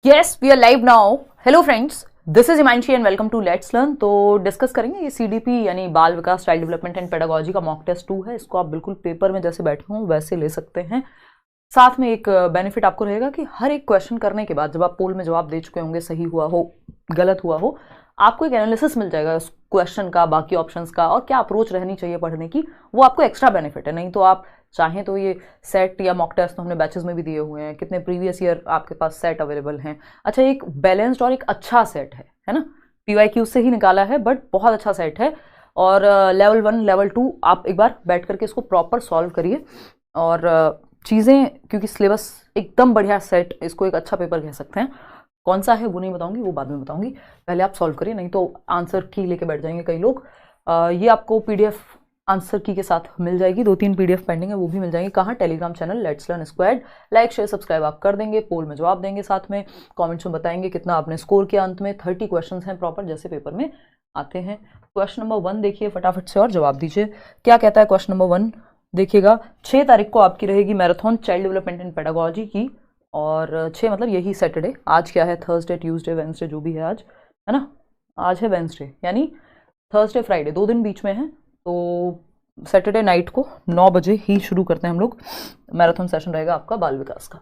Yes we are live now. Hello friends, this is Himanshi and welcome to let's learn. तो discuss करेंगे ये CDP यानी बाल विकास चाइल्ड डेवलपमेंट एंड पेडागोजी का मॉक टेस्ट 2 है। इसको आप बिल्कुल पेपर में जैसे बैठे हों वैसे ले सकते हैं। साथ में एक बेनिफिट आपको रहेगा कि हर एक क्वेश्चन करने के बाद जब आप पोल में जवाब दे चुके होंगे, सही हुआ हो गलत हुआ हो, आपको एक एनालिसिस मिल जाएगा उस क्वेश्चन का, बाकी ऑप्शंस का और क्या अप्रोच रहनी चाहिए पढ़ने की। वो आपको एक्स्ट्रा बेनिफिट है। नहीं तो आप चाहें तो ये सेट या मॉक टेस्ट तो हमने बैचेस में भी दिए हुए हैं, कितने प्रीवियस ईयर आपके पास सेट अवेलेबल हैं। अच्छा, एक बैलेंस्ड और एक अच्छा सेट है ना, PYQ से ही निकाला है बट बहुत अच्छा सेट है। और लेवल 1 लेवल 2 आप एक बार बैठ करके इसको प्रॉपर सॉल्व करिए। और चीज़ें, क्योंकि सिलेबस एकदम बढ़िया सेट, इसको एक अच्छा पेपर कह सकते हैं। कौन सा है वो नहीं बताऊंगी, वो बाद में बताऊंगी। पहले आप सॉल्व करिए, नहीं तो आंसर की लेके बैठ जाएंगे कई लोग। ये आपको PDF आंसर की के साथ मिल जाएगी। 2-3 PDF पेंडिंग है, वो भी मिल जाएंगे। कहाँ? Telegram channel let's learn squad. Like share subscribe आप कर देंगे, पोल में जवाब देंगे, साथ में कमेंट्स में बताएंगे कितना आपने स्कोर किया। अंत में 30 क्वेश्चन हैं प्रॉपर, जैसे पेपर में आते हैं। क्वेश्चन नंबर 1 देखिए फटाफट से और जवाब दीजिए। क्या कहता है क्वेश्चन नंबर 1? देखिएगा, 6 तारीख को आपकी रहेगी marathon child development and pedagogy की। और 6 मतलब यही सैटरडे। आज क्या है? थर्सडे, ट्यूसडे, वेंसडे, जो भी है आज, है ना। आज है वेंसडे, यानी थर्सडे फ्राइडे 2 दिन बीच में है। तो सैटरडे नाइट को 9 बजे ही शुरू करते हैं हम लोग। मैराथन सेशन रहेगा आपका बाल विकास का।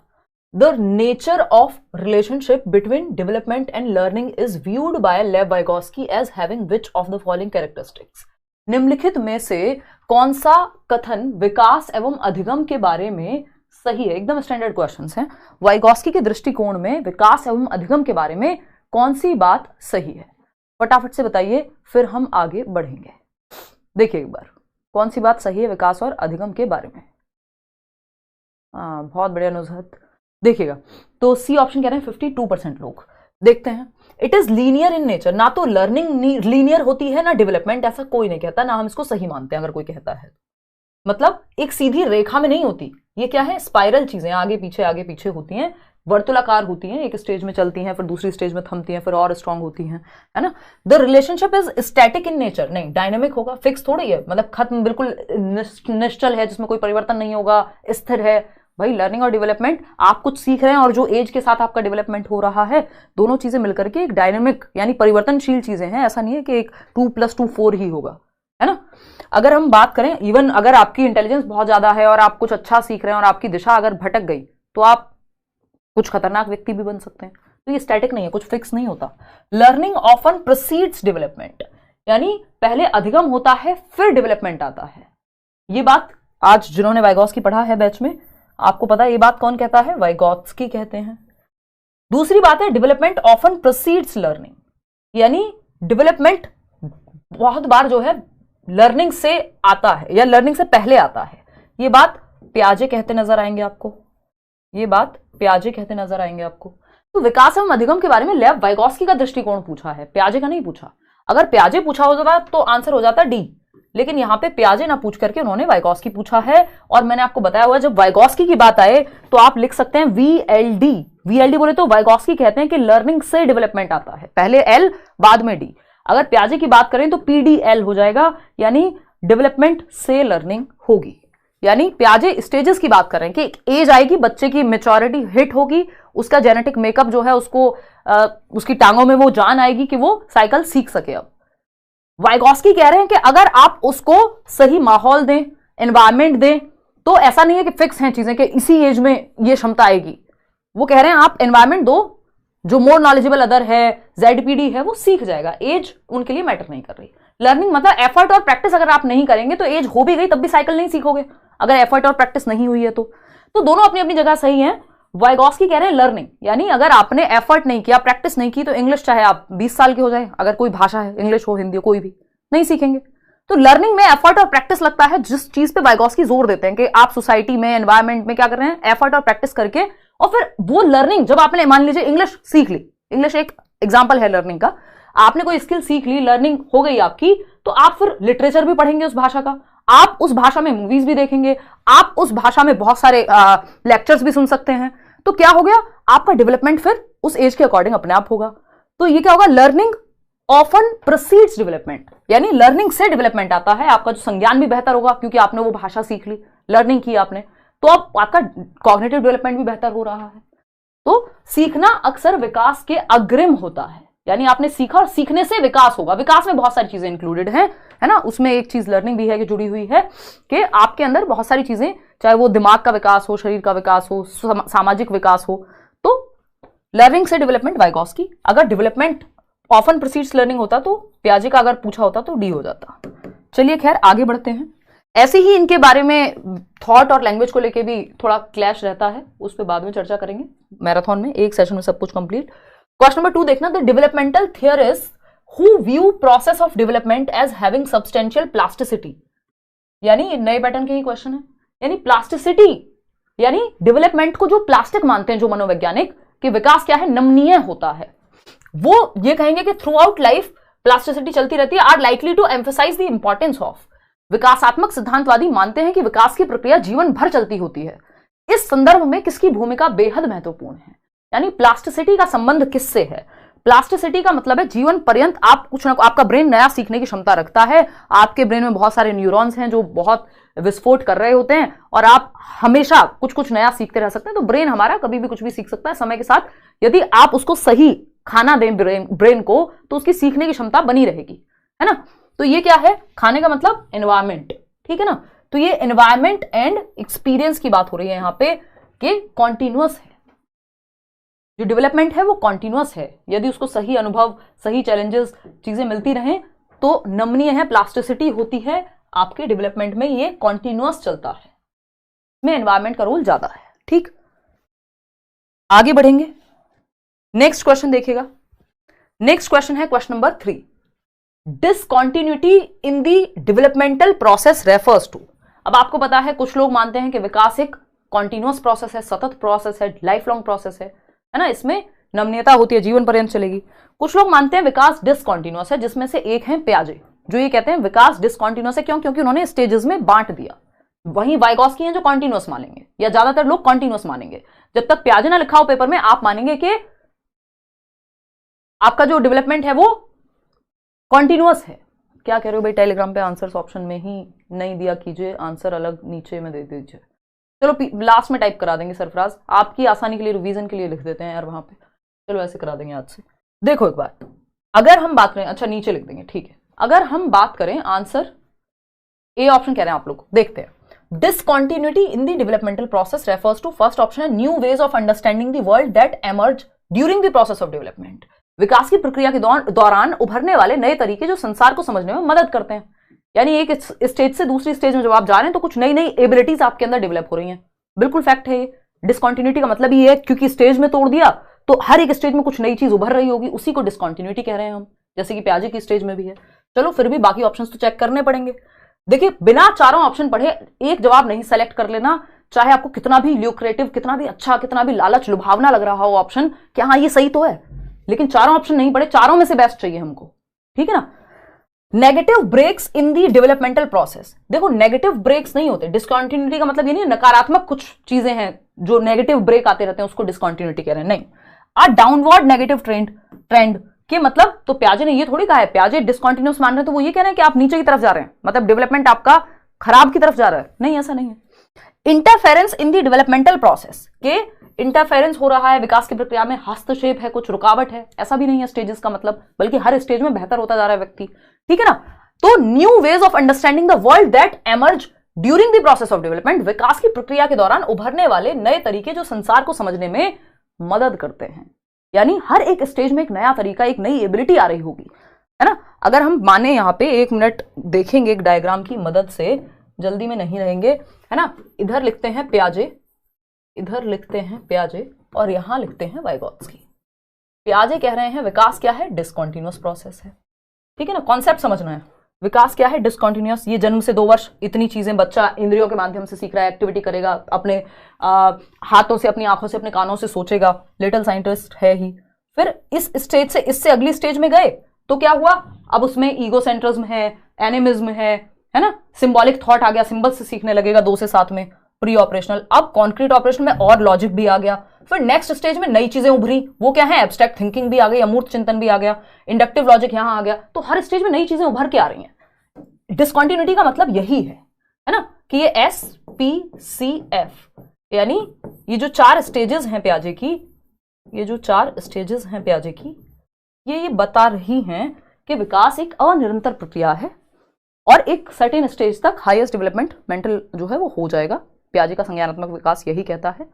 The nature of relationship between development and learning is viewed by Lev Vygotsky as having which of the following characteristics? निम्नलिखित में से कौन सा कथन विकास एवं अधिगम के बारे में सही है? एकदम स्टैंडर्ड क्वेश्चंस हैं। वाइगोस्की के दृष्टिकोण में विकास एवं अधिगम के बारे में कौन सी बात सही है? फटाफट से बताइए, फिर हम आगे बढ़ेंगे। देखिए एक बार, कौन सी बात सही है विकास और अधिगम के बारे में? बहुत बढ़िया नुजहत। देखिएगा, तो सी ऑप्शन कह रहे हैं 52% लोग। देखते हैं। It is linear in nature. ना तो लर्निंग लीनियर होती है ना डेवलपमेंट, ऐसा कोई नहीं कहता, ना हम इसको सही मानते हैं अगर कोई कहता है। मतलब एक सीधी रेखा में नहीं होती, ये क्या है? स्पाइरल चीजें आगे पीछे होती हैं, वर्तुलाकार होती हैं, एक स्टेज में चलती हैं, फिर दूसरी स्टेज में थमती हैं, फिर और स्ट्रांग होती हैं, है ना। The relationship is static in nature. नहीं, डायनेमिक होगा, फिक्स थोड़ी है, मतलब खत्म, बिल्कुल निश्चल है, जिसमें कोई परिवर्तन नहीं होगा, स्थिर है। भाई लर्निंग और डेवलपमेंट, आप कुछ सीख रहे हैं और जो एज के साथ आपका डेवलपमेंट हो रहा है, दोनों चीजें मिलकर के एक डायनेमिक यानी परिवर्तनशील चीजें हैं। ऐसा नहीं है कि एक 2 + 2 4 ही होगा, है ना। अगर हम बात करें, इवन अगर आपकी इंटेलिजेंस बहुत ज्यादा है और आप कुछ अच्छा सीख रहे हैं और आपकी दिशा अगर भटक गई तो आप कुछ खतरनाक व्यक्ति भी बन सकते हैं। तो ये स्टैटिक नहीं है, कुछ फिक्स नहीं होता। लर्निंग ऑफन प्रोसीड्स डेवलपमेंट, यानी पहले अधिगम होता है फिर डेवलपमेंट आता है। ये बात आज जिन्होंने वाइगोस्की पढ़ा है बैच में, आपको पता है ये बात कौन कहता है? वाइगोस्की कहते हैं। दूसरी बात है डेवलपमेंट ऑफन प्रोसीड्स लर्निंग, यानी डेवलपमेंट बहुत बार जो है लर्निंग से आता है या लर्निंग से पहले आता है। ये बात पियाजे कहते नजर आएंगे आपको, ये बात पियाजे कहते नजर आएंगे आपको। तो विकास एवं अधिगम के बारे में लेव वाइगोस्की का दृष्टिकोण पूछा है, पियाजे का नहीं पूछा। अगर पियाजे पूछा होता तो आंसर हो जाता डी, लेकिन यहां पे पियाजे ना पूछ करके उन्होंने वाइगोस्की पूछा है। और मैंने आपको बताया हुआ, जब वाइगोस्की की बात आए तो आप लिख सकते हैं VLD बोले तो वाइगोस्की कहते हैं कि लर्निंग से डेवलपमेंट आता है, पहले L बाद में D। अगर पियाजे की बात करें तो PDL हो जाएगा, यानी डेवलपमेंट से लर्निंग होगी। यानी पियाजे स्टेजेस की बात कर रहे हैं कि एक एज आएगी, बच्चे की मेच्योरिटी हिट होगी, उसका जेनेटिक मेकअप जो है उसको उसकी टांगों में वो जान आएगी कि वो साइकिल सीख सके। अब वाइगोस्की कह रहे हैं कि अगर आप उसको सही माहौल दें, एनवायरमेंट दें, तो ऐसा नहीं है कि फिक्स हैं चीजें कि इसी एज में ये क्षमता आएगी। वो कह रहे हैं आप एनवायरमेंट दो, जो मोर नॉलेजेबल अदर है, ZPD है, वो सीख जाएगा। एज उनके लिए मैटर नहीं कर रही। लर्निंग मतलब एफर्ट और प्रैक्टिस अगर आप नहीं करेंगे तो एज हो भी गई तब भी साइकिल नहीं सीखोगे, अगर एफर्ट और प्रैक्टिस नहीं हुई है तो दोनों अपनी अपनी जगह सही हैं। वाइगोस्की कह रहे हैं लर्निंग, यानी अगर आपने एफर्ट नहीं किया, प्रैक्टिस नहीं की, तो इंग्लिश चाहे आप 20 साल के हो जाए, अगर कोई भाषा है, इंग्लिश हो, हिंदी हो, कोई भी नहीं सीखेंगे। तो लर्निंग में एफर्ट और प्रैक्टिस लगता है, जिस चीज पे वाइगोस्की जोर देते हैं कि आप सोसाइटी में, एनवायरमेंट में क्या कर रहे हैं, एफर्ट और प्रैक्टिस करके। और फिर वो लर्निंग, जब आपने मान लीजिए इंग्लिश सीख ली, इंग्लिश एक एग्जाम्पल है लर्निंग का, आपने कोई स्किल सीख ली, लर्निंग हो गई आपकी, तो आप फिर लिटरेचर भी पढ़ेंगे उस भाषा का, आप उस भाषा में मूवीज भी देखेंगे, आप उस भाषा में बहुत सारे लेक्चर्स भी सुन सकते हैं। तो क्या हो गया? आपका डेवलपमेंट फिर उस एज के अकॉर्डिंग अपने आप होगा। तो ये क्या होगा? लर्निंग ऑफन प्रोसीड्स डेवलपमेंट, यानी लर्निंग से डेवलपमेंट आता है। आपका जो संज्ञान भी बेहतर होगा क्योंकि आपने वो भाषा सीख ली, लर्निंग की आपने, तो अब आपका कॉग्निटिव डेवलपमेंट भी बेहतर हो रहा है। तो सीखना अक्सर विकास के अग्रिम होता है, यानी आपने सीखा और सीखने से विकास होगा। विकास में बहुत सारी चीजें इंक्लूडेड हैं, है ना, उसमें एक चीज लर्निंग भी है कि जुड़ी हुई है कि आपके अंदर बहुत सारी चीजें, चाहे वो दिमाग का विकास हो, शरीर का विकास हो, सामाजिक विकास हो। तो लर्निंग से डेवलपमेंट वाइगॉस्की। अगर डेवलपमेंट ऑफन प्रोसीड्स लर्निंग होता तो पियाजे का अगर पूछा होता तो डी हो जाता। चलिए खैर आगे बढ़ते हैं। ऐसे ही इनके बारे में थॉट और लैंग्वेज को लेके भी थोड़ा क्लैश रहता है, उस पर बाद में चर्चा करेंगे मैराथन में, एक सेशन में सब कुछ कंप्लीट। क्वेश्चन नंबर 2 देखना, the developmental theorist who view process of development as having substantial plasticity. यानी नए पैटर्न के ही क्वेश्चन है, यानी प्लास्टिसिटी यानी डेवलपमेंट को जो प्लास्टिक मानते हैं जो मनोवैज्ञानिक, कि विकास क्या है, नमनीय होता है। वो ये कहेंगे कि थ्रू आउट लाइफ प्लास्टिसिटी चलती रहती है, are likely to emphasise the importance of. विकासात्मक सिद्धांतवादी मानते हैं कि विकास की प्रक्रिया जीवन भर चलती होती है। इस संदर्भ में किसकी भूमिका बेहद महत्वपूर्ण है, यानी प्लास्टिसिटी का संबंध किससे है। प्लास्टिसिटी का मतलब है जीवन पर्यंत आप कुछ ना, आपका ब्रेन नया सीखने की क्षमता रखता है, आपके ब्रेन में बहुत सारे न्यूरॉन्स हैं जो बहुत विस्फोट कर रहे होते हैं और आप हमेशा कुछ कुछ नया सीखते रह सकते हैं। तो ब्रेन हमारा कभी भी कुछ भी सीख सकता है समय के साथ, यदि आप उसको सही खाना दें ब्रेन को तो उसकी सीखने की क्षमता बनी रहेगी, है ना। तो ये क्या है, खाने का मतलब एनवायरमेंट, ठीक है ना। तो ये एनवायरमेंट एंड एक्सपीरियंस की बात हो रही है यहां पे कि कॉन्टिन्यूअस है, जो डेवलपमेंट है वो कॉन्टिन्यूअस है। यदि उसको सही अनुभव, सही चैलेंजेस, चीजें मिलती रहें तो नमनीय है, प्लास्टिसिटी होती है आपके डेवलपमेंट में, ये कॉन्टिन्यूअस चलता है, में एनवायरमेंट का रोल ज्यादा है। ठीक, आगे बढ़ेंगे। नेक्स्ट क्वेश्चन देखिएगा। नेक्स्ट क्वेश्चन है question number 3, discontinuity in the developmental process refers to. अब आपको पता है कुछ लोग मानते हैं कि विकास एक कॉन्टिन्यूअस प्रोसेस है, सतत प्रोसेस है, लाइफ लॉन्ग प्रोसेस है ना, इसमें नमनीयता होती है, जीवन पर्यंत चलेगी। कुछ लोग मानते हैं विकास डिसकॉन्टिन्यूअस है, जिसमें से एक है पियाजे, जो ये कहते हैं विकास डिसकॉन्टिन्यूअस है। क्यों? क्योंकि उन्होंने स्टेजेस में बांट दिया। वहीं वाइगॉस्की हैं जो कॉन्टिन्यूअस मानेंगे, या ज्यादातर लोग कॉन्टिन्यूअस मानेंगे। जब तक पियाजे ना लिखा हो पेपर में, आप मानेंगे कि आपका जो डेवलपमेंट है वो कॉन्टिन्यूअस है। क्या कह रहे हो भाई, टेलीग्राम पे आंसर्स ऑप्शन में ही नहीं दिया कीजिए, आंसर अलग नीचे में दे दीजिए। चलो लास्ट में टाइप करा देंगे सरफराज, आपकी आसानी के लिए, रिवीजन के लिए लिख देते हैं यार वहां पे। चलो ऐसे करा देंगे आज से। देखो एक बात, अगर हम बात करें, अच्छा नीचे लिख देंगे, ठीक है। अगर हम बात करें, आंसर ए ऑप्शन कह रहे हैं आप लोग, देखते हैं। Discontinuity in the developmental process refers to, first option है, new ways of understanding the world that emerge during the process of development. विकास की प्रक्रिया के दौरान उभरने वाले नए तरीके जो संसार को समझने में मदद करते हैं। यानी एक स्टेज से दूसरी स्टेज में जब आप जा रहे हैं तो कुछ नई नई एबिलिटीज आपके अंदर डेवलप हो रही हैं। बिल्कुल फैक्ट है ये। डिसकॉन्टिन्यूटी का मतलब ये है, क्योंकि स्टेज में तोड़ दिया तो हर एक स्टेज में कुछ नई चीज उभर रही होगी, उसी को डिसकॉन्टिन्यूटी कह रहे हैं हम, जैसे कि पियाजे की स्टेज में भी है। चलो फिर भी बाकी ऑप्शंस तो चेक करने पड़ेंगे। देखिए, बिना चारों ऑप्शन पढ़े एक जवाब नहीं सेलेक्ट कर लेना, चाहे आपको कितना भी ल्यूक्रेटिव, कितना भी अच्छा, कितना भी लालच लुभावना लग रहा हो ऑप्शन, कि हाँ ये सही तो है, लेकिन चारों ऑप्शन नहीं पढ़े, चारों में से बेस्ट चाहिए हमको, ठीक है ना। Negative breaks in the developmental process. देखो, नेगेटिव ब्रेक्स नहीं होते। डिसकॉन्टिन्यूटी का मतलब ये नहीं नकारात्मक कुछ चीजें हैं जो नेगेटिव ब्रेक आते रहते हैं, उसको डिसकॉन्टिन्यूटी कह रहे हैं, नहीं। आ डाउनवर्ड नेगेटिव ट्रेंड के मतलब, तो पियाजे ने ये थोड़ी कहा है, पियाजे डिसकॉन्टिन्यूअस मान रहे हैं तो वो ये कह रहे हैं कि आप नीचे की तरफ जा रहे हैं, मतलब डेवलपमेंट आपका खराब की तरफ जा रहा है, नहीं, ऐसा नहीं है। Interference in the developmental process के, इंटरफेरेंस हो रहा है विकास की प्रक्रिया में, हस्तक्षेप है, कुछ रुकावट है, ऐसा भी नहीं है स्टेजेस का मतलब, बल्कि हर स्टेज में बेहतर होता जा रहा है व्यक्ति, ठीक है ना। तो new ways of understanding the world that emerge during the process of development, विकास की प्रक्रिया के दौरान उभरने वाले नए तरीके जो संसार को समझने में मदद करते हैं। यानी हर एक स्टेज में एक नया तरीका, एक नई एबिलिटी आ रही होगी, है ना। अगर हम माने यहां पे 1 मिनट देखेंगे एक डायग्राम की मदद से, जल्दी में नहीं रहेंगे, है ना। इधर लिखते हैं पियाजे, इधर लिखते हैं पियाजे, और यहां लिखते हैं वाइगॉत्स्की। पियाजे कह रहे हैं विकास क्या है, डिसकॉन्टिन्यूअस प्रोसेस है, ठीक है ना। कॉन्सेप्ट समझना है, विकास क्या है, डिसकॉन्टिन्यूअस। ये जन्म से 2 वर्ष इतनी चीजें बच्चा इंद्रियों के माध्यम से सीख रहा है, एक्टिविटी करेगा, अपने हाथों से, अपनी आंखों से, अपने कानों से सोचेगा, लिटिल साइंटिस्ट है ही। फिर इस स्टेज से इससे अगली स्टेज में गए तो क्या हुआ, अब उसमें ईगोसेंट्रिज्म है, एनिमिज्म है ना, सिंबॉलिक थॉट आ गया, सिंबल से सीखने लगेगा 2 से 7 में, प्री ऑपरेशनल। अब कॉन्क्रीट ऑपरेशन में और लॉजिक भी आ गया। फिर नेक्स्ट स्टेज में नई चीजें उभरी, वो क्या है, एब्स्ट्रैक्ट थिंकिंग भी आ गई, अमूर्त चिंतन भी आ गया, इंडक्टिव लॉजिक यहां आ गया। तो हर स्टेज में नई चीजें उभर के आ रही हैं। डिसकॉन्टिन्यूटी का मतलब यही है ना, कि ये SPCF, यानी ये जो 4 स्टेजेस हैं पियाजे की, ये जो 4 स्टेजेस हैं पियाजे की, ये बता रही हैं कि विकास एक अनिरंतर प्रक्रिया है और एक सर्टेन स्टेज तक हाईएस्ट डेवलपमेंट मेंटल जो है वो हो जाएगा। पियाजे का संज्ञानात्मक विकास यही कहता है।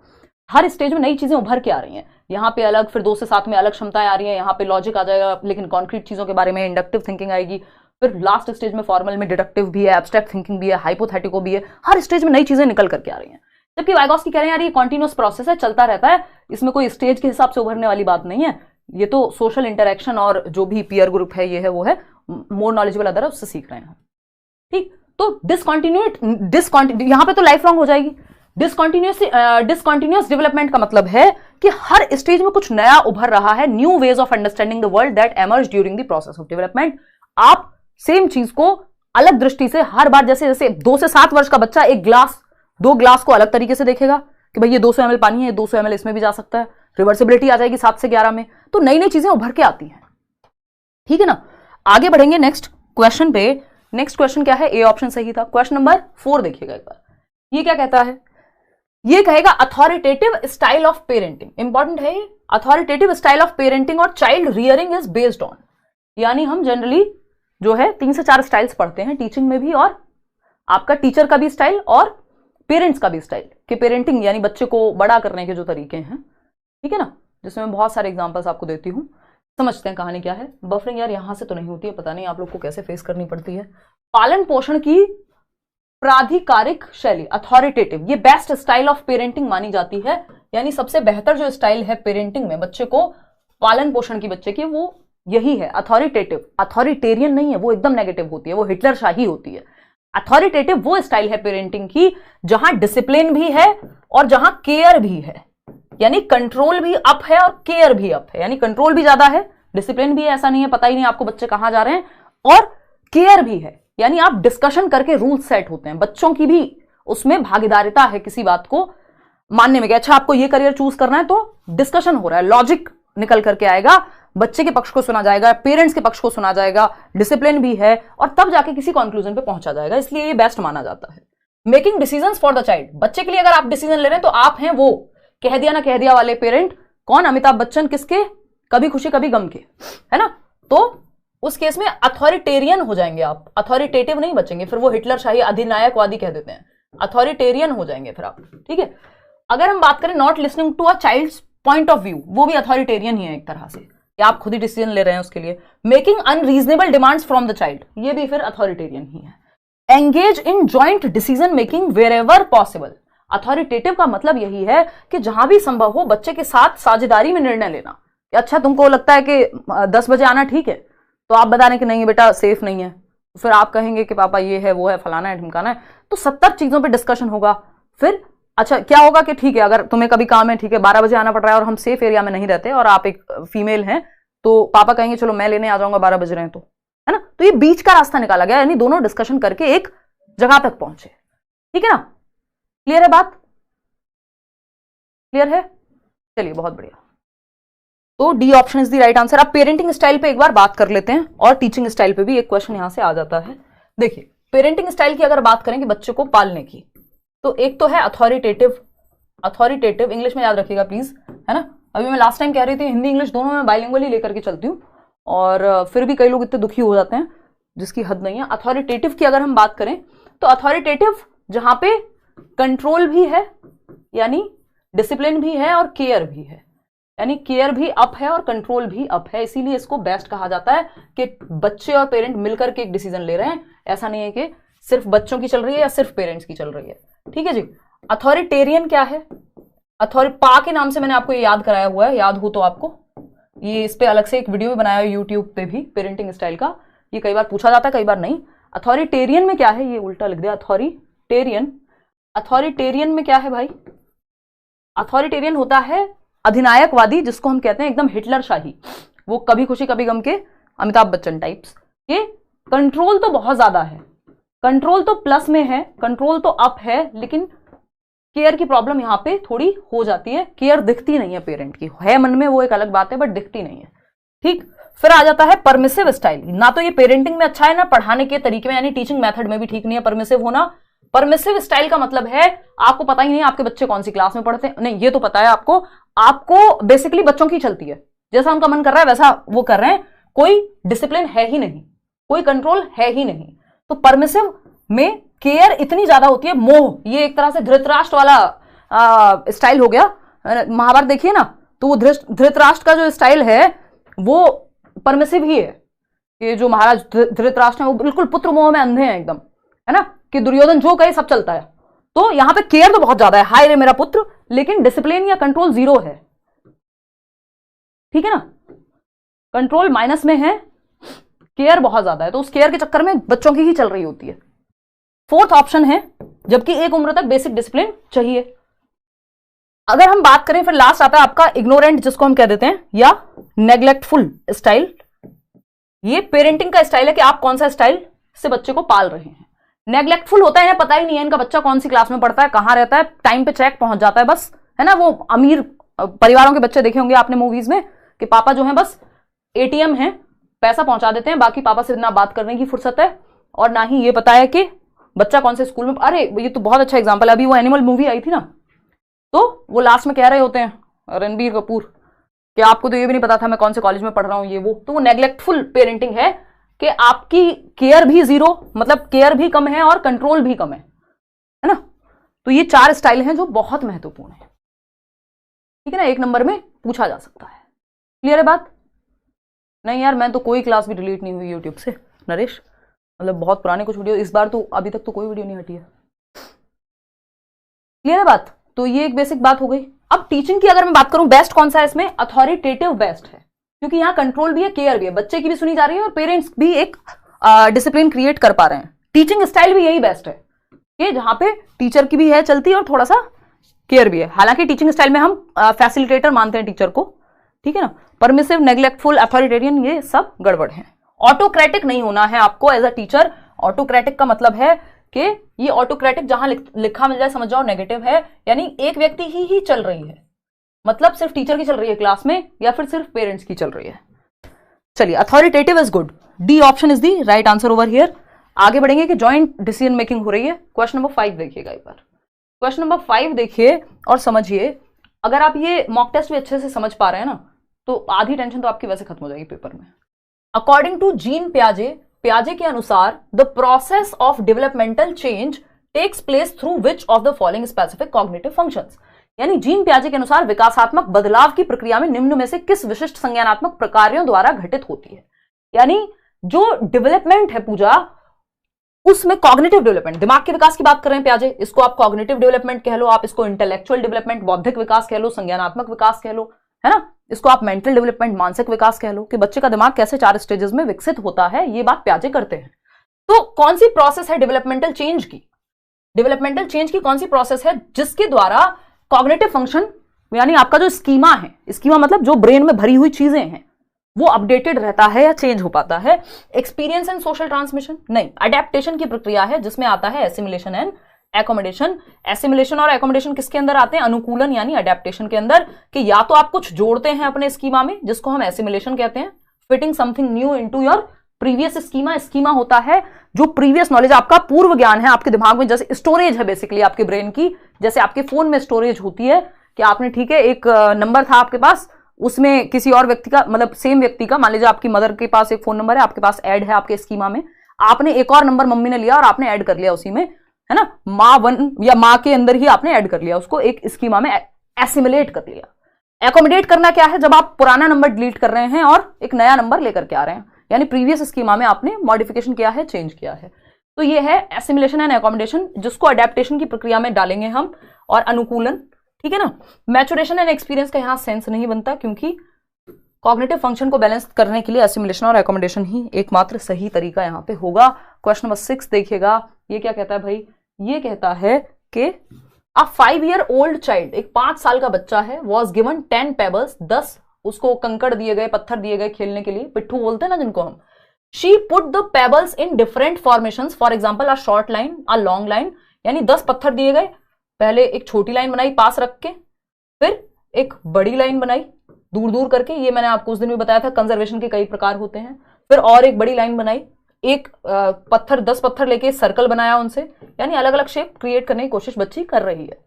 हर स्टेज में नई चीजें उभर के आ रही हैं, यहाँ पे अलग, फिर 2 से 7 में अलग क्षमताएं आ रही हैं, यहाँ पे लॉजिक आ जाएगा लेकिन कॉन्क्रीट चीजों के बारे में इंडक्टिव थिंकिंग आएगी, फिर लास्ट स्टेज में फॉर्मल में डिडक्टिव भी है, एब्स्ट्रैक्ट थिंकिंग भी है, हाइपोथेटिको भी है। हर स्टेज में नई चीजें निकल करके आ रही हैं। जबकि वाइगॉस्की कह रहे हैं यार ये कॉन्टिन्यूअस प्रोसेस है, चलता रहता है, इसमें कोई स्टेज के हिसाब से उभरने वाली बात नहीं है, ये तो सोशल इंटरेक्शन और जो भी पीयर ग्रुप है ये है वो है, मोर नॉलेजेबल अदर है उससे सीख रहे हैं। ठीक, तो डिसकॉन्टिन्यूट यहां पे तो लाइफ लॉन्ग हो जाएगी। डिसकॉन्टिन्यूअस डेवलपमेंट का मतलब है कि हर स्टेज में कुछ नया उभर रहा है, new ways of understanding the world that emerge during the process of development. आप सेम चीज को अलग दृष्टि से हर बार, जैसे जैसे 2 से 7 वर्ष का बच्चा एक गिलास 2 गिलास को अलग तरीके से देखेगा कि भाई ये 200 ml पानी है, 200 ml इसमें भी जा सकता है, रिवर्सिबिलिटी आ जाएगी 7 से 11 में, तो नई नई चीजें उभर के आती हैं। ठीक है ना, आगे बढ़ेंगे नेक्स्ट क्वेश्चन पे। नेक्स्ट क्वेश्चन क्या है, ए ऑप्शन सही था। क्वेश्चन नंबर 4 देखिएगा एक बार, ये क्या कहता है, ये कहेगा authoritative style of parenting. Important है ये, अथॉरिटेटिव स्टाइल ऑफ पेरेंटिंग और child rearing is based on, यानी हम जनरली जो है 3 से 4 स्टाइल्स पढ़ते हैं टीचिंग में भी, और आपका टीचर का भी स्टाइल और पेरेंट्स का भी स्टाइल कि पेरेंटिंग यानी बच्चे को बड़ा करने के जो तरीके हैं, ठीक है ना, जिसमें मैं बहुत सारे एग्जांपल्स आपको देती हूं। समझते हैं कहानी क्या है। बफरिंग यार यहां से तो नहीं होती है, पता नहीं आप लोग को कैसे फेस करनी पड़ती है। पालन पोषण की प्राधिकारिक शैली, अथॉरिटेटिव, ये बेस्ट स्टाइल ऑफ पेरेंटिंग मानी जाती है, यानी सबसे बेहतर जो स्टाइल है पेरेंटिंग में बच्चे को पालन पोषण की बच्चे की, वो यही है अथॉरिटेटिव। अथॉरिटेरियन नहीं है, वो एकदम नेगेटिव होती है, वो हिटलर शाही होती है। अथॉरिटेटिव वो स्टाइल है पेरेंटिंग की जहां डिसिप्लिन भी है और जहां केयर भी है, यानी कंट्रोल भी अप है और केयर भी अप है, यानी कंट्रोल भी ज्यादा है, डिसिप्लिन भी है, ऐसा नहीं है पता ही नहीं आपको बच्चे कहां जा रहे हैं, और केयर भी है, यानी आप डिस्कशन करके रूल सेट होते हैं, बच्चों की भी उसमें भागीदारिता है किसी बात को मानने में कि अच्छा आपको ये करियर चूज करना है, तो डिस्कशन हो रहा है, लॉजिक निकल करके आएगा, बच्चे के पक्ष को सुना जाएगा, पेरेंट्स के पक्ष को सुना जाएगा, डिसिप्लिन भी है, और तब जाके किसी कंक्लूजन पे पहुंचा जाएगा, इसलिए ये बेस्ट माना जाता है। Making decisions for the child, बच्चे के लिए अगर आप डिसीजन ले रहे हैं तो आप हैं वो कह दिया ना कह दिया वाले पेरेंट। कौन? अमिताभ बच्चन, किसके? कभी खुशी कभी गम के, है ना। तो उस केस में अथॉरिटेरियन हो जाएंगे आप, अथॉरिटेटिव नहीं बचेंगे, फिर वो हिटलर शाही अधिनायकवादी कह देते हैं, अथॉरिटेरियन हो जाएंगे फिर आप, ठीक है। अगर हम बात करें not listening to a child's point of view, वो भी अथॉरिटेरियन ही है एक तरह से, कि आप खुद ही डिसीजन ले रहे हैं उसके लिए। Making unreasonable demands from the child, ये भी फिर अथॉरिटेरियन ही है। Engage in joint decision making wherever possible, authoritative का मतलब यही है कि जहां भी संभव हो बच्चे के साथ साझेदारी में निर्णय लेना। अच्छा तुमको लगता है कि 10 बजे आना ठीक है, तो आप बता रहे हैं कि नहीं बेटा सेफ नहीं है, फिर आप कहेंगे कि पापा ये है वो है फलाना है ढिमकाना है, तो 70 चीजों पे डिस्कशन होगा। फिर अच्छा क्या होगा कि ठीक है अगर तुम्हें कभी काम है, ठीक है 12 बजे आना पड़ रहा है और हम सेफ एरिया में नहीं रहते और आप एक फीमेल हैं, तो पापा कहेंगे चलो मैं लेने आ जाऊंगा 12 बज रहे हैं, तो है ना। तो ये बीच का रास्ता निकाला गया, यानी दोनों डिस्कशन करके एक जगह तक पहुंचे, ठीक है ना। क्लियर है बात? क्लियर है? चलिए बहुत बढ़िया। तो D option is the right answer. अब पेरेंटिंग स्टाइल पे एक बार बात कर लेते हैं, और टीचिंग स्टाइल पे भी एक क्वेश्चन यहां से आ जाता है। देखिए पेरेंटिंग स्टाइल की अगर बात करें कि बच्चे को पालने की, तो एक तो है अथॉरिटेटिव, अथॉरिटेटिव इंग्लिश में याद रखिएगा प्लीज, है ना। अभी मैं लास्ट टाइम कह रही थी हिंदी इंग्लिश दोनों में बाइलिंगुअल ही लेकर के चलती हूँ, और फिर भी कई लोग इतने दुखी हो जाते हैं जिसकी हद नहीं है। अथॉरिटेटिव की अगर हम बात करें तो अथॉरिटेटिव जहां पे कंट्रोल भी है, यानी डिसिप्लिन भी है और केयर भी है, यानी केयर भी अप है और कंट्रोल भी अप है, इसीलिए इसको बेस्ट कहा जाता है कि बच्चे और पेरेंट मिलकर के एक डिसीजन ले रहे हैं। ऐसा नहीं है कि सिर्फ बच्चों की चल रही है या सिर्फ पेरेंट्स की चल रही है, ठीक है जी। अथॉरिटेरियन क्या है? पा के नाम से मैंने आपको ये याद कराया हुआ है, याद हो तो आपको, ये इस पे अलग से एक वीडियो भी बनाया है यूट्यूब पे भी पेरेंटिंग स्टाइल का, ये कई बार पूछा जाता है कई बार नहीं। अथॉरिटेरियन में क्या है, ये उल्टा लिख दिया, अथॉरिटेरियन। अथॉरिटेरियन में क्या है भाई? अथॉरिटेरियन होता है अधिनायकवादी, जिसको हम कहते हैं एकदम हिटलर शाही, वो कभी खुशी कभी गम के अमिताभ बच्चन टाइप्स। ये कंट्रोल तो बहुत ज्यादा है, कंट्रोल तो प्लस में है, कंट्रोल तो अप है, लेकिन केयर की प्रॉब्लम यहां पे थोड़ी हो जाती है, केयर दिखती नहीं है पेरेंट की, है मन में वो एक अलग बात है बट दिखती नहीं है, ठीक। फिर आ जाता है परमिसिव स्टाइल, ना तो ये पेरेंटिंग में अच्छा है ना पढ़ाने के तरीके में, यानी टीचिंग मेथड में भी ठीक नहीं है परमिसिव होना। परमिसिव स्टाइल का मतलब है आपको पता ही नहीं आपके बच्चे कौन सी क्लास में पढ़ते हैं, नहीं ये तो पता है आपको, आपको बेसिकली बच्चों की चलती है, जैसा उनका मन कर रहा है वैसा वो कर रहे हैं, कोई डिसिप्लिन है ही नहीं, कोई कंट्रोल है ही नहीं। तो परमिसिव में केयर इतनी ज्यादा होती है, मोह, ये एक तरह से धृतराष्ट्र वाला स्टाइल हो गया। महाभारत देखिए ना, तो वो धृतराष्ट्र का जो स्टाइल है वो परमिसिव ही है। ये जो महाराज धृतराष्ट्र है वो बिल्कुल पुत्र मोह में अंधे हैं एकदम, है ना, कि दुर्योधन जो कहे सब चलता है। तो यहां पे केयर तो बहुत ज्यादा है, हाय रे मेरा पुत्र, लेकिन डिसिप्लिन या कंट्रोल जीरो है। ठीक है ना, कंट्रोल माइनस में है, केयर बहुत ज्यादा है, तो उस केयर के चक्कर में बच्चों की ही चल रही होती है। फोर्थ ऑप्शन है, जबकि एक उम्र तक बेसिक डिसिप्लिन चाहिए। अगर हम बात करें, फिर लास्ट आता है आपका इग्नोरेंट, जिसको हम कह देते हैं, या नेग्लेक्टफुल स्टाइल। ये पेरेंटिंग का स्टाइल है कि आप कौन सा स्टाइल से बच्चे को पाल रहे हैं। नेग्लेक्टफुल होता है, पता ही नहीं है इनका बच्चा कौन सी क्लास में पढ़ता है, कहां रहता है, टाइम पे चेक पहुंच जाता है बस, है ना। वो अमीर परिवारों के बच्चे देखे होंगे आपने मूवीज में, कि पापा जो है बस एटीएम है, पैसा पहुंचा देते हैं, बाकी पापा से ना बात करने की फुर्सत है और ना ही ये पता है कि बच्चा कौन से स्कूल में। अरे ये तो बहुत अच्छा एग्जाम्पल है, अभी वो एनिमल मूवी आई थी ना, तो वो लास्ट में कह रहे होते हैं रणबीर कपूर कि आपको तो ये भी नहीं पता था मैं कौन से कॉलेज में पढ़ रहा हूं, ये वो। तो वो नेग्लेक्टफुल पेरेंटिंग है कि आपकी केयर भी जीरो, मतलब केयर भी कम है और कंट्रोल भी कम है ना। तो ये 4 स्टाइल हैं जो बहुत महत्वपूर्ण है, ठीक है ना, 1 नंबर में पूछा जा सकता है। क्लियर है बात? नहीं यार, मैं तो कोई क्लास भी डिलीट नहीं हुई यूट्यूब से नरेश, मतलब बहुत पुराने कुछ वीडियो, इस बार तो अभी तक तो कोई वीडियो नहीं हटी है। क्लियर है बात? तो ये एक बेसिक बात हो गई। अब टीचिंग की अगर मैं बात करूं, बेस्ट कौन सा है इसमें? अथॉरिटेटिव बेस्ट है, क्योंकि यहां कंट्रोल भी है, केयर भी है, बच्चे की भी सुनी जा रही है और पेरेंट्स भी एक डिसिप्लिन क्रिएट कर पा रहे हैं। टीचिंग स्टाइल भी यही बेस्ट है कि जहां पे टीचर की भी है चलती और थोड़ा सा केयर भी है। हालांकि टीचिंग स्टाइल में हम फैसिलिटेटर मानते हैं टीचर को, ठीक है ना। परमिसिव, नेग्लेक्टफुल, अथॉरिटेरियन, ये सब गड़बड़ है। ऑटोक्रेटिक नहीं होना है आपको एज अ टीचर। ऑटोक्रेटिक का मतलब है कि ये ऑटोक्रेटिक जहां लिखा मिल जाए समझ जाओ नेगेटिव है, यानी एक व्यक्ति ही चल रही है, मतलब सिर्फ टीचर की चल रही है क्लास में या फिर सिर्फ पेरेंट्स की चल रही है। चलिए, authoritative is good, D option is the right answer over here. आगे बढ़ेंगे कि जॉइंट डिसीजन मेकिंग हो रही है। क्वेश्चन नंबर 5 देखिएगा एक बार। क्वेश्चन नंबर 5 देखिए और समझिए। अगर आप ये मॉक टेस्ट भी अच्छे से समझ पा रहे हैं ना, तो आधी टेंशन तो आपकी वैसे खत्म हो जाएगी पेपर में। अकॉर्डिंग टू जीन पियाजे के अनुसार the process of developmental change takes place through which of the following specific cognitive functions. यानी जीन पियाजे के अनुसार विकासात्मक बदलाव की प्रक्रिया में निम्न में से किस विशिष्ट संज्ञानात्मक प्रकारों द्वारा घटित होती है। यानी जो डेवलपमेंट है पूजा, उसमें कॉग्निटिव डेवलपमेंट, दिमाग के विकास की बात कर रहे हैं पियाजे, इसको आप कॉग्निटिव डेवलपमेंट कह लो, आप इसको इंटेलेक्चुअल डेवलपमेंट, बौद्धिक विकास कह लो, संज्ञानात्मक विकास कह लो, है ना, इसको आप मेंटल डेवलपमेंट, मानसिक विकास कह लो, कि बच्चे का दिमाग कैसे 4 स्टेजेस में विकसित होता है, ये बात पियाजे करते हैं। तो कौन सी प्रोसेस है डेवलपमेंटल चेंज की? डेवलपमेंटल चेंज की कौन सी प्रोसेस है जिसके द्वारा कॉग्निटिव फंक्शन, यानी आपका जो स्कीमा है, स्कीमा मतलब जो ब्रेन में भरी हुई चीजें हैं, वो अपडेटेड रहता है या चेंज हो पाता है? एक्सपीरियंस एंड सोशल ट्रांसमिशन नहीं, अडेप्टेशन की प्रक्रिया है जिसमें आता है एसिमिलेशन एंड एकोमोडेशन। एसिमिलेशन और एकोमोडेशन किसके अंदर आते हैं? अनुकूलन यानी अडेप्टेशन के अंदर, कि या तो आप कुछ जोड़ते हैं अपने स्कीमा में जिसको हम एसिमिलेशन कहते हैं, fitting something new into your previous schema. Schema होता है जो प्रीवियस नॉलेज, आपका पूर्व ज्ञान है आपके दिमाग में, जैसे स्टोरेज है बेसिकली आपके ब्रेन की, जैसे आपके फोन में स्टोरेज होती है कि आपने, ठीक है, एक नंबर था आपके पास, उसमें किसी और व्यक्ति का, मतलब सेम व्यक्ति का, मान लीजिए आपकी मदर के पास एक फोन नंबर है, आपके पास ऐड है आपके स्कीमा में, आपने एक और नंबर मम्मी ने लिया और आपने ऐड कर लिया उसी में, है ना, माँ 1 या माँ के अंदर ही आपने ऐड कर लिया उसको, एक स्कीमा में एसिमिलेट कर लिया। एकोमोडेट करना क्या है? जब आप पुराना नंबर डिलीट कर रहे हैं और एक नया नंबर लेकर के आ रहे हैं, यानी प्रीवियस स्कीमा में आपने मॉडिफिकेशन किया है, चेंज किया है। तो ये है एसिमिलेशन एंड एकोमोडेशन, जिसको अडेप्टेशन की प्रक्रिया में डालेंगे हम, और अनुकूलन, ठीक है ना। मैचुरेशन एंड एक्सपीरियंस का यहां सेंस नहीं बनता, क्योंकि कॉग्निटिव फंक्शन को बैलेंस करने के लिए एसिमिलेशन और एकोमोडेशन ही एकमात्र सही तरीका यहां पे होगा। क्वेश्चन नंबर 6 देखिएगा, ये क्या कहता है भाई? ये कहता है कि अ 5 year old चाइल्ड, एक 5 साल का बच्चा है, वॉज गिवन 10 पेबल्स, 10 उसको कंकड़ दिए गए, पत्थर दिए गए खेलने के लिए, पिट्ठू बोलते हैं ना जिनको हम। She put the pebbles in different formations, for example a short line, a long line, यानी 10 पत्थर दिए गए, पहले एक छोटी लाइन बनाई पास रख के, फिर एक बड़ी लाइन बनाई दूर दूर करके, ये मैंने आपको उस दिन भी बताया था, कंजर्वेशन के कई प्रकार होते हैं, फिर और एक बड़ी लाइन बनाई, एक पत्थर, 10 पत्थर लेके सर्कल बनाया उनसे, यानी अलग अलग शेप क्रिएट करने की कोशिश बच्ची कर रही है।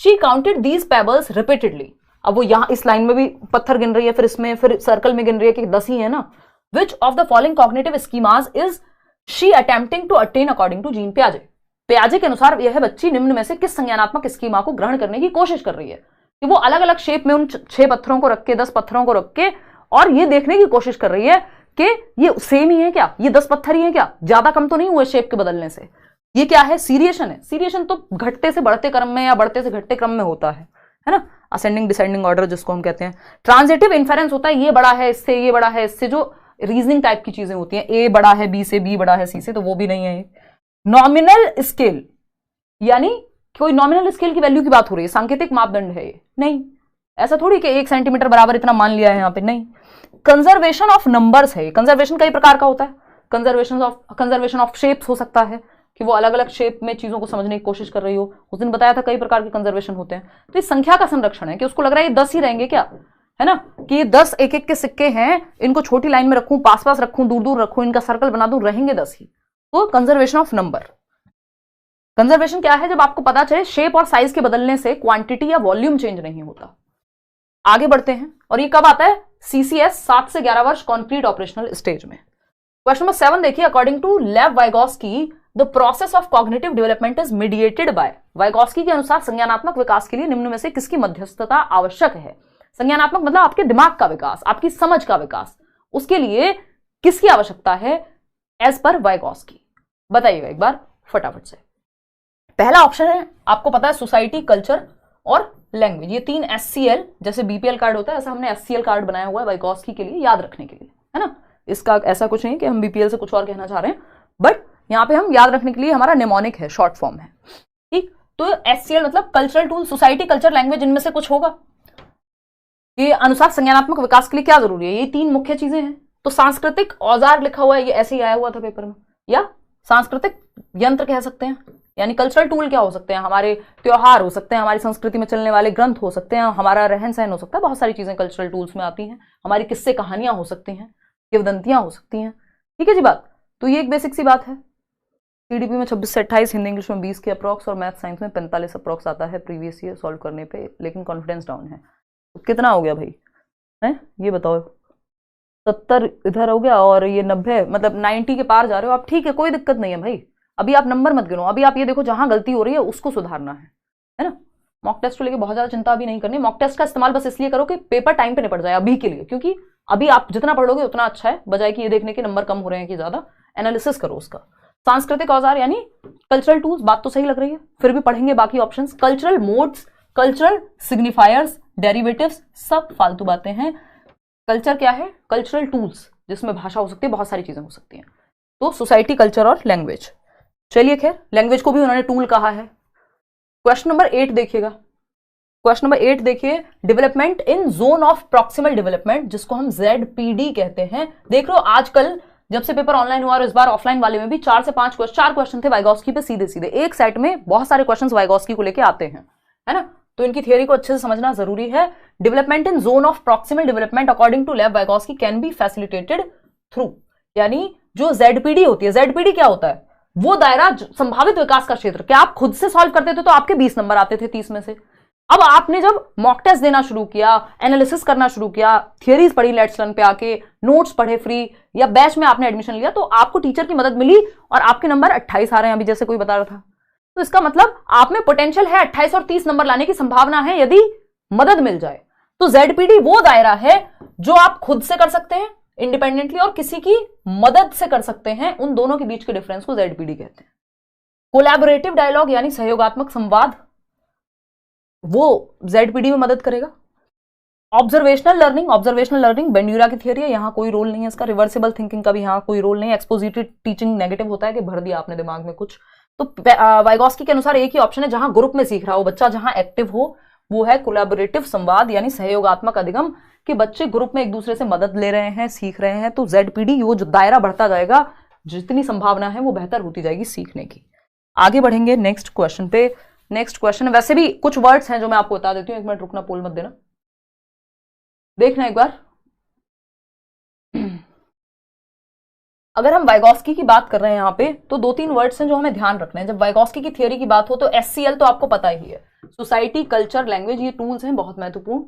She counted these pebbles repeatedly, अब वो यहाँ इस लाइन में भी पत्थर गिन रही है, फिर इसमें, फिर सर्कल में गिन रही है कि 10 ही है ना। Which of the following cognitive schemas is she attempting to attain according to Jean पियाजे। पियाजे के अनुसार यह बच्ची निम्न में से किस संज्ञानात्मक स्कीमा को ग्रहण करने की कोशिश कर रही है, कि वो अलग अलग शेप में उन 6 पत्थरों को रख के, 10 पत्थरों को रख के, और ये देखने की कोशिश कर रही है कि ये सेम ही है क्या, ये 10 पत्थर ही है क्या, ज्यादा कम तो नहीं हुए शेप के बदलने से। ये क्या है, सीरिएशन है। सीरिएशन तो घटते से बढ़ते क्रम में या बढ़ते से घटते क्रम में होता है ना, असेंडिंग डिसेंडिंग ऑर्डर जिसको हम कहते हैं। ट्रांजिटिव इन्फेरेंस होता है ये बड़ा है इससे, ये बड़ा है इससे, जो रीजनिंग टाइप की चीजें होती हैं, ए बड़ा है बी से, बी बड़ा है सी से, तो वो भी नहीं है। नॉमिनल स्केल, यानी कोई नॉमिनल स्केल की वैल्यू की बात हो रही है, सांकेतिक मापदंड है ये, नहीं, ऐसा थोड़ी कि 1 सेंटीमीटर बराबर इतना मान लिया है यहाँ पे, नहीं। कंजर्वेशन ऑफ नंबर्स है। कंजर्वेशन कई प्रकार का होता है। कंजर्वेशन ऑफ शेप्स हो सकता है कि वो अलग अलग शेप में चीजों को समझने की कोशिश कर रही हो। उस दिन बताया था कई प्रकार के कंजर्वेशन होते हैं। तो ये संख्या का संरक्षण है कि उसको लग रहा है ये 10 ही रहेंगे क्या, है ना, कि ये 10 एक एक के सिक्के हैं, इनको छोटी लाइन में रखूं, पास पास रखूं, दूर दूर रखूं, इनका सर्कल बना दूं, रहेंगे 10 ही। तो कंजर्वेशन ऑफ नंबर। कंजर्वेशन क्या है, जब आपको पता चले शेप और साइज के बदलने से क्वांटिटी या वॉल्यूम चेंज नहीं होता। आगे बढ़ते हैं, और ये कब आता है, सीसीएस 7 से 11 वर्ष कॉन्क्रीट ऑपरेशनल स्टेज में। क्वेश्चन नंबर 7 देखिए, according to Lev Vygotsky the process of cognitive development is mediated by. Vygotsky के अनुसार संज्ञानात्मक विकास के लिए निम्न में से किसकी मध्यस्थता आवश्यक है। संज्ञानात्मक मतलब आपके दिमाग का विकास, आपकी समझ का विकास, उसके लिए किसकी आवश्यकता है एज पर वाइगोस्की, बताइएगा एक बार फटाफट से। पहला ऑप्शन है, आपको पता है, सोसाइटी, कल्चर और लैंग्वेज। ये 3 SCL, जैसे BPL कार्ड होता है ऐसा हमने SCL कार्ड बनाया हुआ है वाइगोस्की के लिए, याद रखने के लिए, है ना। इसका ऐसा कुछ नहीं कि हम BPL से कुछ और कहना चाह रहे हैं, बट यहां पे हम याद रखने के लिए, हमारा निमोनिक है, शॉर्ट फॉर्म है, ठीक। तो SCL मतलब cultural tool, society, culture, language, इनमें से कुछ होगा। के अनुसार संज्ञानात्मक विकास के लिए क्या जरूरी है, ये 3 मुख्य चीजें हैं। तो सांस्कृतिक औजार लिखा हुआ है, ये ऐसे ही आया हुआ था पेपर में, या सांस्कृतिक यंत्र कह सकते हैं, यानी कल्चरल टूल क्या हो सकते हैं, हमारे त्योहार हो सकते हैं, हमारी संस्कृति में चलने वाले ग्रंथ हो सकते हैं, हमारा रहन सहन हो सकता है, बहुत सारी चीजें कल्चरल टूल्स में आती हैं। हमारी किस्से कहानियां हो सकती हैं, किंवदंतियां हो सकती हैं, ठीक है जी बात। तो ये एक बेसिक सी बात है। CDP में 26 से 28, हिंदी इंग्लिश में 20 के अप्रॉक्स, और मैथ साइंस में 45 अप्रॉक्स आता है प्रीवियस ईयर सॉल्व करने पे, लेकिन कॉन्फिडेंस डाउन है। तो कितना हो गया भाई, है ये बताओ। 70 इधर हो गया, और ये 90, मतलब 90 के पार जा रहे हो आप, ठीक है, कोई दिक्कत नहीं है भाई। अभी आप नंबर मत गिनो, अभी आप ये देखो जहां गलती हो रही है उसको सुधारना है ना। मॉक टेस्ट को लेकर बहुत ज्यादा चिंता भी नहीं करनी। मॉक टेस्ट का इस्तेमाल बस इसलिए करो कि पेपर टाइम पे निपट जाए अभी के लिए, क्योंकि अभी आप जितना पढ़ोगे उतना अच्छा है, बजाय कि ये देखने के नंबर कम हो रहे हैं कि ज्यादा। एनालिसिस करो उसका। सांस्कृतिक औजार यानी कल्चरल टूल्स, बात तो सही लग रही है, फिर भी पढ़ेंगे बाकी options. Cultural modes, cultural signifiers, derivatives, सब फालतू बातें हैं। कल्चर क्या है, कल्चरल टूल्स, जिसमें भाषा हो सकती है, बहुत सारी चीजें हो सकती हैं। तो सोसाइटी, कल्चर और लैंग्वेज। चलिए खैर, लैंग्वेज को भी उन्होंने टूल कहा है। क्वेश्चन नंबर 8 देखिएगा। क्वेश्चन नंबर 8 देखिए, development in zone of proximal development, जिसको हम ZPD कहते हैं। देख लो आजकल जब से पेपर ऑनलाइन हुआ और इस बार ऑफलाइन वाले में भी 4 से 5 4 क्वेश्चन थे वाइगोस्की पे, सीधे सीधे एक सेट में बहुत सारे क्वेश्चंस वाइगोस्की को लेके आते हैं, है ना। तो इनकी थियरी को अच्छे से समझना जरूरी है। Development in zone of proximal development according to Lev Vygotsky can be facilitated through, यानी जो ZPD होती है, ZPD क्या होता है, वो दायरा संभावित विकास का क्षेत्र। क्या आप खुद से सॉल्व करते थे तो आपके 20 नंबर आते थे 30 में से। अब आपने जब मॉक टेस्ट देना शुरू किया, एनालिसिस करना शुरू किया, थियरीज पढ़ी लेट्स लर्न पे आके, नोट्स पढ़े फ्री, या बैच में आपने एडमिशन लिया, तो आपको टीचर की मदद मिली और आपके नंबर 28 आ रहे हैं अभी, जैसे कोई बता रहा था। तो इसका मतलब आप में पोटेंशियल है, 28 और 30 नंबर लाने की संभावना है यदि मदद मिल जाए। तो ZPD वो दायरा है जो आप खुद से कर सकते हैं इंडिपेंडेंटली, और किसी की मदद से कर सकते हैं। उन दोनों के बीच के डिफरेंस को ZPD कहते हैं। कोलैबोरेटिव डायलॉग यानी सहयोगात्मक संवाद, वो ZPD में मदद करेगा। ऑब्जर्वेशनल लर्निंग बेंड्यूरा की थियरी है, यहां कोई रोल नहीं है इसका। रिवर्सिबल थिंकिंग का भी यहां कोई रोल नहीं है। एक्सपोजिटरी टीचिंग नेगेटिव होता है कि भर दिया आपने दिमाग में कुछ। तो वाइगोस्की के अनुसार एक ही ऑप्शन है जहां ग्रुप में सीख रहा हो बच्चा, जहां एक्टिव हो, वो है कोलैबोरेटिव संवाद यानी सहयोगात्मक अधिगम, कि बच्चे ग्रुप में एक दूसरे से मदद ले रहे हैं, सीख रहे हैं। तो ZPD वो जो दायरा बढ़ता जाएगा, जितनी संभावना है वो बेहतर होती जाएगी सीखने की। आगे बढ़ेंगे नेक्स्ट क्वेश्चन पे। नेक्स्ट क्वेश्चन, वैसे भी कुछ वर्ड्स हैं जो मैं आपको बता देती हूँ, एक मिनट रुकना, पोल मत देना, देखना एक बार। अगर हम वाइगोस्की की बात कर रहे हैं यहाँ पे, तो 2-3 वर्ड्स हैं जो हमें ध्यान रखने हैं। जब वाइगोस्की की थियरी की बात हो तो SCL तो आपको पता ही है, सोसाइटी, कल्चर, लैंग्वेज, ये टूल्स हैं बहुत महत्वपूर्ण।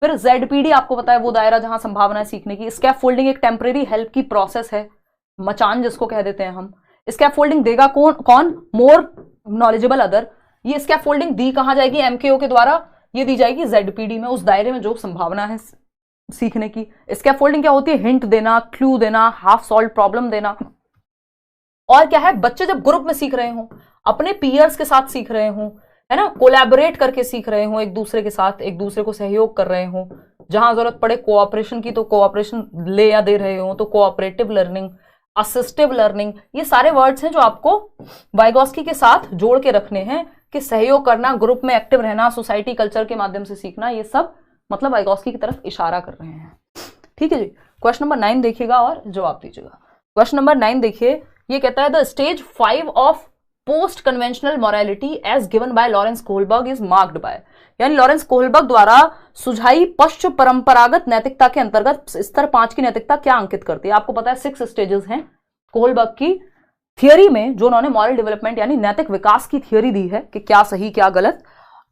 फिर ZPD आपको पता है वो दायरा जहां संभावना है सीखने की। स्कैफोल्डिंग एक टेम्परेरी हेल्प की प्रोसेस है, मचान जिसको कह देते हैं हम। स्कैफोल्डिंग देगा कौन? More knowledgeable other. ये स्कैफोल्डिंग दी कहां जाएगी? MKO के द्वारा ये दी जाएगी ZPD में, उस दायरे में जो संभावना है सीखने की। स्कैफोल्डिंग क्या होती है? हिंट देना, क्लू देना, हाफ सॉल्व प्रॉब्लम देना। और क्या है? बच्चे जब ग्रुप में सीख रहे हो, अपने पीयर्स के साथ सीख रहे हो, है ना, कोलैबोरेट करके सीख रहे हो, एक दूसरे के साथ एक दूसरे को सहयोग कर रहे हो, जहां जरूरत पड़े कोऑपरेशन की तो कोऑपरेशन ले या दे रहे हो, तो कोऑपरेटिव लर्निंग, असिस्टिव लर्निंग, ये सारे वर्ड्स हैं जो आपको वाइगोस्की के साथ जोड़ के रखने हैं कि सहयोग करना, ग्रुप में एक्टिव रहना, सोसाइटी कल्चर के माध्यम से सीखना, ये सब मतलब वाइगोस्की की तरफ इशारा कर रहे हैं। ठीक है जी। क्वेश्चन नंबर 9 देखिएगा और जवाब दीजिएगा। क्वेश्चन नंबर 9 देखिए, ये कहता है the stage 5 of post conventional morality as given by Lawrence Kohlberg is marked by, यानी लॉरेंस कोहलबर्ग द्वारा सुझाई पश्च परंपरागत नैतिकता के अंतर्गत स्तर 5 की नैतिकता क्या अंकित करती है? आपको पता है 6 स्टेजेस हैं कोहलबर्ग की थियरी में, जो उन्होंने मॉरल डेवलपमेंट यानी नैतिक विकास की थियरी दी है कि क्या सही क्या गलत।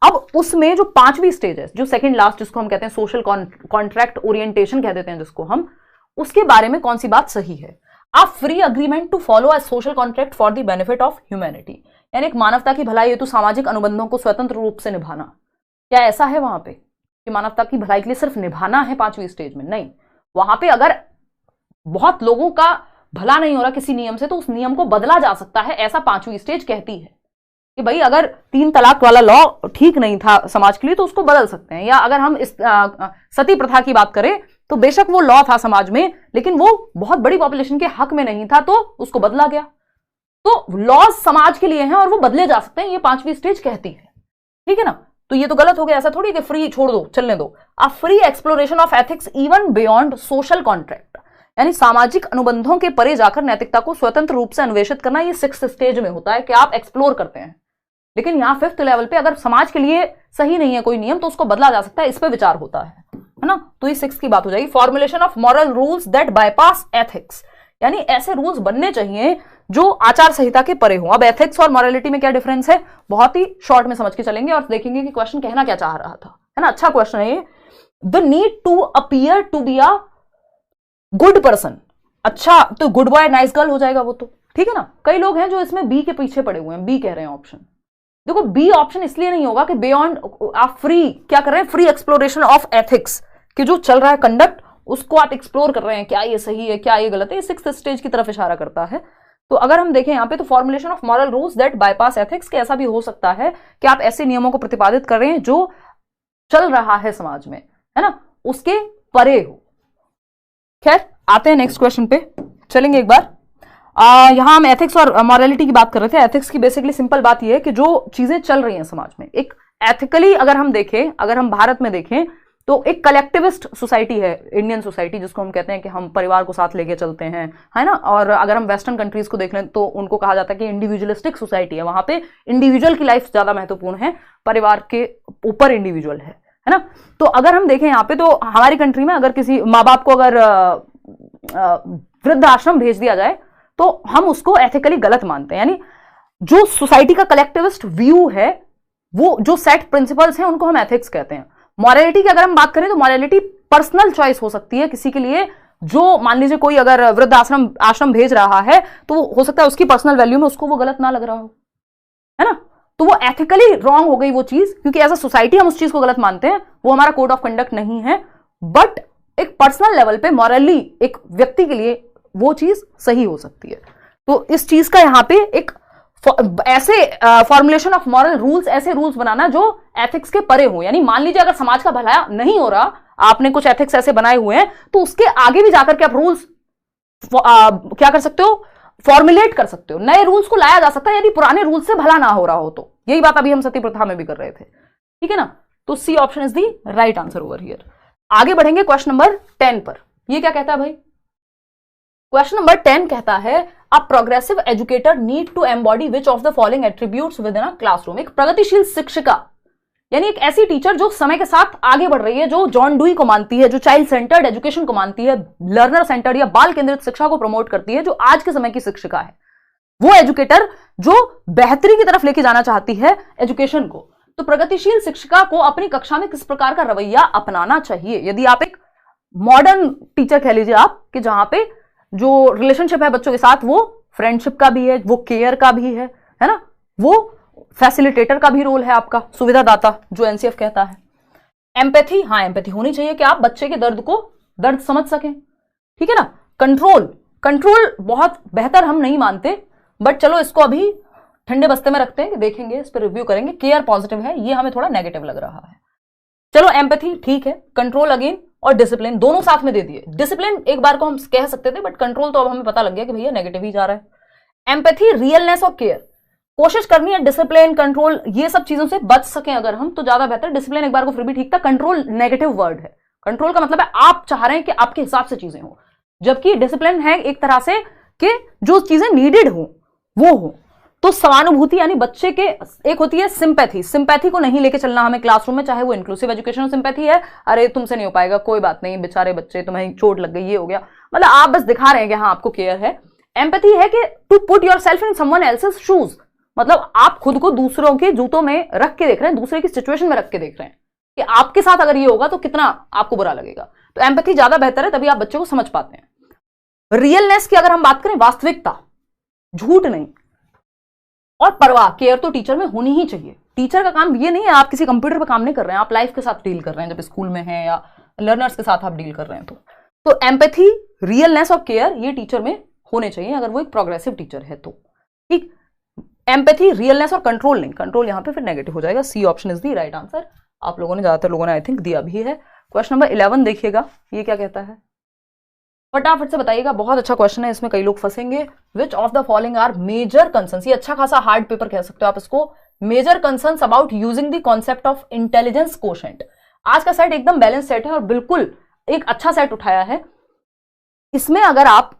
अब उसमें जो 5वीं स्टेज है, जो सेकंड लास्ट, जिसको हम कहते हैं सोशल कॉन्ट्रैक्ट ओरिएंटेशन कह देते हैं जिसको हम, उसके बारे में कौन सी बात सही है? A free agreement to follow a social contract for the benefit of humanity, यानी एक मानवता की भलाई हेतु सामाजिक अनुबंधों को स्वतंत्र रूप से निभाना। क्या ऐसा है वहां पे कि मानवता की भलाई के लिए सिर्फ निभाना है 5वीं स्टेज में? नहीं, वहां पे अगर बहुत लोगों का भला नहीं हो रहा किसी नियम से, तो उस नियम को बदला जा सकता है, ऐसा 5वीं स्टेज कहती है कि भाई अगर 3 तलाक वाला लॉ ठीक नहीं था समाज के लिए तो उसको बदल सकते हैं। या अगर हम इस सती प्रथा की बात करें तो बेशक वो लॉ था समाज में, लेकिन वो बहुत बड़ी पॉपुलेशन के हक में नहीं था, तो उसको बदला गया। तो लॉ समाज के लिए हैं और वो बदले जा सकते हैं, ये 5वीं स्टेज कहती है। ठीक है ना? तो ये तो गलत हो गया, ऐसा थोड़ी कि फ्री छोड़ दो, चलने दो। A free exploration of ethics even beyond social contract, यानी सामाजिक अनुबंधों के परे जाकर नैतिकता को स्वतंत्र रूप से अन्वेषित करना, ये 6th स्टेज में होता है कि आप एक्सप्लोर करते हैं। लेकिन यहां 5th लेवल पे अगर समाज के लिए सही नहीं है कोई नियम तो उसको बदला जा सकता है, इस पे विचार होता है ना? तो ये 6 की बात हो जाएगी। Formulation of moral rules that bypass ethics, यानी ऐसे रूल्स बनने चाहिए जो आचार संहिता के परे हो। अब एथिक्स और मॉरलिटी में क्या डिफरेंस है, बहुत ही शॉर्ट में समझ के चलेंगे और देखेंगे कि क्वेश्चन कहना क्या चाह रहा था, है ना? अच्छा क्वेश्चन है ये। The need to appear to be a good person, अच्छा तो गुड बॉय नाइस गर्ल हो जाएगा वो तो, ठीक है ना? कई लोग हैं जो इसमें बी के पीछे पड़े हुए हैं, बी कह रहे हैं ऑप्शन। देखो बी ऑप्शन इसलिए नहीं होगा कि बियॉन्ड आप फ्री क्या कर रहे हैं, फ्री एक्सप्लोरेशन ऑफ एथिक्स, कि जो चल रहा है कंडक्ट उसको आप एक्सप्लोर कर रहे हैं, क्या ये सही है क्या ये गलत है, ये 6th स्टेज की तरफ इशारा करता है। तो अगर हम देखें यहाँ पे तो formulation of moral rules that bypass ethics, के ऐसा भी हो सकता है कि आप ऐसे नियमों को प्रतिपादित कर रहे हैं जो चल रहा है समाज में, है ना, उसके परे हो। खैर आते हैं नेक्स्ट क्वेश्चन पे, चलेंगे एक बार। यहां हम एथिक्स और मॉरलिटी की बात कर रहे थे। एथिक्स की बेसिकली सिंपल बात यह है कि जो चीजें चल रही हैं समाज में, एक एथिकली अगर हम देखें, अगर हम भारत में देखें तो एक कलेक्टिविस्ट सोसाइटी है इंडियन सोसाइटी, जिसको हम कहते हैं कि हम परिवार को साथ लेके चलते हैं, है ना। और अगर हम वेस्टर्न कंट्रीज को देख लें तो उनको कहा जाता है कि इंडिविजुअलिस्टिक सोसाइटी है, वहां पे इंडिविजुअल की लाइफ ज्यादा महत्वपूर्ण है, परिवार के ऊपर इंडिविजुअल है ना। तो अगर हम देखें यहाँ पे तो हमारी कंट्री में अगर किसी माँ बाप को अगर वृद्ध आश्रम भेज दिया जाए तो हम उसको एथिकली गलत मानते हैं। यानी जो सोसाइटी का कलेक्टिविस्ट व्यू है, वो जो सेट प्रिंसिपल्स हैं उनको हम एथिक्स कहते हैं। मॉरलिटी की अगर हम बात करें तो मॉरलिटी पर्सनल चॉइस हो सकती है किसी के लिए, जो मान लीजिए कोई अगर वृद्ध आश्रम भेज रहा है तो हो सकता है उसकी पर्सनल वैल्यू में उसको वो गलत ना लग रहा हो, है ना। तो वो एथिकली रॉन्ग हो गई वो चीज, क्योंकि एज अ सोसाइटी हम उस चीज को गलत मानते हैं, वो हमारा कोड ऑफ कंडक्ट नहीं है। बट एक पर्सनल लेवल पे मॉरली एक व्यक्ति के लिए वो चीज सही हो सकती है। तो इस चीज का यहां पे एक ऐसे फॉर्मुलेशन ऑफ मॉरल रूल्स, ऐसे रूल्स बनाना जो एथिक्स के परे हो। यानी मान लीजिए अगर समाज का भला नहीं हो रहा, आपने कुछ एथिक्स ऐसे बनाए हुए हैं, तो उसके आगे भी जाकर के आप रूल्स क्या कर सकते हो, फॉर्मुलेट कर सकते हो, नए रूल्स को लाया जा सकता है यदि पुराने रूल्स से भला ना हो रहा हो तो। यही बात अभी हम सती प्रथा में भी कर रहे थे, ठीक है ना। तो C option is the right answer over here. आगे बढ़ेंगे क्वेश्चन नंबर 10 पर। ये क्या कहता है भाई, क्वेश्चन नंबर 10 कहता है a progressive educator need to embody which of the following attributes within a classroom. एक प्रगतिशील शिक्षिका यानी एक ऐसी टीचर जो समय के साथ आगे बढ़ रही है, जो जॉन डुई को मानती है, जो चाइल्ड सेंटर्ड एजुकेशन को मानती है, लर्नर सेंटर्ड या बाल केंद्रित शिक्षा को प्रमोट करती है, जो आज के समय की शिक्षिका है। वो एजुकेटर जो बेहतरी की तरफ लेके जाना चाहती है एजुकेशन को, तो प्रगतिशील शिक्षिका को अपनी कक्षा में किस प्रकार का रवैया अपनाना चाहिए? यदि आप एक मॉडर्न टीचर कह लीजिए आप, कि जहां पे जो रिलेशनशिप है बच्चों के साथ वो फ्रेंडशिप का भी है, वो केयर का भी है ना, वो फैसिलिटेटर का भी रोल है आपका, सुविधादाता जो एनसीएफ कहता है। एम्पैथी, हाँ एम्पैथी होनी चाहिए कि आप बच्चे के दर्द समझ सकें, ठीक है ना। कंट्रोल बहुत बेहतर हम नहीं मानते, बट चलो इसको अभी ठंडे बस्ते में रखते हैं कि देखेंगे, इस पर रिव्यू करेंगे। केयर पॉजिटिव है, ये हमें थोड़ा नेगेटिव लग रहा है। चलो एम्पैथी ठीक है, कंट्रोल अगेन और डिसिप्लिन दोनों साथ में दे दिए। डिसिप्लिन एक बार को हम कह सकते थे, बट कंट्रोल तो अब हमें पता लग गया कि भैया नेगेटिव ही जा रहा है। एम्पैथी, रियलनेस और केयर, कोशिश करनी है डिसिप्लिन, कंट्रोल, ये सब चीजों से बच सके अगर हम, तो ज्यादा बेहतर। डिसिप्लिन एक बार को फिर भी ठीक था, कंट्रोल नेगेटिव वर्ड है। कंट्रोल का मतलब है आप चाह रहे हैं कि आपके हिसाब से चीजें हो, जबकि डिसिप्लिन है एक तरह से कि जो चीजें नीडेड हो वो हो। तो समानुभूति यानी बच्चे के, एक होती है सिंपैथी को नहीं लेके चलना हमें क्लासरूम में, चाहे वो इंक्लूसिव एजुकेशनल सिंपैथी है, अरे तुमसे नहीं हो पाएगा, कोई बात नहीं, बेचारे बच्चे, तुम्हें चोट लग गई, ये हो गया, मतलब आप बस दिखा रहे हैं कि हाँ आपको केयर है। एम्पैथी है कि to put yourself in someone else's shoes, मतलब आप खुद को दूसरों के जूतों में रख के देख रहे हैं, दूसरे की सिचुएशन में रख के देख रहे हैं कि आपके साथ अगर ये होगा तो कितना आपको बुरा लगेगा। तो एम्पैथी ज्यादा बेहतर है, तभी आप बच्चे को समझ पाते हैं। रियलनेस की अगर हम बात करें, वास्तविकता, झूठ नहीं, और परवाह, केयर तो टीचर में होनी ही चाहिए। टीचर का काम ये नहीं है, आप किसी कंप्यूटर पे काम नहीं कर रहे हैं, आप लाइफ के साथ डील कर रहे हैं, जब स्कूल में हैं या लर्नर्स के साथ आप डील कर रहे हैं। तो एम्पैथी, रियलनेस और केयर ये टीचर में होने चाहिए अगर वो एक प्रोग्रेसिव टीचर है तो, ठीक। एम्पैथी, रियलनेस और कंट्रोल नहीं, कंट्रोल यहां पे फिर नेगेटिव हो जाएगा। C option is the right answer. आप लोगों ने, ज्यादातर लोगों ने आई थिंक दिया भी है। क्वेश्चन नंबर 11 देखिएगा, ये क्या कहता है, फटाफट से बताइएगा, बहुत अच्छा क्वेश्चन है, इसमें कई लोग फंसेंगे। Which of the following are major concerns, ये अच्छा खासा हार्ड पेपर कह सकते हो आप इसको। Major concerns about using the concept of intelligence quotient. आज का सेट एकदम बैलेंस सेट है और बिल्कुल एक अच्छा सेट उठाया है। इसमें अगर आप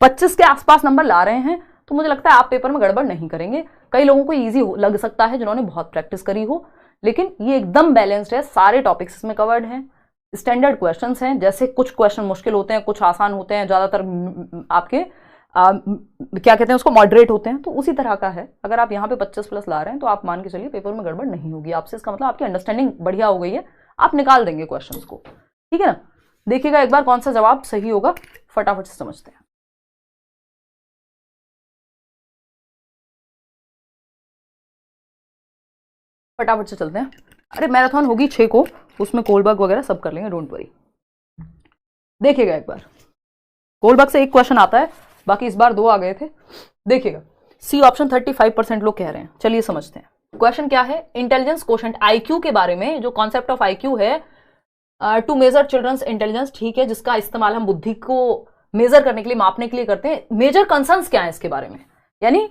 25 के आसपास नंबर ला रहे हैं तो मुझे लगता है आप पेपर में गड़बड़ नहीं करेंगे। कई लोगों को इजी लग सकता है जिन्होंने बहुत प्रैक्टिस करी हो, लेकिन ये एकदम बैलेंस्ड है, सारे टॉपिक्स इसमें कवर्ड हैं, स्टैंडर्ड क्वेश्चंस हैं। जैसे कुछ क्वेश्चन मुश्किल होते हैं, कुछ आसान होते हैं, ज्यादातर आपके क्या कहते हैं उसको, मॉडरेट होते हैं, तो उसी तरह का है। अगर आप यहाँ पे 25 प्लस ला रहे हैं तो आप मान के चलिए पेपर में गड़बड़ नहीं होगी आपसे, इसका मतलब आपकी अंडरस्टैंडिंग बढ़िया हो गई है, आप निकाल देंगे क्वेश्चंस को, ठीक है ना। देखिएगा एक बार कौन सा जवाब सही होगा, फटाफट से समझते हैं। फटाफट से चलते हैं। अरे मैराथन होगी 6 को, उसमें कोलबर्ग वगैरह सब कर लेंगे, डोंट वरी। देखिएगा एक बार, कोलबर्ग से एक क्वेश्चन आता है, बाकी इस बार 2 आ गए थे। देखिएगा सी ऑप्शन 35% लोग कह रहे हैं, चलिए समझते हैं। क्वेश्चन क्या है, इंटेलिजेंस कोशेंट, आईक्यू के बारे में, जो कॉन्सेप्ट ऑफ आईक्यू है, टू मेजर चिल्ड्रंस इंटेलिजेंस, ठीक है, जिसका इस्तेमाल हम बुद्धि को मेजर करने के लिए, मापने के लिए करते हैं। मेजर कंसर्न्स क्या है इसके बारे में, यानी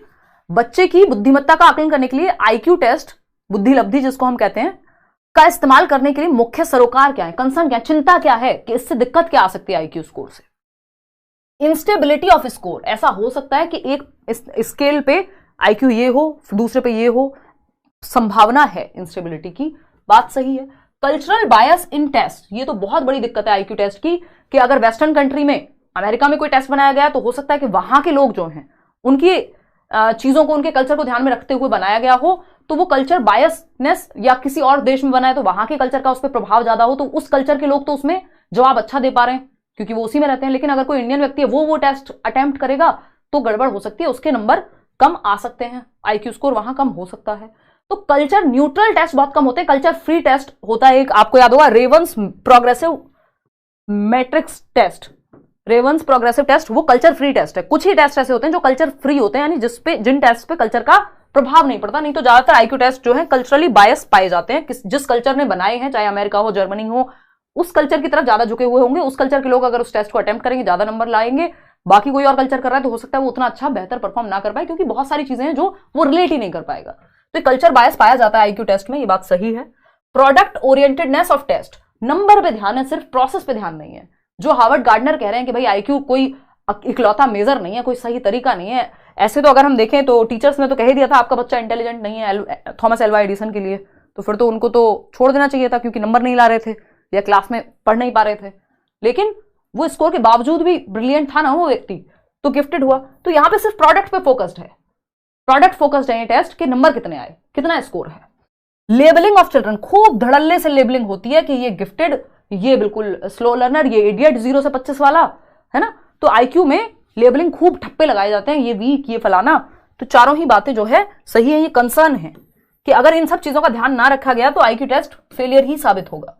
बच्चे की बुद्धिमत्ता का आकलन करने के लिए आईक्यू टेस्ट, बुद्धि लब्धि जिसको हम कहते हैं, का इस्तेमाल करने के लिए मुख्य सरोकार क्या है, कंसर्न क्या है, चिंता क्या है कि इससे दिक्कत क्या आ सकती है आईक्यू स्कोर से। इंस्टेबिलिटी ऑफ स्कोर, ऐसा हो सकता है कि एक स्केल पे आईक्यू ये हो, दूसरे पे ये हो, संभावना है इंस्टेबिलिटी की, बात सही है। कल्चरल बायस इन टेस्ट, ये तो बहुत बड़ी दिक्कत है आईक्यू टेस्ट की, कि अगर वेस्टर्न कंट्री में, अमेरिका में कोई टेस्ट बनाया गया तो हो सकता है कि वहां के लोग जो हैं उनकी चीजों को, उनके कल्चर को ध्यान में रखते हुए बनाया गया हो, तो वो कल्चर बायसनेस, या किसी और देश में बनाए तो वहां के कल्चर का उस पर प्रभाव ज्यादा हो, तो उस कल्चर के लोग तो उसमें जवाब अच्छा दे पा रहे हैं क्योंकि वो उसी में रहते हैं। लेकिन अगर कोई इंडियन व्यक्ति है वो टेस्ट अटेम्प्ट करेगा तो गड़बड़ हो सकती है, उसके नंबर कम आ सकते हैं, आईक्यू स्कोर वहां कम हो सकता है। तो कल्चर न्यूट्रल टेस्ट बहुत कम होते हैं, कल्चर फ्री टेस्ट होता है एक, आपको याद होगा Raven's progressive matrices test, Raven's progressive test, वो कल्चर फ्री टेस्ट है। कुछ ही टेस्ट ऐसे होते हैं जो कल्चर फ्री होते हैं, यानी जिन टेस्ट पे कल्चर का प्रभाव नहीं पड़ता, नहीं तो ज्यादातर आईक्यू टेस्ट जो है कल्चरली बायस पाए जाते हैं। जिस कल्चर ने बनाए हैं, चाहे अमेरिका हो, जर्मनी हो, उस कल्चर की तरफ ज्यादा झुके हुए होंगे, उस कल्चर के लोग अगर उस टेस्ट को अटेम्प्ट करेंगे ज्यादा नंबर लाएंगे। बाकी कोई और कल्चर कर रहा है तो हो सकता है वो उतना अच्छा बेहतर परफॉर्म ना कर पाए, क्योंकि बहुत सारी चीजें हैं जो वो रिलेट ही नहीं कर पाएगा। तो कल्चर बायस पाया जाता है आईक्यू टेस्ट में, ये बात सही है। Product orientedness of test, number पे ध्यान है, सिर्फ प्रोसेस पे ध्यान नहीं है। जो हार्वर्ड गार्डनर कह रहे हैं कि भाई आईक्यू कोई इकलौता मेजर नहीं है, कोई सही तरीका नहीं है। ऐसे तो अगर हम देखें तो टीचर्स ने तो कह ही दिया था आपका बच्चा इंटेलिजेंट नहीं है थॉमस एल्वा एडिसन के लिए, तो फिर तो उनको तो छोड़ देना चाहिए था क्योंकि नंबर नहीं ला रहे थे या क्लास में पढ़ नहीं पा रहे थे। लेकिन वो स्कोर के बावजूद भी ब्रिलियंट था ना वो व्यक्ति, तो गिफ्टेड हुआ। तो यहां पे सिर्फ प्रोडक्ट पे फोकस्ड है, प्रोडक्ट फोकस्ड है ये टेस्ट, के नंबर कितने आए, कितना स्कोर है। लेबलिंग ऑफ चिल्ड्रन, खूब धड़ल्ले से लेबलिंग होती है कि ये गिफ्टेड, ये बिल्कुल स्लो लर्नर, ये इडियट 0 से 25 वाला, है ना। तो आईक्यू में लेबलिंग खूब ठप्पे लगाए जाते हैं, ये वीक, ये फलाना। तो चारों ही बातें जो है सही है। ये कंसर्न है कि अगर इन सब चीजों का ध्यान ना रखा गया तो आईक्यू टेस्ट फेलियर ही साबित होगा।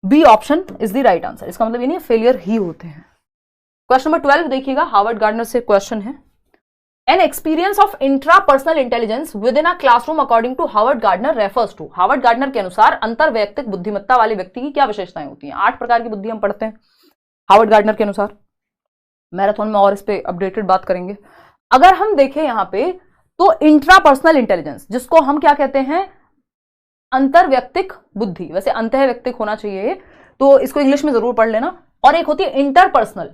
B option is the right answer. इसका मतलब ये नहीं फेलियर ही होते हैं। क्वेश्चन नंबर 12 देखिएगा, हार्वर्ड गार्डनर से क्वेश्चन है। An experience of intrapersonal intelligence within a classroom according to Howard Gardner refers to. Howard Gardner के अनुसार अंतर वैयक्तिक बुद्धिमत्ता वाले व्यक्ति की क्या विशेषताएं होती हैं? 8 प्रकार की बुद्धि हम पढ़ते हैं हार्वर्ड गार्डनर के अनुसार। मैराथन में और इस पे अपडेटेड बात करेंगे। अगर हम देखें यहां पे तो इंट्रापर्सनल इंटेलिजेंस, जिसको हम क्या कहते हैं, अंतर वैयक्तिक बुद्धि, वैसे अंतः वैयक्तिक होना चाहिए तो इसको इंग्लिश में जरूर पढ़ लेना। और एक होती है इंटरपर्सनल,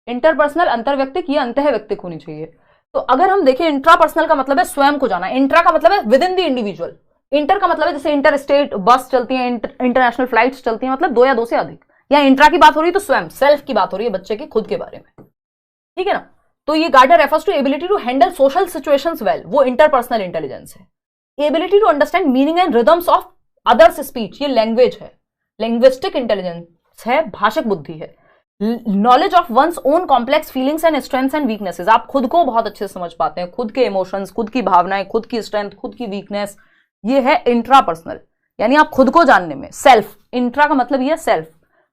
इंटरपर्सनल अंतर वैयक्तिक, ये अंतः वैयक्तिक होनी चाहिए। तो अगर हम देखें इंट्रापर्सनल का मतलब है स्वयं को जाना, इंट्रा का मतलब है with in the individual, inter का मतलब है जैसे इंटर स्टेट बस चलती है, इंटरनेशनल फ्लाइट्स चलती हैं, मतलब 2 या 2 से अधिक। या इंट्रा की बात हो रही है तो स्वयं, सेल्फ की बात हो रही है, बच्चे के खुद के बारे में, ठीक है ना। तो ये Gardner refers to ability to handle social situations well, वो इंटरपर्सनल इंटेलिजेंस है। Ability to understand meaning and rhythms of others speech, ये लैंग्वेज है, लिंग्विस्टिक इंटेलिजेंस है, भाषिक बुद्धि है। Knowledge of one's own complex feelings and strengths and weaknesses, आप खुद को बहुत अच्छे से समझ पाते हैं, खुद के इमोशंस, खुद की भावनाएं, खुद की स्ट्रेंथ, खुद की वीकनेस, ये है इंट्रापर्सनल, यानी आप खुद को जानने में। सेल्फ, इंट्रा का मतलब ये self,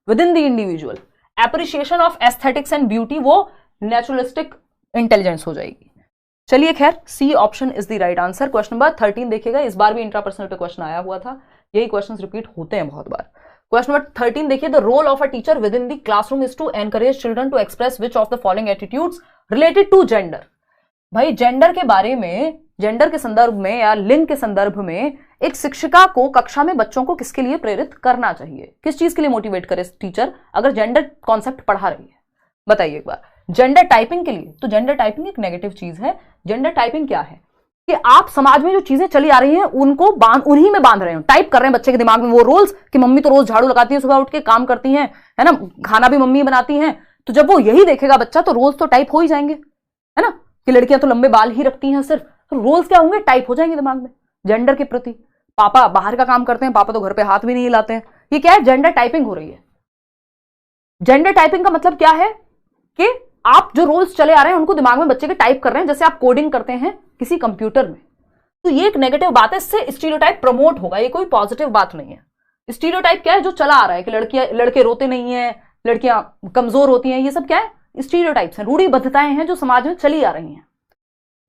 within the individual. Appreciation of aesthetics and beauty, वो नेचुरलिस्टिक इंटेलिजेंस हो जाएगी। चलिए खैर, C option is the right answer. Question number 13 देखिएगा, इस बार भी इंट्रापर्सनल पे क्वेश्चन आया हुआ था, यही क्वेश्चन रिपीट होते हैं बहुत बार। क्वेश्चन नंबर 13 देखिए, the role of a teacher within the classroom is to encourage children to express which of the following attitudes related to gender. भाई जेंडर के बारे में, जेंडर के संदर्भ में या लिंग के संदर्भ में एक शिक्षिका को कक्षा में बच्चों को किसके लिए प्रेरित करना चाहिए, किस चीज के लिए मोटिवेट करे टीचर अगर जेंडर कॉन्सेप्ट पढ़ा रही है? बताइए एक बार। जेंडर टाइपिंग के लिए, तो जेंडर टाइपिंग एक नेगेटिव चीज है। जेंडर टाइपिंग क्या है कि आप समाज में जो चीजें चली आ रही हैं उनको उन्हीं में बांध रहे हो, टाइप कर रहे हैं बच्चे के दिमाग में वो रोल्स कि मम्मी तो रोज झाड़ू लगाती है, सुबह उठ के काम करती हैं, है ना, खाना भी मम्मी बनाती हैं। तो जब वो यही देखेगा बच्चा तो रोल्स तो टाइप हो ही जाएंगे, है ना, कि लड़कियां तो लंबे बाल ही रखती हैं सिर्फ, तो रोल्स क्या होंगे, टाइप हो जाएंगे दिमाग में जेंडर के प्रति। पापा बाहर का काम करते हैं, पापा तो घर पे हाथ भी नहीं हिलाते हैं, ये क्या है, जेंडर टाइपिंग हो रही है। जेंडर टाइपिंग का मतलब क्या है कि आप जो रोल्स चले आ रहे हैं उनको दिमाग में बच्चे के टाइप कर रहे हैं, जैसे आप कोडिंग करते हैं किसी कंप्यूटर में। तो ये एक नेगेटिव बात है, इससे स्टीरियोटाइप प्रमोट होगा, ये कोई पॉजिटिव बात नहीं है। स्टीरियोटाइप क्या है, जो चला आ रहा है कि लड़के रोते नहीं है, लड़कियां कमजोर होती हैं, ये सब क्या है, स्टीरियोटाइप्स हैं, रूढ़िबद्धताएं हैं जो समाज में चली आ रही हैं,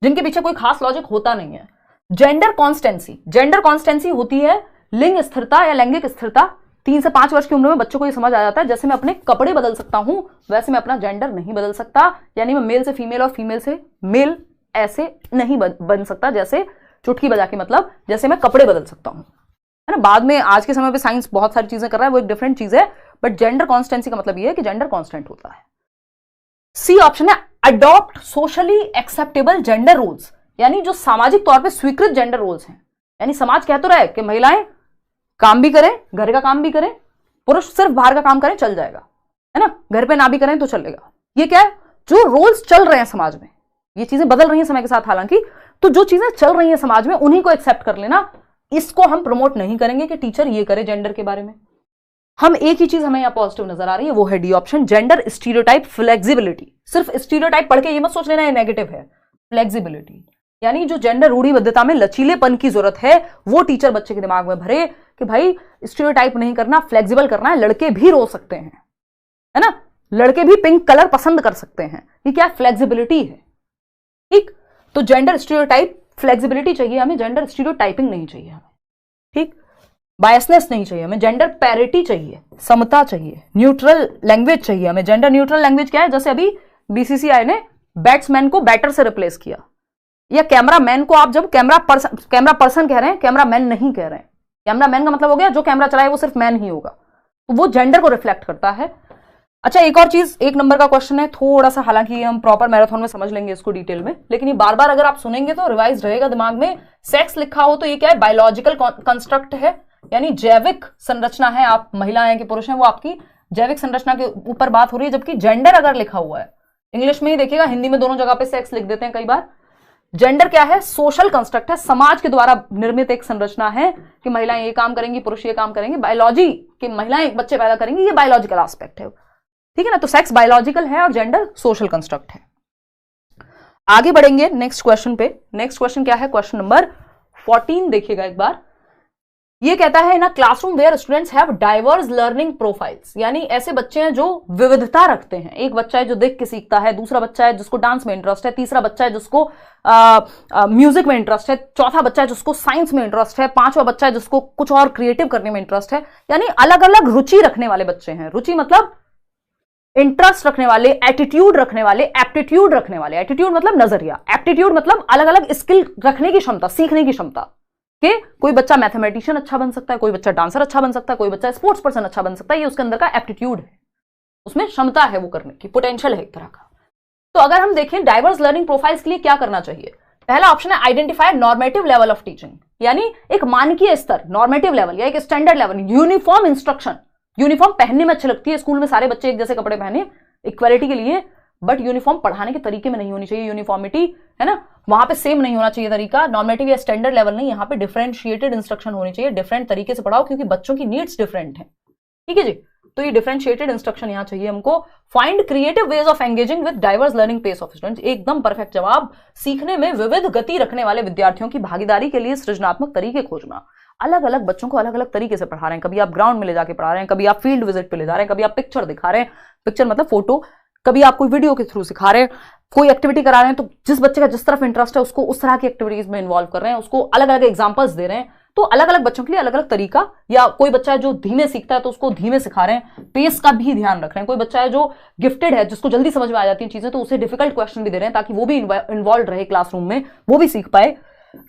जिनके पीछे कोई खास लॉजिक होता नहीं है। जेंडर कॉन्स्टेंसी, जेंडर कॉन्स्टेंसी होती है लिंग स्थिरता या लैंगिक स्थिरता। 3 से 5 वर्ष की उम्र में बच्चों को ये समझ आ जाता है, जैसे मैं अपने कपड़े बदल सकता हूं वैसे मैं अपना जेंडर नहीं बदल सकता, यानी मैं मेल से फीमेल और फीमेल से मेल ऐसे नहीं बन सकता, जैसे चुटकी बजा के, मतलब जैसे मैं कपड़े बदल सकता हूं, है ना। बाद में आज के समय पे साइंस बहुत सारी चीजें कर रहा है, वो एक डिफरेंट चीज है, बट जेंडर कॉन्स्टेंसी का मतलब ये है कि जेंडर कॉन्स्टेंट होता है। सी ऑप्शन है adopt socially acceptable gender rules, यानी जो सामाजिक तौर पे स्वीकृत जेंडर रूल्स हैं, यानी समाज कह तो रहा है कि महिलाएं काम भी करें, घर का काम भी करें, पुरुष सिर्फ बाहर का काम करें चल जाएगा, है ना, घर पे ना भी करें तो चलेगा। ये क्या है, जो रोल्स चल रहे हैं समाज में, ये चीजें बदल रही हैं समय के साथ हालांकि, तो जो चीजें चल रही हैं समाज में उन्हीं को एक्सेप्ट कर लेना, इसको हम प्रमोट नहीं करेंगे कि टीचर ये करे जेंडर के बारे में। हम एक ही चीज हमें यहां पॉजिटिव नजर आ रही है, वो है D option, gender stereotype flexibility. सिर्फ स्टीरियोटाइप पढ़ के ये मत सोच लेना ये नेगेटिव है, फ्लेक्सिबिलिटी यानी जो जेंडर रूढ़िबद्धता में लचीलेपन की जरूरत है वो टीचर बच्चे के दिमाग में भरे कि भाई स्टीरियोटाइप नहीं करना, फ्लेक्सिबल करना है, लड़के भी रो सकते हैं, है ना, लड़के भी पिंक कलर पसंद कर सकते हैं, ये क्या फ्लेक्सिबिलिटी है। ठीक, तो जेंडर स्टीरियोटाइप फ्लेक्सिबिलिटी चाहिए हमें, जेंडर स्टीरियोटाइपिंग नहीं चाहिए हमें, ठीक, बायसनेस नहीं चाहिए हमें, जेंडर पैरिटी चाहिए, समता चाहिए, न्यूट्रल लैंग्वेज चाहिए हमें। जेंडर न्यूट्रल लैंग्वेज क्या है, जैसे अभी बीसीसीआई ने बैट्समैन को बैटर से रिप्लेस किया, या कैमरामैन को आप जब कैमरा पर्सन कह रहे हैं, कैमरामैन नहीं कह रहे हैं, कैमरामैन का मतलब हो गया जो कैमरा चलाए वो सिर्फ मैन ही होगा, तो वो जेंडर को रिफ्लेक्ट करता है। अच्छा, एक और चीज, 1 नंबर का क्वेश्चन है, थोड़ा सा हालांकि हम प्रॉपर मैराथन में समझ लेंगे इसको डिटेल में, लेकिन ये बार बार अगर आप सुनेंगे तो रिवाइज रहेगा दिमाग में। सेक्स लिखा हो तो ये क्या है, बायोलॉजिकल कंस्ट्रक्ट है, यानी जैविक संरचना है, आप महिला हैं कि पुरुष हैं वो आपकी जैविक संरचना के ऊपर बात हो रही है। जबकि जेंडर अगर लिखा हुआ है, इंग्लिश में ही देखिएगा, हिंदी में दोनों जगह पे सेक्स लिख देते हैं कई बार, जेंडर क्या है? सोशल कंस्ट्रक्ट है, समाज के द्वारा निर्मित एक संरचना है कि महिलाएं ये काम करेंगी, पुरुष ये काम करेंगे। बायोलॉजी कि महिलाएं बच्चे पैदा करेंगी, ये बायोलॉजिकल एस्पेक्ट है, ठीक है ना। तो सेक्स बायोलॉजिकल है और जेंडर सोशल कंस्ट्रक्ट है। आगे बढ़ेंगे नेक्स्ट क्वेश्चन पे। नेक्स्ट क्वेश्चन क्या है? क्वेश्चन नंबर 14 देखिएगा एक बार। ये कहता है ना, classroom where students have diverse learning profiles, यानी ऐसे बच्चे हैं जो विविधता रखते हैं। एक बच्चा है जो देख के सीखता है, दूसरा बच्चा है जिसको डांस में इंटरेस्ट है, तीसरा बच्चा है जिसको म्यूजिक में इंटरेस्ट है, चौथा बच्चा है जिसको साइंस में इंटरेस्ट है, पांचवा बच्चा है जिसको कुछ और क्रिएटिव करने में इंटरेस्ट है। यानी अलग अलग रुचि रखने वाले बच्चे हैं। रुचि मतलब इंटरेस्ट रखने वाले, एटीट्यूड रखने वाले, एप्टीट्यूड रखने वाले। एटीट्यूड मतलब नजरिया, एप्टीट्यूड मतलब अलग अलग स्किल रखने की क्षमता, सीखने की क्षमता। कि कोई बच्चा मैथमेटिशियन अच्छा बन सकता है, कोई बच्चा डांसर अच्छा बन सकता है, कोई बच्चा स्पोर्ट्स पर्सन अच्छा बन सकता है। ये उसके अंदर का एप्टीट्यूड है, उसमें क्षमता है वो करने की, पोटेंशियल है एक तरह का। तो अगर हम देखें डाइवर्स लर्निंग प्रोफाइल्स के लिए क्या करना चाहिए, पहला ऑप्शन है identify normative level of teaching, यानी एक मानकीय स्तर, नॉर्मेटिव लेवल या एक standard level. Uniform instruction, uniform पहनने में अच्छी लगती है, स्कूल में सारे बच्चे एक जैसे कपड़े पहने इक्वालिटी के लिए, बट यूनिफॉर्म पढ़ाने के तरीके में नहीं होनी चाहिए। यूनिफॉर्मिटी है ना, वहां पे सेम नहीं होना चाहिए तरीका। नॉर्मेटिव या स्टैंडर्ड लेवल नहीं, यहाँ पे डिफरेंशिएटेड इंस्ट्रक्शन होनी चाहिए। डिफरेंट तरीके से पढ़ाओ क्योंकि बच्चों की नीड्स डिफरेंट है, ठीक है जी। तो ये डिफरेंशिएटेड इंस्ट्रक्शन यहाँ चाहिए हमको। Find creative ways of engaging with diverse learning pace of students, एकदम परफेक्ट जवाब। सीखने में विविध गति रखने वाले विद्यार्थियों की भागीदारी के लिए सृजनात्मक तरीके खोजना। अलग अलग बच्चों को अलग अलग तरीके से पढ़ा रहे हैं, कभी आप ग्राउंड में ले जाके पढ़ा रहे हैं, कभी आप फील्ड विजिट पे ले जा रहे हैं, कभी आप पिक्चर दिखा रहे हैं, पिक्चर मतलब फोटो, कभी आप कोई वीडियो के थ्रू सिखा रहे हैं, कोई एक्टिविटी करा रहे हैं। तो जिस बच्चे का जिस तरफ इंटरेस्ट है उसको उस तरह की एक्टिविटीज में इन्वॉल्व कर रहे हैं, उसको अलग अलग एग्जांपल्स दे रहे हैं। तो अलग अलग बच्चों के लिए अलग अलग तरीका, या कोई बच्चा है जो धीमे सीखता है तो उसको धीमे सिखा रहे हैं, पेस का भी ध्यान रख रहे हैं। कोई बच्चा है जो गिफ्टेड है, जिसको जल्दी समझ में आ जाती है चीजें, तो उसे डिफिकल्ट क्वेश्चन भी दे रहे हैं ताकि वो भी इन्वॉल्व रहे क्लासरूम में, वो भी सीख पाए।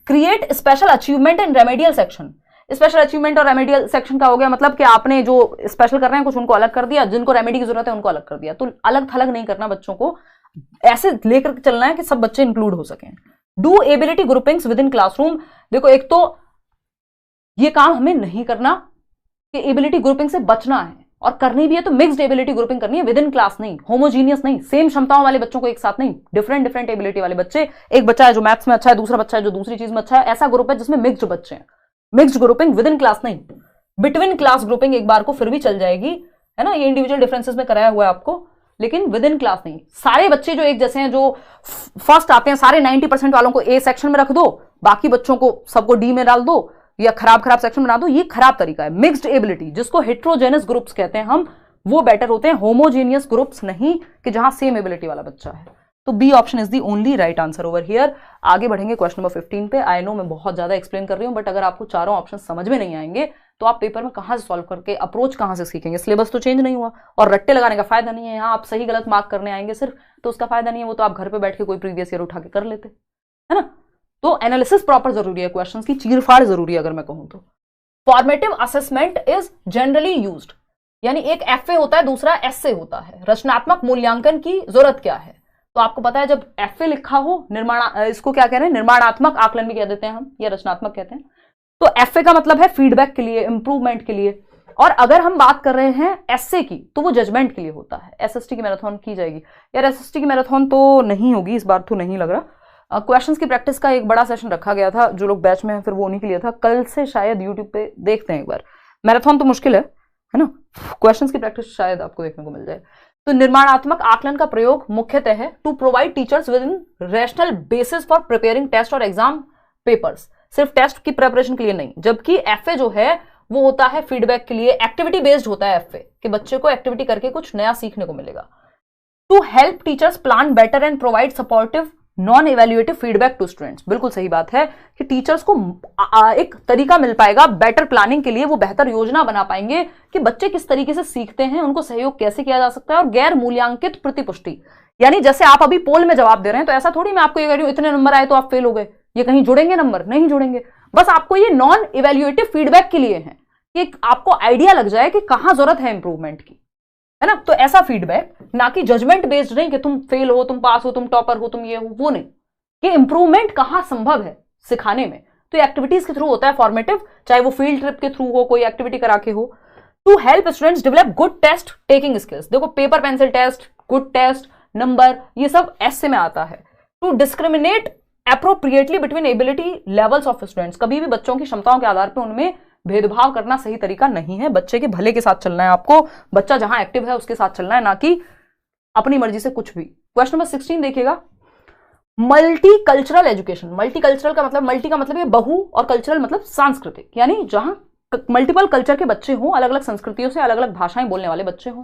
Create special achievement and remedial section. Special achievement और रेमेडियल सेक्शन का हो गया मतलब कि आपने जो स्पेशल कर रहे हैं कुछ उनको अलग कर दिया, जिनको रेमेडी की जरूरत है उनको अलग कर दिया। तो अलग थलग नहीं करना बच्चों को, ऐसे लेकर चलना है कि सब बच्चे इंक्लूड हो सकें। Do ability groupings with in classroom. देखो एक तो ये काम हमें नहीं करना कि एबिलिटी ग्रुपिंग से बचना है, और करनी भी है तो मिक्स्ड एबिलिटी ग्रुपिंग करनी है, विद इन क्लास नहीं, होमोजीनियस नहीं, सेम क्षमताओं वाले बच्चों को एक साथ नहीं, डिफरेंट डिफरेंट एबिलिटी वाले बच्चे। एक बच्चा है जो मैथ्स में अच्छा है, दूसरा बच्चा है जो दूसरी चीज में अच्छा है, ऐसा ग्रुप है जिसमें मिक्स्ड बच्चे हैं। Mixed grouping with in class नहीं, बिटवीन क्लास ग्रुपिंग एक बार को फिर भी चल जाएगी, है ना। ये इंडिविजुअल डिफरेंसेस में कराया हुआ है आपको, लेकिन विद इन क्लास नहीं। सारे बच्चे जो एक जैसे हैं, जो फर्स्ट आते हैं, सारे 90% वालों को ए सेक्शन में रख दो, बाकी बच्चों को सबको डी में डाल दो, या खराब सेक्शन बना दो, ये खराब तरीका है। मिक्स्ड एबिलिटी, जिसको हेट्रोजेनस ग्रुप्स कहते हैं हम, वो बेटर होते हैं, होमोजीनियस ग्रुप्स नहीं कि जहां सेम एबिलिटी वाला बच्चा है। तो B option is the only right answer over here. आगे बढ़ेंगे क्वेश्चन नंबर 15 पे। आई नो मैं बहुत ज्यादा एक्सप्लेन कर रही हूं, बट अगर आपको चारों ऑप्शन समझ में नहीं आएंगे तो आप पेपर में कहां से सॉल्व करके अप्रोच कहां से सीखेंगे। सिलेबस तो चेंज नहीं हुआ, और रट्टे लगाने का फायदा नहीं है। यहाँ आप सही गलत मार्क करने आएंगे सिर्फ, तो उसका फायदा नहीं है। वो तो आप घर पे बैठ के कोई प्रीवियस ईयर उठा के कर लेते, है ना। तो एनालिसिस प्रॉपर जरूरी है, क्वेश्चंस की चीरफाड़ जरूरी है अगर मैं कहूं तो। Formative assessment is generally used, यानी एक एफए होता है, दूसरा एसए होता है। रचनात्मक मूल्यांकन की जरूरत क्या है, तो आपको पता है जब एफए लिखा हो, इसको क्या कह रहे हैं, निर्माणात्मक आकलन भी कह देते हैं हम, या रचनात्मक कहते हैं। तो एफए का मतलब है फीडबैक के लिए, इंप्रूवमेंट के लिए। और अगर हम बात कर रहे हैं एसए की, तो वो जजमेंट के लिए होता है। एसएसटी की मैराथन की जाएगी यार, एसएसटी की मैराथन तो नहीं होगी इस बार, तो नहीं लग रहा। क्वेश्चंस की प्रैक्टिस का एक बड़ा सेशन रखा गया था, जो लोग बैच में हैं फिर वो उन्हीं के लिए था। कल से शायद यूट्यूब पे देखते हैं एक बार। मैराथन तो मुश्किल है ना, क्वेश्चंस की प्रैक्टिस शायद आपको देखने को मिल जाए। तो निर्माणात्मक आकलन का प्रयोग मुख्यतः है to provide teachers with in rational basis for preparing test और एग्जाम पेपर्स, सिर्फ टेस्ट की प्रिपरेशन के लिए नहीं। जबकि एफए जो है वो होता है फीडबैक के लिए, एक्टिविटी बेस्ड होता है एफए, कि बच्चे को एक्टिविटी करके कुछ नया सीखने को मिलेगा। To help teachers plan better and provide supportive non evaluative feedback to students. बिल्कुल सही बात है कि टीचर्स को एक तरीका मिल पाएगा बेटर प्लानिंग के लिए, वो बेहतर योजना बना पाएंगे कि बच्चे किस तरीके से सीखते हैं, उनको सहयोग कैसे किया जा सकता है। और गैर मूल्यांकित प्रतिपुष्टि, यानी जैसे आप अभी पोल में जवाब दे रहे हैं, तो ऐसा थोड़ी मैं आपको ये कह रही हूं इतने नंबर आए तो आप फेल हो गए, ये कहीं जुड़ेंगे नंबर? नहीं जुड़ेंगे। बस आपको ये नॉन इवैल्यूएटिव फीडबैक के लिए है कि आपको आइडिया लग जाए कि कहां जरूरत है इंप्रूवमेंट की, है ना। तो ऐसा फीडबैक, ना कि जजमेंट बेस्ड नहीं कि तुम फेल हो, तुम पास हो, तुम टॉपर हो, तुम ये हो, वो नहीं। कि इंप्रूवमेंट कहां संभव है सिखाने में, तो एक्टिविटीज के थ्रू होता है फॉर्मेटिव, चाहे वो फील्ड ट्रिप के थ्रू हो, कोई एक्टिविटी करा के हो। To help students develop good test taking skills. देखो paper pencil test, good test, number, ये सब एस से में आता है। To discriminate appropriately between ability levels of students, कभी भी बच्चों की क्षमताओं के आधार पर उनमें भेदभाव करना सही तरीका नहीं है। बच्चे के भले के साथ चलना है आपको, बच्चा जहां एक्टिव है उसके साथ चलना है, ना कि अपनी मर्जी से कुछ भी। क्वेश्चन नंबर 16 देखिएगा, multi cultural education. Multi cultural का मतलब, मल्टी का मतलब ये बहु और कल्चरल मतलब सांस्कृतिक, यानी जहां मल्टीपल कल्चर के बच्चे हों, अलग अलग संस्कृतियों से अलग अलग भाषाएं बोलने वाले बच्चे हों।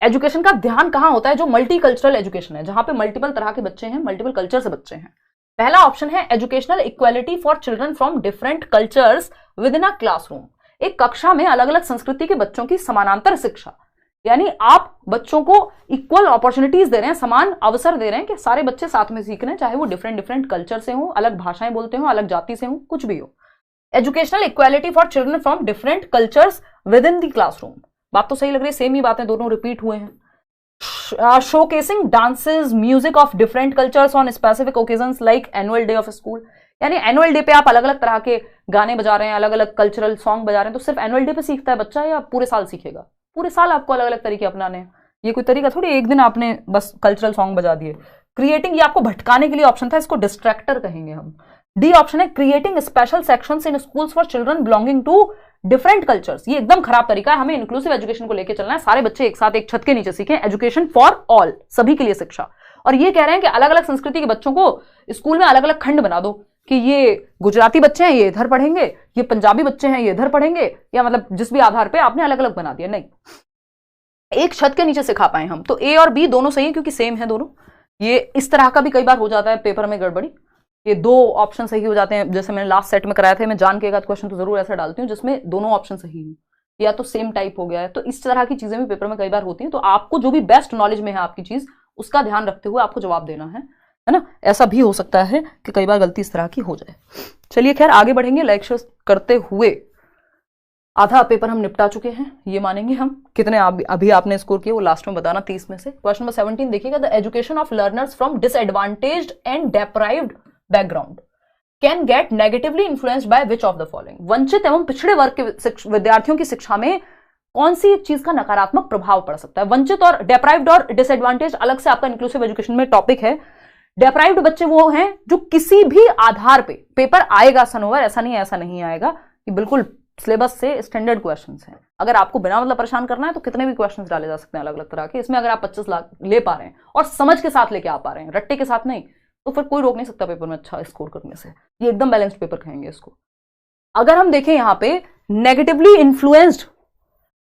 एजुकेशन का ध्यान कहां होता है? जो मल्टी कल्चरल एजुकेशन है, जहां पे मल्टीपल तरह के बच्चे हैं, मल्टीपल कल्चर से बच्चे हैं। पहला ऑप्शन है educational equality for children from different cultures with in a classroom. एक कक्षा में अलग अलग संस्कृति के बच्चों की समानांतर शिक्षा, यानी आप बच्चों को इक्वल अपॉर्चुनिटीज दे रहे हैं, समान अवसर दे रहे हैं कि सारे बच्चे साथ में सीख रहे हैं, चाहे वो डिफरेंट कल्चर से हो, अलग भाषाएं बोलते हो, अलग जाति से हो, कुछ भी हो। Educational equality for children from different cultures with in the classroom, बात तो सही लग रही है, सेम ही बातें दोनों रिपीट हुए हैं। Showcasing dances music of different cultures on specific occasions like annual day of school, यानी एनुअल डे पे आप अलग अलग तरह के गाने बजा रहे हैं, अलग अलग कल्चरल सॉन्ग बजा रहे हैं, तो सिर्फ एनुअल डे पे सीखता है बच्चा या पूरे साल सीखेगा? पूरे साल आपको अलग अलग तरीके अपनाने हैं। ये कोई तरीका थोड़ी एक दिन आपने बस कल्चरल सॉन्ग बजा दिए। क्रिएटिंग, ये आपको भटकाने के लिए ऑप्शन था, इसको डिस्ट्रैक्टर कहेंगे हम। डी ऑप्शन है creating special sections in schools for children belonging to different cultures. ये एकदम खराब तरीका है, हमें इंक्लूसिव एजुकेशन को लेकर चलना है, सारे बच्चे एक साथ एक छत के नीचे सीखें, एजुकेशन फॉर ऑल, सभी के लिए शिक्षा। और ये कह रहे हैं कि अलग अलग संस्कृति के बच्चों को स्कूल में अलग अलग खंड बना दो, कि ये गुजराती बच्चे हैं ये इधर पढ़ेंगे, ये पंजाबी बच्चे हैं ये इधर पढ़ेंगे, या मतलब जिस भी आधार पे आपने अलग अलग बना दिया। नहीं, एक छत के नीचे सिखा पाए हम, तो ए और बी दोनों सही है क्योंकि सेम है दोनों। ये इस तरह का भी कई बार हो जाता है पेपर में गड़बड़ी, ये दो ऑप्शन सही हो जाते हैं, जैसे मैंने लास्ट सेट में कराया था, मैं जान के एक आध क्वेश्चन तो जरूर ऐसा डालती हूँ जिसमें दोनों ऑप्शन सही हो, या तो सेम टाइप हो गया है। तो इस तरह की चीजें भी पेपर में कई बार होती हैं, तो आपको जो भी बेस्ट नॉलेज में है आपकी चीज, उसका ध्यान रखते हुए आपको जवाब देना है ना। ऐसा भी हो सकता है कि कई बार गलती इस तरह की हो जाए। चलिए खैर आगे बढ़ेंगे, लेक्चर करते हुए आधा पेपर हम निपटा चुके हैं, ये मानेंगे हम। कितने अभी आपने स्कोर किए वो लास्ट में बताना 30 में से। क्वेश्चन नंबर 17 देखिएगा, the education of learners from disadvantaged and deprived background can get negatively influenced by which of the following. वंचित एवं पिछड़े वर्ग के विद्यार्थियों की शिक्षा में कौन सी एक चीज का नकारात्मक प्रभाव पड़ सकता है? वंचित और डेप्राइव्ड और डिसएडवांटेज अलग से आपका इंक्लूसिव एजुकेशन में टॉपिक है। डेप्राइव्ड बच्चे वो हैं जो किसी भी आधार पे पेपर आएगा सनोवर, ऐसा नहीं है ऐसा नहीं आएगा, कि बिल्कुल सिलेबस से स्टैंडर्ड क्वेश्चंस हैं। अगर आपको बिना मतलब परेशान करना है तो कितने भी क्वेश्चंस डाले जा सकते हैं अलग अलग तरह के। इसमें अगर आप 25 लाख ले पा रहे हैं और समझ के साथ लेके आ पा रहे हैं, रट्टे के साथ नहीं, तो फिर कोई रोक नहीं सकता पेपर में अच्छा स्कोर करने से। ये एकदम बैलेंस्ड पेपर कहेंगे इसको। अगर हम देखें यहाँ पे नेगेटिवली इन्फ्लुएंस्ड,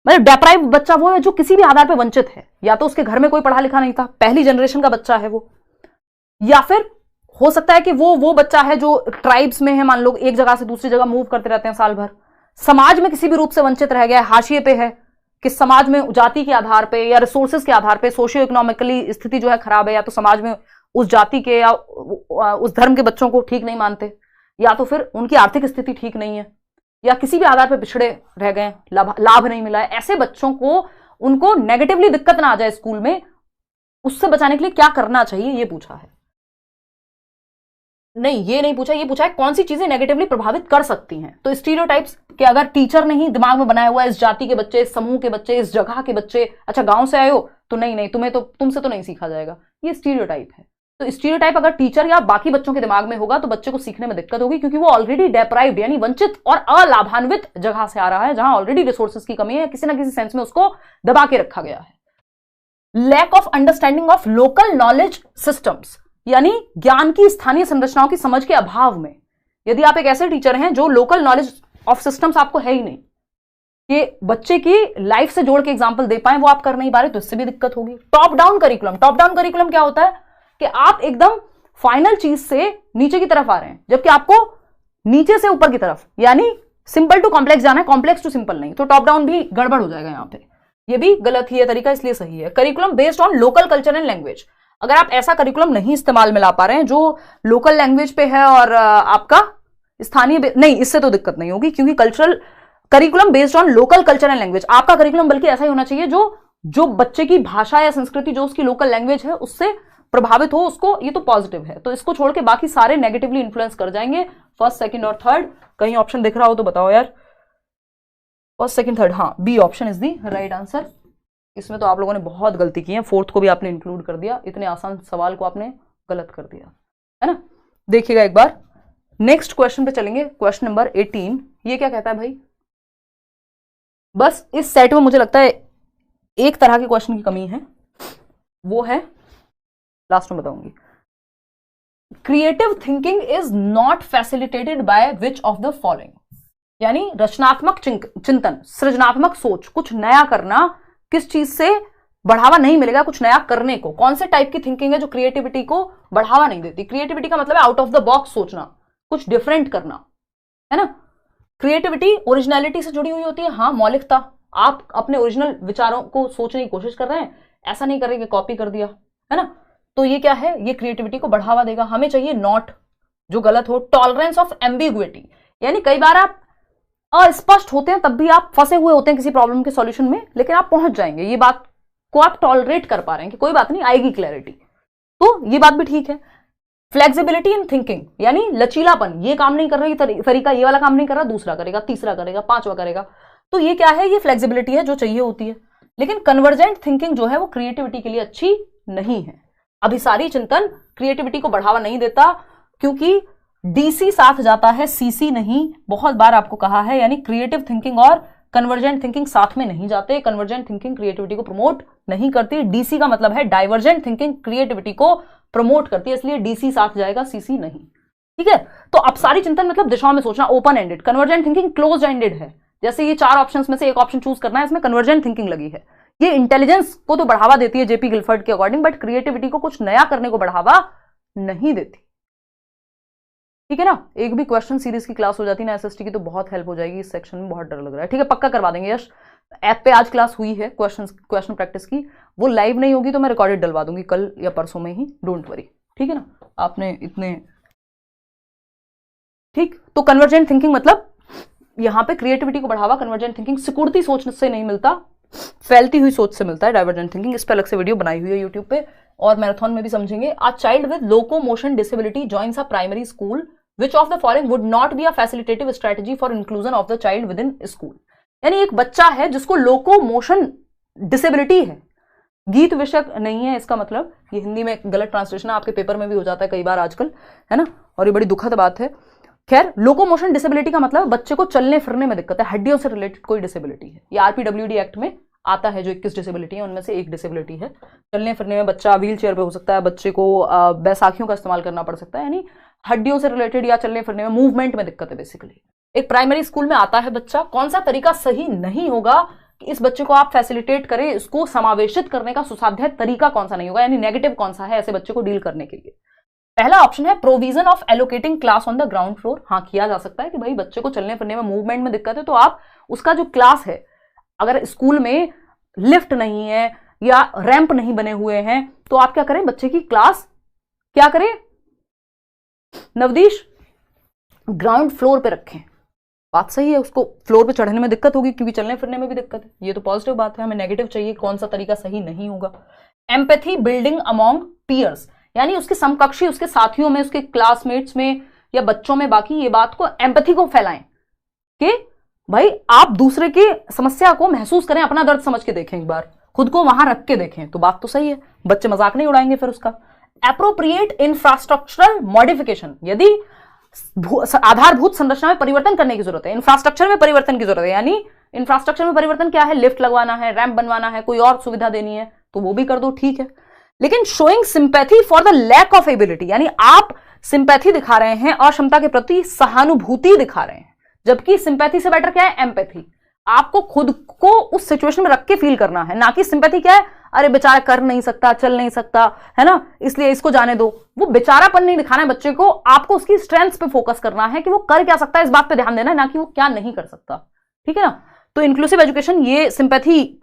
मतलब डेप्राइव बच्चा वो है जो किसी भी आधार पर वंचित है, या तो उसके घर में कोई पढ़ा लिखा नहीं था, पहली जनरेशन का बच्चा है वो, या फिर हो सकता है कि वो बच्चा है जो ट्राइब्स में है, मान लो एक जगह से दूसरी जगह मूव करते रहते हैं साल भर, समाज में किसी भी रूप से वंचित रह गया है, हाशिए पे है, कि समाज में जाति के आधार पे या रिसोर्सेज के आधार पे सोशियो इकोनॉमिकली स्थिति जो है खराब है, या तो समाज में उस जाति के या उस धर्म के बच्चों को ठीक नहीं मानते, या तो फिर उनकी आर्थिक स्थिति ठीक नहीं है, या किसी भी आधार पर पिछड़े रह गए, लाभ नहीं मिला है। ऐसे बच्चों को, उनको नेगेटिवली दिक्कत ना आ जाए स्कूल में, उससे बचाने के लिए क्या करना चाहिए ये पूछा है। नहीं, ये नहीं पूछा, ये पूछा है कौन सी चीजें नेगेटिवली प्रभावित कर सकती हैं। तो स्टीरियोटाइप्स कि अगर टीचर नहीं दिमाग में बनाया हुआ है इस जाति के बच्चे, इस समूह के बच्चे, इस जगह के बच्चे, अच्छा गांव से आए हो तो नहीं तुमसे तो नहीं सीखा जाएगा, ये स्टीरियोटाइप है। तो स्टीरियोटाइप अगर टीचर या बाकी बच्चों के दिमाग में होगा तो बच्चे को सीखने में दिक्कत होगी, क्योंकि वो ऑलरेडी डेप्राइव्ड यानी वंचित और अलाभान्वित जगह से आ रहा है, जहां ऑलरेडी रिसोर्सेज की कमी है, किसी ना किसी सेंस में उसको दबा के रखा गया है। Lack of understanding of local knowledge systems, यानी ज्ञान की स्थानीय संरचनाओं की समझ के अभाव में, यदि आप एक ऐसे टीचर हैं जो लोकल नॉलेज ऑफ सिस्टम्स आपको है ही नहीं, कि बच्चे की लाइफ से जोड़ के एग्जांपल दे पाए, वो आप कर नहीं पा रहे, तो इससे भी दिक्कत होगी। Top down curriculum, top down curriculum क्या होता है कि आप एकदम फाइनल चीज से नीचे की तरफ आ रहे हैं, जबकि आपको नीचे से ऊपर की तरफ, यानी सिंपल टू कॉम्प्लेक्स जाना है, कॉम्प्लेक्स टू सिंपल नहीं, तो टॉप डाउन भी गड़बड़ हो जाएगा यहां पे। ये भी गलत ही है तरीका, इसलिए सही है। Curriculum based on local culture and language, अगर आप ऐसा करिकुलम नहीं इस्तेमाल में ला पा रहे हैं जो लोकल लैंग्वेज पे है और आपका स्थानीय नहीं, इससे तो दिक्कत नहीं होगी, क्योंकि cultural curriculum based on local culture and language, आपका करिकुलम बल्कि ऐसा ही होना चाहिए जो बच्चे की भाषा या संस्कृति, जो उसकी लोकल लैंग्वेज है, उससे प्रभावित हो उसको, ये तो पॉजिटिव है। तो इसको छोड़ के बाकी सारे नेगेटिवली इन्फ्लुएंस कर जाएंगे, फर्स्ट सेकंड और थर्ड। कहीं ऑप्शन दिख रहा हो तो बताओ यार, फर्स्ट सेकंड थर्ड, हाँ B option is the right answer. इसमें तो आप लोगों ने बहुत गलती की है, फोर्थ को भी आपने इंक्लूड कर दिया, इतने आसान सवाल को आपने गलत कर दिया, है ना। देखिएगा एक बार, नेक्स्ट क्वेश्चन पे चलेंगे, क्वेश्चन नंबर 18। ये क्या कहता है भाई, बस इस सेट में मुझे लगता है एक तरह के क्वेश्चन की कमी है, वो है, लास्ट में बताऊंगी, creative thinking is not facilitated bye which of the following. यानी रचनात्मक चिंतन, सृजनात्मक सोच, कुछ नया करना, किस चीज से बढ़ावा नहीं मिलेगा कुछ नया करने को? कौन से टाइप की थिंकिंग है जो क्रिएटिविटी को बढ़ावा नहीं देती? क्रिएटिविटी का मतलब है आउट ऑफ द बॉक्स सोचना, कुछ डिफरेंट करना, है ना। क्रिएटिविटी ओरिजिनलिटी से जुड़ी हुई होती है, हाँ, मौलिकता। आप अपने ओरिजिनल विचारों को सोचने की कोशिश कर रहे हैं, ऐसा नहीं करेंगे कॉपी कर दिया, है ना। तो ये क्या है, ये क्रिएटिविटी को बढ़ावा देगा। हमें चाहिए नॉट, जो गलत हो। टॉलरेंस ऑफ एम्बिग्युइटी, यानी कई बार आप अस्पष्ट होते हैं, तब भी आप फंसे हुए होते हैं किसी प्रॉब्लम के सॉल्यूशन में, लेकिन आप पहुंच जाएंगे। ये बात को आप टॉलरेट कर पा रहे हैं कि कोई बात नहीं, आएगी क्लैरिटी, तो ये बात भी ठीक है। फ्लेक्सिबिलिटी इन थिंकिंग, यानी लचीलापन, ये काम नहीं कर रही तरीका, ये वाला काम नहीं कर रहा, दूसरा करेगा, तीसरा करेगा, पांचवा करेगा, तो ये क्या है, ये फ्लेक्सिबिलिटी है जो चाहिए होती है। लेकिन कन्वर्जेंट थिंकिंग जो है वो क्रिएटिविटी के लिए अच्छी नहीं है। अभिसारी चिंतन क्रिएटिविटी को बढ़ावा नहीं देता, क्योंकि डीसी साथ जाता है, सीसी नहीं, बहुत बार आपको कहा है। यानी क्रिएटिव थिंकिंग और कन्वर्जेंट थिंकिंग साथ में नहीं जाते। कन्वर्जेंट थिंकिंग क्रिएटिविटी को प्रमोट नहीं करती। डीसी का मतलब है डाइवर्जेंट थिंकिंग क्रिएटिविटी को प्रमोट करती है, इसलिए डीसी साथ जाएगा, सीसी नहीं, ठीक है। तो अपसारी चिंतन मतलब दिशाओं में सोचना, open ended. Convergent thinking close ended है, जैसे ये 4 ऑप्शंस में से एक ऑप्शन चूज करना है, इसमें कन्वर्जेंट थिंकिंग लगी है। ये इंटेलिजेंस को तो बढ़ावा देती है जेपी गिलफर्ड के अकॉर्डिंग, बट क्रिएटिविटी को कुछ नया करने को बढ़ावा नहीं देती, ठीक है ना। एक भी क्वेश्चन सीरीज की क्लास हो जाती है ना एसएसटी की, तो बहुत हेल्प हो जाएगी। इस सेक्शन में बहुत डर लग रहा है, ठीक है, पक्का करवा देंगे यश। ऐप पे आज क्लास हुई है क्वेश्चन प्रैक्टिस की, वो लाइव नहीं होगी तो मैं रिकॉर्डेड डलवा दूंगी कल या परसों में ही, डोंट वरी, ठीक है ना। आपने इतने, ठीक। तो कन्वर्जेंट थिंकिंग मतलब यहां पे क्रिएटिविटी को बढ़ावा कन्वर्जेंट थिंकिंग, सिकुड़ती सोच से नहीं मिलता, फैलती हुई सोच से मिलता है डाइवर्जेंट थिंकिंग। इस पे अलग से वीडियो बनाई हुई है यूट्यूब पे, और मैराथन में भी समझेंगे। A child with locomotion disability joins a primary school, which of the following would not be a facilitative strategy for inclusion of the child with in school. यानी एक बच्चा है जिसको लोकोमोशन डिसेबिलिटी है, गीत विषयक नहीं है, इसका मतलब ये हिंदी में गलत ट्रांसलेशन है, आपके पेपर में भी हो जाता है कई बार आजकल, है ना, और ये बड़ी दुखद बात है। खैर, लोकोमोशन डिसेबिलिटी का मतलब बच्चे को चलने फिरने में दिक्कत है, हड्डियों से रिलेटेड कोई डिसेबिलिटी है। ये आरपीडब्ल्यूडी एक्ट में आता है, जो 21 डिसेबिलिटी है उनमें से एक डिसेबिलिटी है। चलने फिरने में बच्चा व्हील चेयर पे हो सकता है, बच्चे को बैसाखियों का इस्तेमाल करना पड़ सकता है, यानी हड्डियों से रिलेटेड या चलने फिरने में, मूवमेंट में दिक्कत है बेसिकली। एक प्राइमरी स्कूल में आता है बच्चा, कौन सा तरीका सही नहीं होगा कि इस बच्चे को आप फैसिलिटेट करें, इसको समावेशित करने का सुसाध्य तरीका कौन सा नहीं होगा, यानी नेगेटिव कौन सा है ऐसे बच्चे को डील करने के लिए। पहला ऑप्शन है provision of allocating class on the ground floor. हाँ, किया जा सकता है कि भाई बच्चे को चलने फिरने में, मूवमेंट में दिक्कत है, तो आप उसका जो क्लास है, अगर स्कूल में लिफ्ट नहीं है या रैंप नहीं बने हुए हैं, तो आप क्या करें, बच्चे की क्लास क्या करें नवदीश, ग्राउंड फ्लोर पे रखें। बात सही है, उसको फ्लोर पे चढ़ने में दिक्कत होगी क्योंकि चलने फिरने में भी दिक्कत है, ये तो पॉजिटिव बात है। हमें नेगेटिव चाहिए, कौन सा तरीका सही नहीं होगा। एम्पैथी बिल्डिंग अमॉन्ग पीयर्स, यानी उसके समकक्षी, उसके साथियों में, उसके क्लासमेट्स में या बच्चों में, बाकी ये बात को, एम्पैथी को फैलाएं कि भाई आप दूसरे की समस्या को महसूस करें, अपना दर्द समझ के देखें, एक बार खुद को वहां रख के देखें, तो बात तो सही है, बच्चे मजाक नहीं उड़ाएंगे फिर उसका। एप्रोप्रिएट इंफ्रास्ट्रक्चरल मॉडिफिकेशन, यदि आधारभूत संरचना में परिवर्तन करने की जरूरत है, इंफ्रास्ट्रक्चर में परिवर्तन की जरूरत है, यानी इंफ्रास्ट्रक्चर में परिवर्तन क्या है, लिफ्ट लगवाना है, रैंप बनवाना है, कोई और सुविधा देनी है, तो वो भी कर दो, ठीक है। लेकिन showing sympathy for the lack of ability, यानी आप सिंपैथी दिखा रहे हैं और क्षमता के प्रति सहानुभूति दिखा रहे हैं, जबकि सिंपैथी से बेटर क्या है, एम्पैथी। आपको खुद को उस सिचुएशन में रख के फील करना है, ना कि सिंपैथी क्या है, अरे बेचारा कर नहीं सकता, चल नहीं सकता, है ना, इसलिए इसको जाने दो। वो बेचारापन नहीं दिखाना है बच्चे को, आपको उसकी स्ट्रेंथ्स पे फोकस करना है कि वो कर क्या सकता है, इस बात पे ध्यान देना है, ना कि वो क्या नहीं कर सकता, ठीक है ना। तो इंक्लूसिव एजुकेशन ये सिंपैथी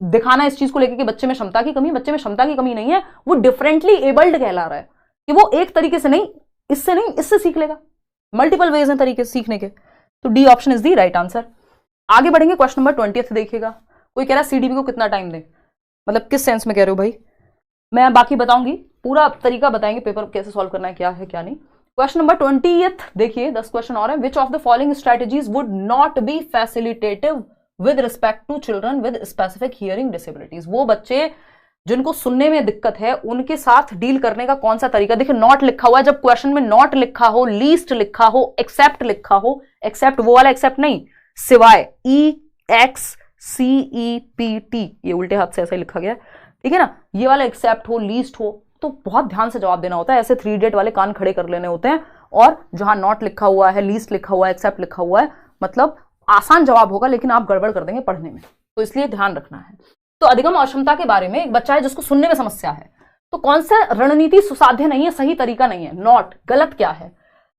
दिखाना इस चीज को लेकर कि बच्चे में क्षमता की कमी, बच्चे में क्षमता की कमी नहीं है, वो डिफरेंटली एबल्ड कहला रहा है कि वो एक तरीके से नहीं, इससे नहीं, इससे सीख लेगा। मल्टीपल वेज हैं तरीके से सीखने के, तो D option is the right answer. आगे बढ़ेंगे, क्वेश्चन नंबर 20 देखिएगा। कोई कह रहा है सीडीपी को कितना टाइम दें, मतलब किस सेंस में कह रहे हो भाई, मैं बाकी बताऊंगी, पूरा तरीका बताएंगे, पेपर कैसे सॉल्व करना है, क्या है क्या नहीं। क्वेश्चन नंबर 20 देखिए, 10 क्वेश्चन और है। Which of the following strategies would not be facilitative with respect to children with specific hearing disabilities. वो बच्चे जिनको सुनने में दिक्कत है उनके साथ डील करने का कौन सा तरीका। देखिए नॉट लिखा हुआ है, जब क्वेश्चन में नॉट लिखा हो, लीस्ट लिखा हो, एक्सेप्ट लिखा हो, एक्सेप्ट वो वाला एक्सेप्ट नहीं, सिवाय, EXCEPT, ये उल्टे हाथ से ऐसा ही लिखा गया, ठीक है ना, ये वाला एक्सेप्ट हो, लीस्ट हो, तो बहुत ध्यान से जवाब देना होता है। ऐसे 3 इडियट वाले कान खड़े कर लेने होते हैं, और जहां नॉट लिखा हुआ है, लीस्ट लिखा हुआ है, एक्सेप्ट लिखा हुआ है, मतलब आसान जवाब होगा लेकिन आप गड़बड़ कर देंगे पढ़ने में, तो इसलिए ध्यान रखना है। तो अधिगम अक्षमता के बारे में, एक बच्चा है जिसको सुनने में समस्या है, तो कौन सा रणनीति सुसाध्य नहीं है, सही तरीका नहीं है, नॉट, गलत क्या है,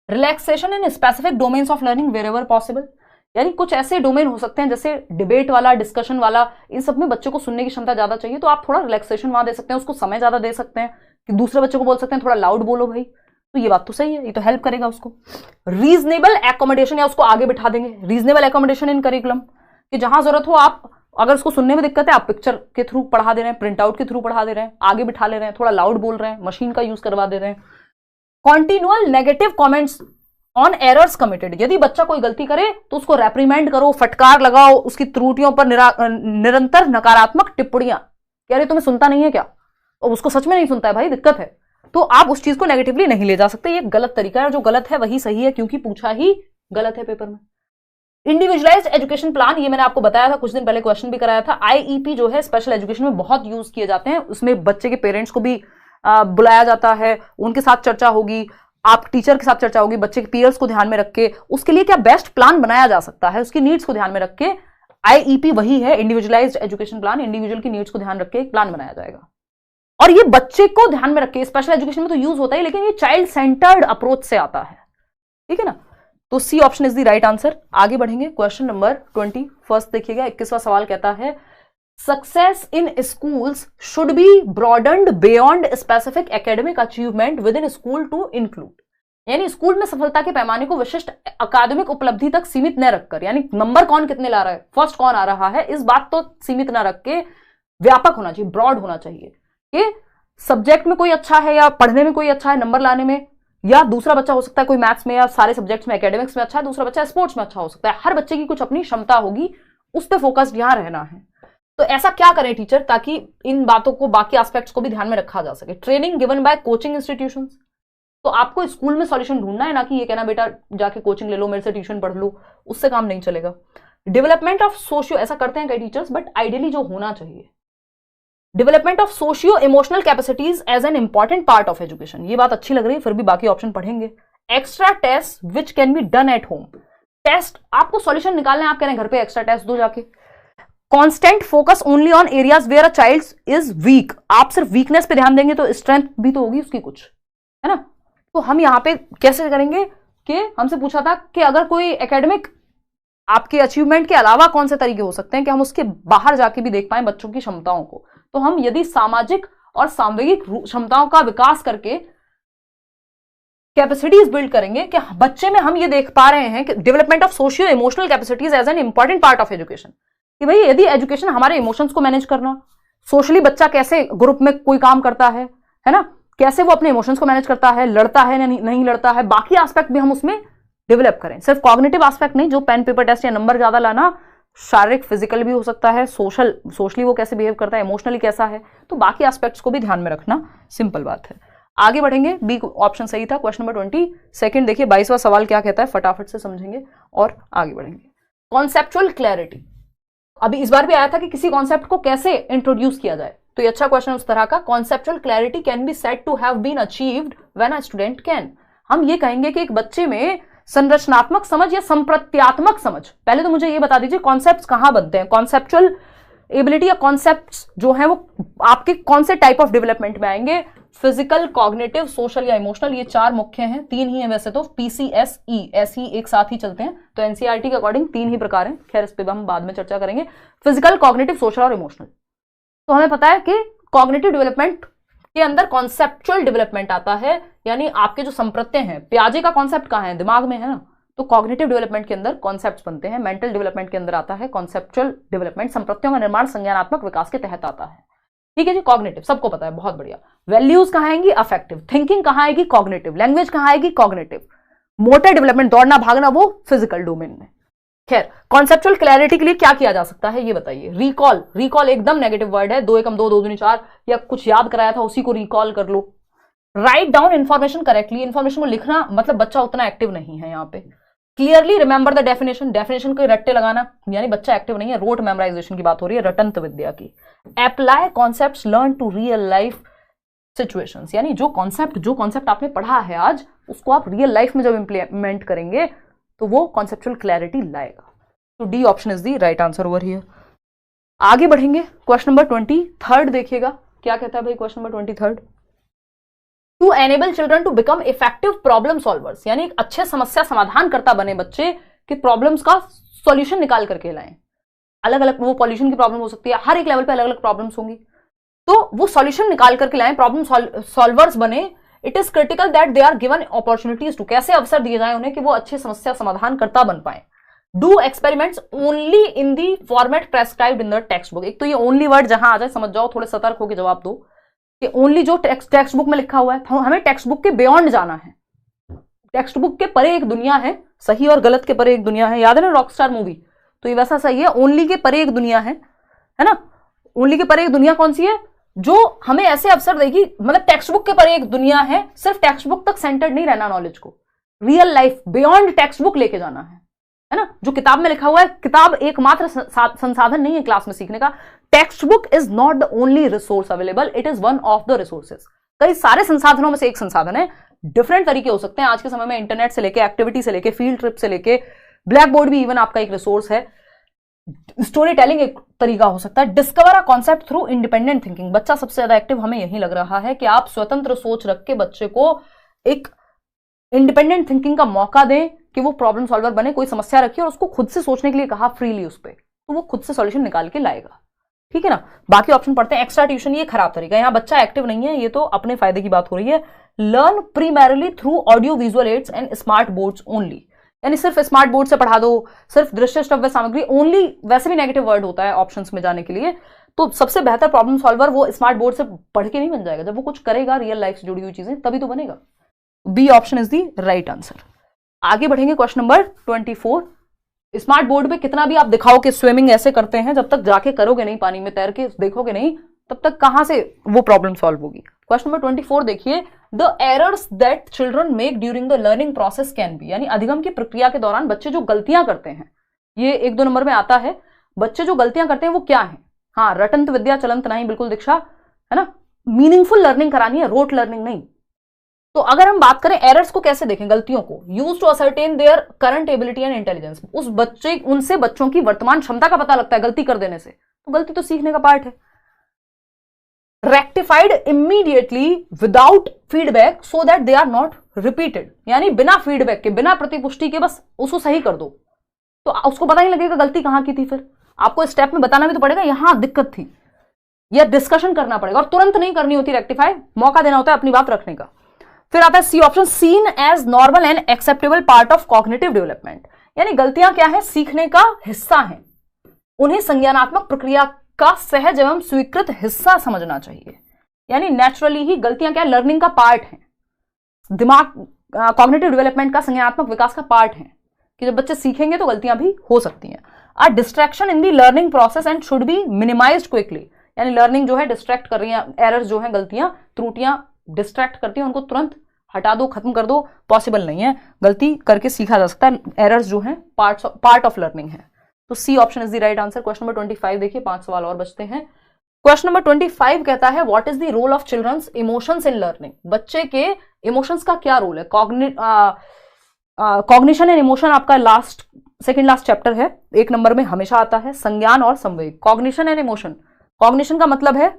relaxation in specific domains of learning wherever possible, यानी कुछ ऐसे डोमेन हो सकते हैं जैसे डिबेट वाला, डिस्कशन वाला, इन सब में बच्चे को सुनने की क्षमता ज्यादा चाहिए, तो आप थोड़ा रिलैक्सेशन वहां दे सकते हैं, उसको समय ज्यादा दे सकते हैं, कि दूसरे बच्चे को बोल सकते हैं थोड़ा लाउड बोलो भाई, तो ये बात तो सही है, ये तो हेल्प करेगा उसको। रीजनेबल एकोमोडेशन, या उसको आगे बिठा देंगे, रीजनेबल एकोमोडेशन इन करिकुलम, कि जहां जरूरत हो आप, अगर उसको सुनने में दिक्कत है आप पिक्चर के थ्रू पढ़ा दे रहे हैं, प्रिंट आउट के थ्रू पढ़ा दे रहे हैं, आगे बिठा ले रहे हैं, थोड़ा लाउड बोल रहे हैं, मशीन का यूज करवा दे रहे हैं। Continual negative comments on errors committed, यदि बच्चा कोई गलती करे तो उसको रेप्रीमेंड करो, फटकार लगाओ, उसकी त्रुटियों पर निरंतर नकारात्मक टिप्पणियां, कह रहे तुम्हें सुनता नहीं है क्या, और उसको सच में नहीं सुनता है भाई, दिक्कत है, तो आप उस चीज को नेगेटिवली नहीं ले जा सकते, ये गलत तरीका है, जो गलत है वही सही है, क्योंकि पूछा ही गलत है पेपर में। इंडिविजुअलाइज्ड एजुकेशन प्लान, ये मैंने आपको बताया था, कुछ दिन पहले क्वेश्चन भी कराया था। IEP जो है स्पेशल एजुकेशन में बहुत यूज किए जाते हैं, उसमें बच्चे के पेरेंट्स को भी बुलाया जाता है, उनके साथ चर्चा होगी, आप टीचर के साथ चर्चा होगी, बच्चे के पीयर्स को ध्यान में रख के उसके लिए क्या बेस्ट प्लान बनाया जा सकता है, उसकी नीड्स को ध्यान में रख के, IEP वही है, इंडिविजुअलाइज्ड एजुकेशन प्लान, इंडिविजुअल की नीड्स को ध्यान रख के एक प्लान बनाया जाएगा, और ये बच्चे को ध्यान में रख के, स्पेशल एजुकेशन में तो यूज होता है लेकिन ये चाइल्ड सेंटर्ड अप्रोच से आता है, ठीक है ना, तो C option is the right answer. आगे बढ़ेंगे, क्वेश्चन नंबर 21 देखिएगा, 21वां सवाल कहता है success in schools should be broadened beyond specific academic achievement within school to include, यानी स्कूल में सफलता के पैमाने को विशिष्ट अकादमिक उपलब्धि तक सीमित न रखकर, यानी नंबर कौन कितने ला रहा है, फर्स्ट कौन आ रहा है, इस बात तो सीमित न रख के व्यापक होना चाहिए, ब्रॉड होना चाहिए, कि सब्जेक्ट में कोई अच्छा है या पढ़ने में कोई अच्छा है नंबर लाने में, या दूसरा बच्चा हो सकता है कोई मैथ्स में या सारे सब्जेक्ट्स में एकेडमिक्स में अच्छा है, दूसरा बच्चा स्पोर्ट्स में अच्छा हो सकता है, हर बच्चे की कुछ अपनी क्षमता होगी, उस पर फोकस यहां रहना है। तो ऐसा क्या करें टीचर ताकि इन बातों को, बाकी एस्पेक्ट्स को भी ध्यान में रखा जा सके। Training given by coaching institutions, तो आपको स्कूल में सॉल्यूशन ढूंढना है, ना कि ये कहना बेटा जाके कोचिंग ले लो, मेरे से ट्यूशन पढ़ लो, उससे काम नहीं चलेगा। डेवलपमेंट ऑफ सोशियो, ऐसा करते हैं कई टीचर्स, बट आइडियली जो होना चाहिए, development of socio emotional capacities as an important part of education, ये बात अच्छी लग रही है, फिर भी बाकी ऑप्शन पढ़ेंगे। Extra test which can be done at home, test आपको सॉल्यूशन निकालना है, आप कह रहे हैं घर पे एक्स्ट्रा टेस्ट दो जाके। Constant focus only on areas where a child is weak, आप सिर्फ वीकनेस पे ध्यान देंगे तो स्ट्रेंथ भी तो होगी उसकी कुछ, है ना, तो हम यहां पे कैसे करेंगे कि हमसे पूछा था कि अगर कोई एकेडमिक आपके अचीवमेंट के अलावा कौन से तरीके हो सकते हैं कि हम उसके बाहर जाके भी देख पाए बच्चों की क्षमताओं को, तो हम यदि सामाजिक और सांवेगिक क्षमताओं का विकास करके कैपेसिटीज बिल्ड करेंगे कि बच्चे में हम ये देख पा रहे हैं कि development of socio emotional capacities as an important part of education, कि भाई यदि एजुकेशन हमारे इमोशंस को मैनेज करना, सोशली बच्चा कैसे ग्रुप में कोई काम करता है ना, कैसे वो अपने इमोशंस को मैनेज करता है, लड़ता है नहीं लड़ता है, बाकी एस्पेक्ट भी हम उसमें डेवलप करें, सिर्फ कॉग्निटिव एस्पेक्ट नहीं, जो पेन पेपर टेस्ट या नंबर ज्यादा लाना, शारीरिक फिजिकल भी हो सकता है, सोशली वो कैसे बिहेव करता है, इमोशनली कैसा है, तो बाकी एस्पेक्ट्स को भी ध्यान में रखना, सिंपल बात है। आगे बढ़ेंगे, बी ऑप्शन सही था। क्वेश्चन नंबर 22 देखिए, 22वां सवाल क्या कहता है, फटाफट से समझेंगे और आगे बढ़ेंगे। कॉन्सेप्चुअल क्लैरिटी, अभी इस बार भी आया था कि किसी कॉन्सेप्ट को कैसे इंट्रोड्यूस किया जाए, तो ये अच्छा क्वेश्चन उस तरह का। Conceptual clarity can be said to have been achieved when a student can, हम ये कहेंगे कि एक बच्चे में संरचनात्मक समझ या संप्रत्यात्मक समझ, पहले तो मुझे ये बता दीजिए कॉन्सेप्ट्स कहां बनते हैं, कॉन्सेप्चुअल एबिलिटी या कॉन्सेप्ट्स जो है वो आपके कौन से टाइप ऑफ डेवलपमेंट में आएंगे, फिजिकल, कॉग्निटिव, सोशल या इमोशनल, ये 4 मुख्य हैं, 3 ही हैं वैसे तो, PCSE ऐसे ही एक साथ ही चलते हैं, तो NCERT के अकॉर्डिंग 3 ही प्रकार हैं, खैर इस पे हम बाद में चर्चा करेंगे। फिजिकल, कॉग्निटिव, सोशल और इमोशनल, तो हमें पता है कि कॉग्निटिव डेवलपमेंट के अंदर कॉन्सेप्चुअल डेवलपमेंट आता है, यानी आपके जो संप्रत्यय हैं, प्याजे का कॉन्सेप्ट कहां है, दिमाग में है ना, तो कॉग्निटिव डेवलपमेंट के अंदर कॉन्सेप्ट्स बनते हैं। मेंटल डेवलपमेंट के अंदर आता है कॉन्सेप्चुअल डेवलपमेंट, संप्रत्ययों का निर्माण संज्ञानात्मक विकास के तहत आता है, ठीक है जी। कॉग्निटिव सबको पता है, बहुत बढ़िया। वैल्यूज कहां आएंगी, अफेक्टिव, थिंकिंग कहां आएगी, कॉग्निटिव, लैंग्वेज कहां आएगी, कॉग्निटिव, मोटर डेवलपमेंट, दौड़ना भागना, वो फिजिकल डोमेन में, खैर, कॉन्सेप्चुअल क्लैरिटी के लिए क्या किया जा सकता है ये बताइए। रिकॉल, रिकॉल एकदम नेगेटिव वर्ड है, 2 एकम 2, 2 दूनी 4, या कुछ याद कराया था उसी को रिकॉल कर लो। Write down information correctly, information को लिखना, मतलब बच्चा उतना एक्टिव नहीं है यहाँ पे। Clearly remember the definition, definition को रट्टे लगाना, यानी बच्चा एक्टिव नहीं है। रोट मेमोराइजेशन की बात हो रही है, रटंत विद्या की। Apply concepts learn to real life situations, यानी जो कॉन्सेप्ट आपने पढ़ा है आज, उसको आप रियल लाइफ में जब इंप्लीमेंट करेंगे तो वो कॉन्सेप्चुअल क्लैरिटी लाएगा। तो D option is the right answer over here. आगे बढ़ेंगे, क्वेश्चन नंबर 23 देखिएगा क्या कहता है भाई। Question number 23, to enable children to become effective problem solvers, यानी एक अच्छे समस्या समाधान करता बने बच्चे कि प्रॉब्लम्स का सॉल्यूशन निकाल करके लाएं। अलग अलग वो पॉल्यूशन की प्रॉब्लम हो सकती है, हर एक लेवल पे अलग अलग प्रॉब्लम्स होंगी, तो वो सॉल्यूशन निकाल करके लाएं, प्रॉब्लम सॉल्वर्स बने। It is critical that they are given opportunities to, कैसे अवसर दिए जाए उन्हें कि वो अच्छे समस्या समाधान करता बन पाए। Do experiments only in the format prescribed in the text book, एक तो ये ओनली वर्ड जहां आ जाए समझ जाओ, थोड़े सतर्क होकर जवाब दो कि ओनली जो टेक्स्ट बुक में लिखा हुआ है, हमें टेक्स्ट बुक के बियॉन्ड जाना है। टेक्स्ट बुक के परे एक दुनिया है, सही और गलत के परे एक दुनिया है, याद है ना रॉकस्टार मूवी, तो ये वैसा सही है। ओनली के परे एक दुनिया है ना। ओनली के परे एक दुनिया कौन सी है, जो हमें ऐसे अवसर देगी, मतलब टेक्स्ट बुक के परे एक दुनिया है, सिर्फ टेक्स्ट बुक तक सेंटर्ड नहीं रहना, नॉलेज को real life beyond text book लेके जाना है ना। जो किताब में लिखा हुआ है, किताब एकमात्र संसाधन नहीं है क्लास में सीखने का। Text book is not the only resource available, it is one of the resources. कई सारे संसाधनों में से एक संसाधन है। डिफरेंट तरीके हो सकते हैं आज के समय में, इंटरनेट से लेके, एक्टिविटी से लेके, फील्ड ट्रिप से लेके, ब्लैक बोर्ड भी इवन आपका एक रिसोर्स है। स्टोरी टेलिंग एक तरीका हो सकता है। Discover a concept through independent thinking, बच्चा सबसे ज्यादा एक्टिव हमें यही लग रहा है कि आप स्वतंत्र सोच रख के बच्चे को एक इंडिपेंडेंट थिंकिंग का मौका दें कि वो प्रॉब्लम सॉल्वर बने। कोई समस्या रखी और उसको खुद से सोचने के लिए कहा फ्रीली उस पर, तो वो खुद से सॉल्यूशन निकाल के लाएगा। ठीक है ना। बाकी ऑप्शन पढ़ते हैं। एक्स्ट्रा ट्यूशन, ये खराब तरीका है, यहाँ बच्चा एक्टिव नहीं है, ये तो अपने फायदे की बात हो रही है। Learn primarily through audio visual aids and smart boards only, यानी सिर्फ स्मार्ट बोर्ड से पढ़ा दो, सिर्फ दृश्य श्रव्य सामग्री ओनली, वैसे भी नेगेटिव वर्ड होता है ऑप्शंस में जाने के लिए। तो सबसे बेहतर प्रॉब्लम सॉल्वर वो स्मार्ट बोर्ड से पढ़ के नहीं बन जाएगा, जब वो कुछ करेगा रियल लाइफ से जुड़ी हुई चीजें तभी तो बनेगा। B option is the right answer. आगे बढ़ेंगे, क्वेश्चन नंबर 24। स्मार्ट बोर्ड पे कितना भी आप दिखाओ कि स्विमिंग ऐसे करते हैं, जब तक जाके करोगे नहीं, पानी में तैर के देखोगे नहीं, तब तक कहां से वो प्रॉब्लम सॉल्व होगी। क्वेश्चन नंबर 24 देखिए, the errors that children make during the learning process can be, यानी अधिगम की प्रक्रिया के दौरान बच्चे जो गलतियां करते हैं, ये 1-2 नंबर में आता है। बच्चे जो गलतियां करते हैं वो क्या है। हाँ, रटंत विद्या चलंत नहीं, बिल्कुल दीक्षा, है ना। मीनिंगफुल लर्निंग करानी है, रोट लर्निंग नहीं। तो अगर हम बात करें एरर्स को कैसे देखें, गलतियों को, use to ascertain their current ability and intelligence, उस बच्चे, उनसे बच्चों की वर्तमान क्षमता का पता लगता है गलती कर देने से, तो गलती तो सीखने का पार्ट है। Rectified immediately without feedback so that they are not repeated, यानी बिना फीडबैक के, बिना प्रतिपुष्टि के बस उसको सही कर दो, तो उसको पता नहीं लगेगा गलती कहां की थी। फिर आपको स्टेप में बताना भी तो पड़ेगा यहां दिक्कत थी, या डिस्कशन करना पड़ेगा, और तुरंत नहीं करनी होती रेक्टिफाई, मौका देना होता है अपनी बात रखने का। फिर आता है C option, seen as normal and acceptable part of cognitive development, यानी गलतियां क्या है, सीखने का हिस्सा है, उन्हें संज्ञानात्मक प्रक्रिया का सहज एवं स्वीकृत हिस्सा समझना चाहिए। यानी नेचुरली ही गलतियां क्या, लर्निंग का पार्ट है, दिमाग कॉग्निटिव डेवलपमेंट का, संज्ञानात्मक विकास का पार्ट है, कि जब बच्चे सीखेंगे तो गलतियां भी हो सकती हैं। A distraction in the learning process and should be minimised quickly, यानी लर्निंग जो है डिस्ट्रैक्ट कर रही है, एरर्स जो है, गलतियां त्रुटियां डिस्ट्रैक्ट करती हैं, उनको तुरंत हटा दो, खत्म कर दो, पॉसिबल नहीं है। गलती करके सीखा जा सकता है, एरर्स जो है पार्ट ऑफ लर्निंग है। तो C option is the right answer. Question number 25 देखिए, 5 सवाल और बचते हैं। क्वेश्चन नंबर 25 कहता है, what is the role of children's emotions in learning, बच्चे के इमोशंस का क्या रोल है। कॉग्निशन एंड इमोशन आपका सेकंड लास्ट चैप्टर है, 1 नंबर में हमेशा आता है, संज्ञान और संवेग। कॉग्निशन एंड इमोशन, कॉग्निशन का मतलब है,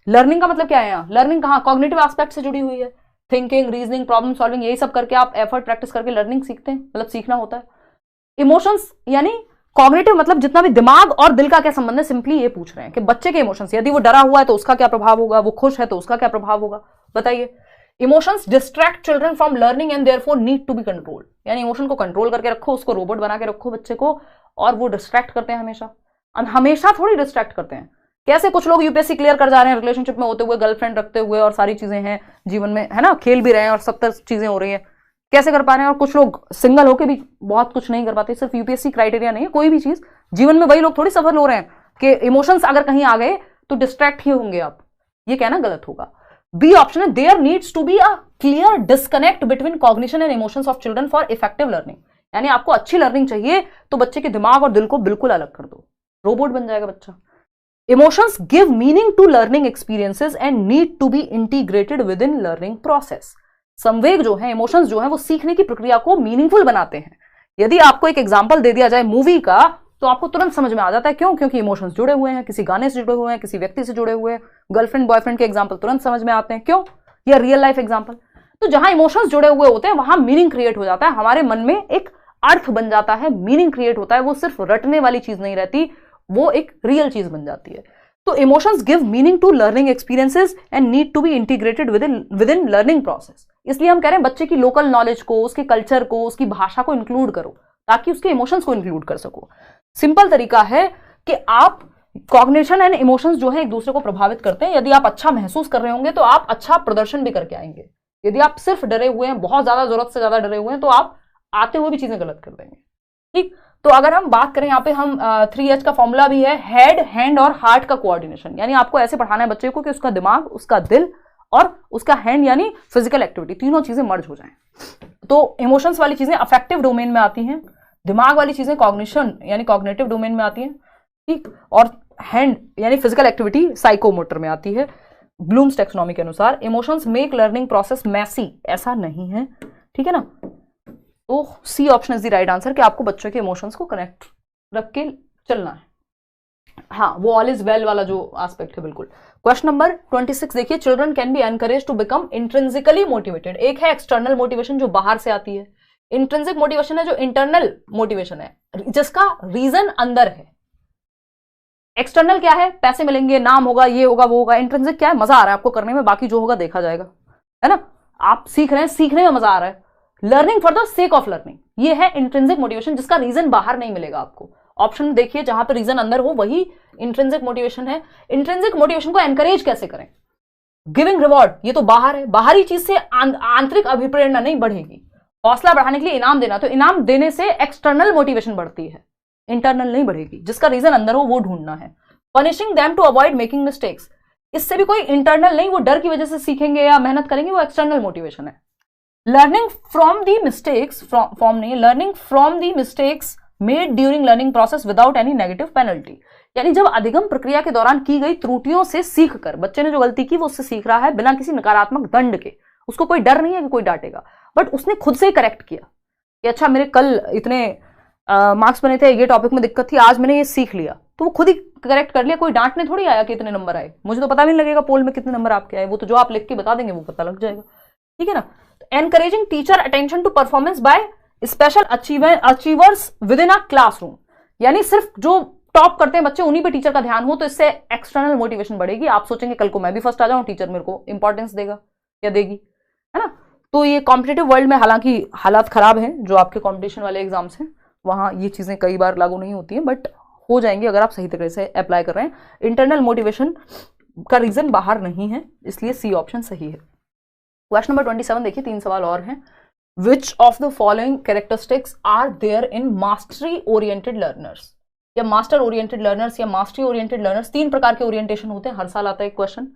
लर्निंग का मतलब क्या है यहाँ, लर्निंग कहाँ, कॉग्निटिव एस्पेक्ट से जुड़ी हुई है, थिंकिंग, रीजनिंग, प्रॉब्लम सॉल्विंग, यही सब करके आप एफर्ट प्रैक्टिस करके लर्निंग सीखते हैं, मतलब सीखना होता है। इमोशंस यानी कॉग्निटिव, मतलब जितना भी दिमाग और दिल का क्या संबंध है, सिंपली ये पूछ रहे हैं कि बच्चे के इमोशंस, यदि वो डरा हुआ है तो उसका क्या प्रभाव होगा, वो खुश है तो उसका क्या प्रभाव होगा, बताइए। Emotions distract children from learning and therefore need to be controlled, यानी इमोशन को कंट्रोल करके रखो, उसको रोबोट बना के रखो बच्चे को, और वो डिस्ट्रैक्ट करते हैं हमेशा थोड़ी डिस्ट्रैक्ट करते हैं। कैसे कुछ लोग यूपीएससी क्लियर कर जा रहे हैं रिलेशनशिप में होते हुए, गर्लफ्रेंड रखते हुए, और सारी चीजें हैं जीवन में, है ना, खेल भी रहे हैं और सब तरह चीजें हो रही है, कैसे कर पा रहे हैं, और कुछ लोग सिंगल होके भी बहुत कुछ नहीं कर पाते। सिर्फ यूपीएससी क्राइटेरिया नहीं है, कोई भी चीज जीवन में वही लोग थोड़ी सफल हो रहे हैं कि इमोशंस अगर कहीं आ गए तो डिस्ट्रैक्ट ही होंगे आप, ये कहना गलत होगा। बी ऑप्शन है there needs to be a clear disconnect between cognition and emotions of children for effective learning. यानी आपको अच्छी लर्निंग चाहिए तो बच्चे के दिमाग और दिल को बिल्कुल अलग कर दो, रोबोट बन जाएगा बच्चा। Emotions give meaning to learning experiences and need to be integrated within learning process. संवेग जो है, इमोशंस जो है, वो सीखने की प्रक्रिया को मीनिंगफुल बनाते हैं। यदि आपको एक एग्जाम्पल दे दिया जाए मूवी का तो आपको तुरंत समझ में आ जाता है, क्यों? क्योंकि इमोशंस जुड़े हुए हैं, किसी गाने से जुड़े हुए हैं, किसी व्यक्ति से जुड़े हुए हैं। गर्लफ्रेंड बॉयफ्रेंड के एग्जाम्पल तुरंत समझ में आते हैं, क्यों? या रियल लाइफ एग्जाम्पल। तो जहां इमोशंस जुड़े हुए होते हैं वहां मीनिंग क्रिएट हो जाता है, हमारे मन में एक अर्थ बन जाता है, मीनिंग क्रिएट होता है। वो सिर्फ रटने वाली चीज नहीं रहती, वो एक रियल चीज बन जाती है। तो emotions give meaning to learning experiences and need to be integrated within learning process. इसलिए हम कह रहे हैं बच्चे की लोकल नॉलेज को, उसके कल्चर को, उसकी भाषा को इंक्लूड करो ताकि उसके इमोशंस को इंक्लूड कर सको। सिंपल तरीका है कि आप कॉग्निशन एंड इमोशंस जो है एक दूसरे को प्रभावित करते हैं। यदि आप अच्छा महसूस कर रहे होंगे तो आप अच्छा प्रदर्शन भी करके आएंगे। यदि आप सिर्फ डरे हुए हैं, बहुत ज्यादा, जरूरत से ज्यादा डरे हुए हैं, तो आप आते हुए भी चीजें गलत कर देंगे। ठीक, तो अगर हम बात करें, यहाँ पे हम 3H का फॉर्मूला भी है, हेड, हैंड और हार्ट का कोऑर्डिनेशन। यानी आपको ऐसे पढ़ाना है बच्चे को कि उसका दिमाग, उसका दिल और उसका हैंड यानी फिजिकल एक्टिविटी, तीनों चीजें मर्ज हो जाएं। तो इमोशंस वाली चीजें अफेक्टिव डोमेन में आती हैं, दिमाग वाली चीजें कॉग्निशन यानी कॉग्निटिव डोमेन में आती हैं, ठीक, और हैंड यानी फिजिकल एक्टिविटी साइकोमोटर में आती है। ब्लूम्स टैक्सोनॉमी के अनुसार emotions make learning process messy, ऐसा नहीं है, ठीक है ना। तो C option is the right answer कि आपको बच्चों के इमोशंस को कनेक्ट रख के चलना है। हाँ, वो ऑल इज वेल वाला जो एस्पेक्ट है, बिल्कुल। क्वेश्चन नंबर 26 देखिए, children can be encourage to become intrinsically motivated. एक है एक्सटर्नल मोटिवेशन जो बाहर से आती है, इंट्रिंसिक मोटिवेशन है जो इंटरनल मोटिवेशन है जिसका रीजन अंदर है। एक्सटर्नल क्या है? पैसे मिलेंगे, नाम होगा, ये होगा, वो होगा। इंट्रिंसिक क्या है? मजा आ रहा है आपको करने में, बाकी जो होगा देखा जाएगा, है ना। आप सीख रहे हैं, सीखने में मजा आ रहा है, learning for the sake of learning, ये है इंट्रिंसिक मोटिवेशन जिसका रीजन बाहर नहीं मिलेगा आपको। ऑप्शन देखिए, जहां पर रीजन अंदर हो वही इंट्रिंसिक मोटिवेशन है। इंट्रिंसिक मोटिवेशन को एनकरेज कैसे करें? गिविंग रिवॉर्ड, ये तो बाहर है, बाहरी चीज से आंतरिक अभिप्रेरणा नहीं बढ़ेगी। हौसला बढ़ाने के लिए इनाम देना, तो इनाम देने से एक्सटर्नल मोटिवेशन बढ़ती है, इंटरनल नहीं बढ़ेगी। जिसका रीजन अंदर हो वो ढूंढना है। Punishing them to avoid making mistakes, इससे भी कोई इंटरनल नहीं, वो डर की वजह से सीखेंगे या मेहनत करेंगे, वो एक्सटर्नल मोटिवेशन है। Learning from the mistakes, from नहीं, learning from the mistakes made during learning process without any negative penalty. यानी जब अधिगम प्रक्रिया के दौरान की गई त्रुटियों से सीखकर, बच्चे ने जो गलती की वो उससे सीख रहा है बिना किसी नकारात्मक दंड के। उसको कोई डर नहीं है कि कोई डांटेगा, बट उसने खुद से ही करेक्ट किया कि अच्छा मेरे कल इतने मार्क्स बने थे, ये टॉपिक में दिक्कत थी, आज मैंने ये सीख लिया, तो वो खुद ही करेक्ट कर लिया। कोई डांटने थोड़ी आया कि इतने नंबर आए, मुझे तो पता भी नहीं लगेगा पोल में कितने नंबर आपके आए, वो तो जो आप लिख के बता देंगे वो पता लग जाएगा, ठीक है ना। Encouraging teacher attention to performance by special achievers within a classroom, यानी सिर्फ जो टॉप करते हैं बच्चे उन्हीं पे टीचर का ध्यान हो, तो इससे एक्सटर्नल मोटिवेशन बढ़ेगी। आप सोचेंगे कल को मैं भी फर्स्ट आ जाऊं, टीचर मेरे को इंपॉर्टेंस देगा या देगी, है ना। तो ये कॉम्पिटेटिव वर्ल्ड में हालांकि हालात खराब हैं, जो आपके कॉम्पिटिशन वाले एग्जाम्स हैं वहां ये चीजें कई बार लागू नहीं होती हैं, बट हो जाएंगी अगर आप सही तरीके से अप्लाई कर रहे हैं। इंटरनल मोटिवेशन का रीजन बाहर नहीं है, इसलिए सी ऑप्शन सही है। क्वेश्चन नंबर 27 देखिए, 3 सवाल और हैं। Which of the following characteristics are there in mastery oriented learners, या मास्टर ओरिएंटेड लर्नर्स या मास्टरी ओरिएंटेड लर्नर्स। 3 प्रकार के ओरिएंटेशन होते हैं, हर साल आता है क्वेश्चन।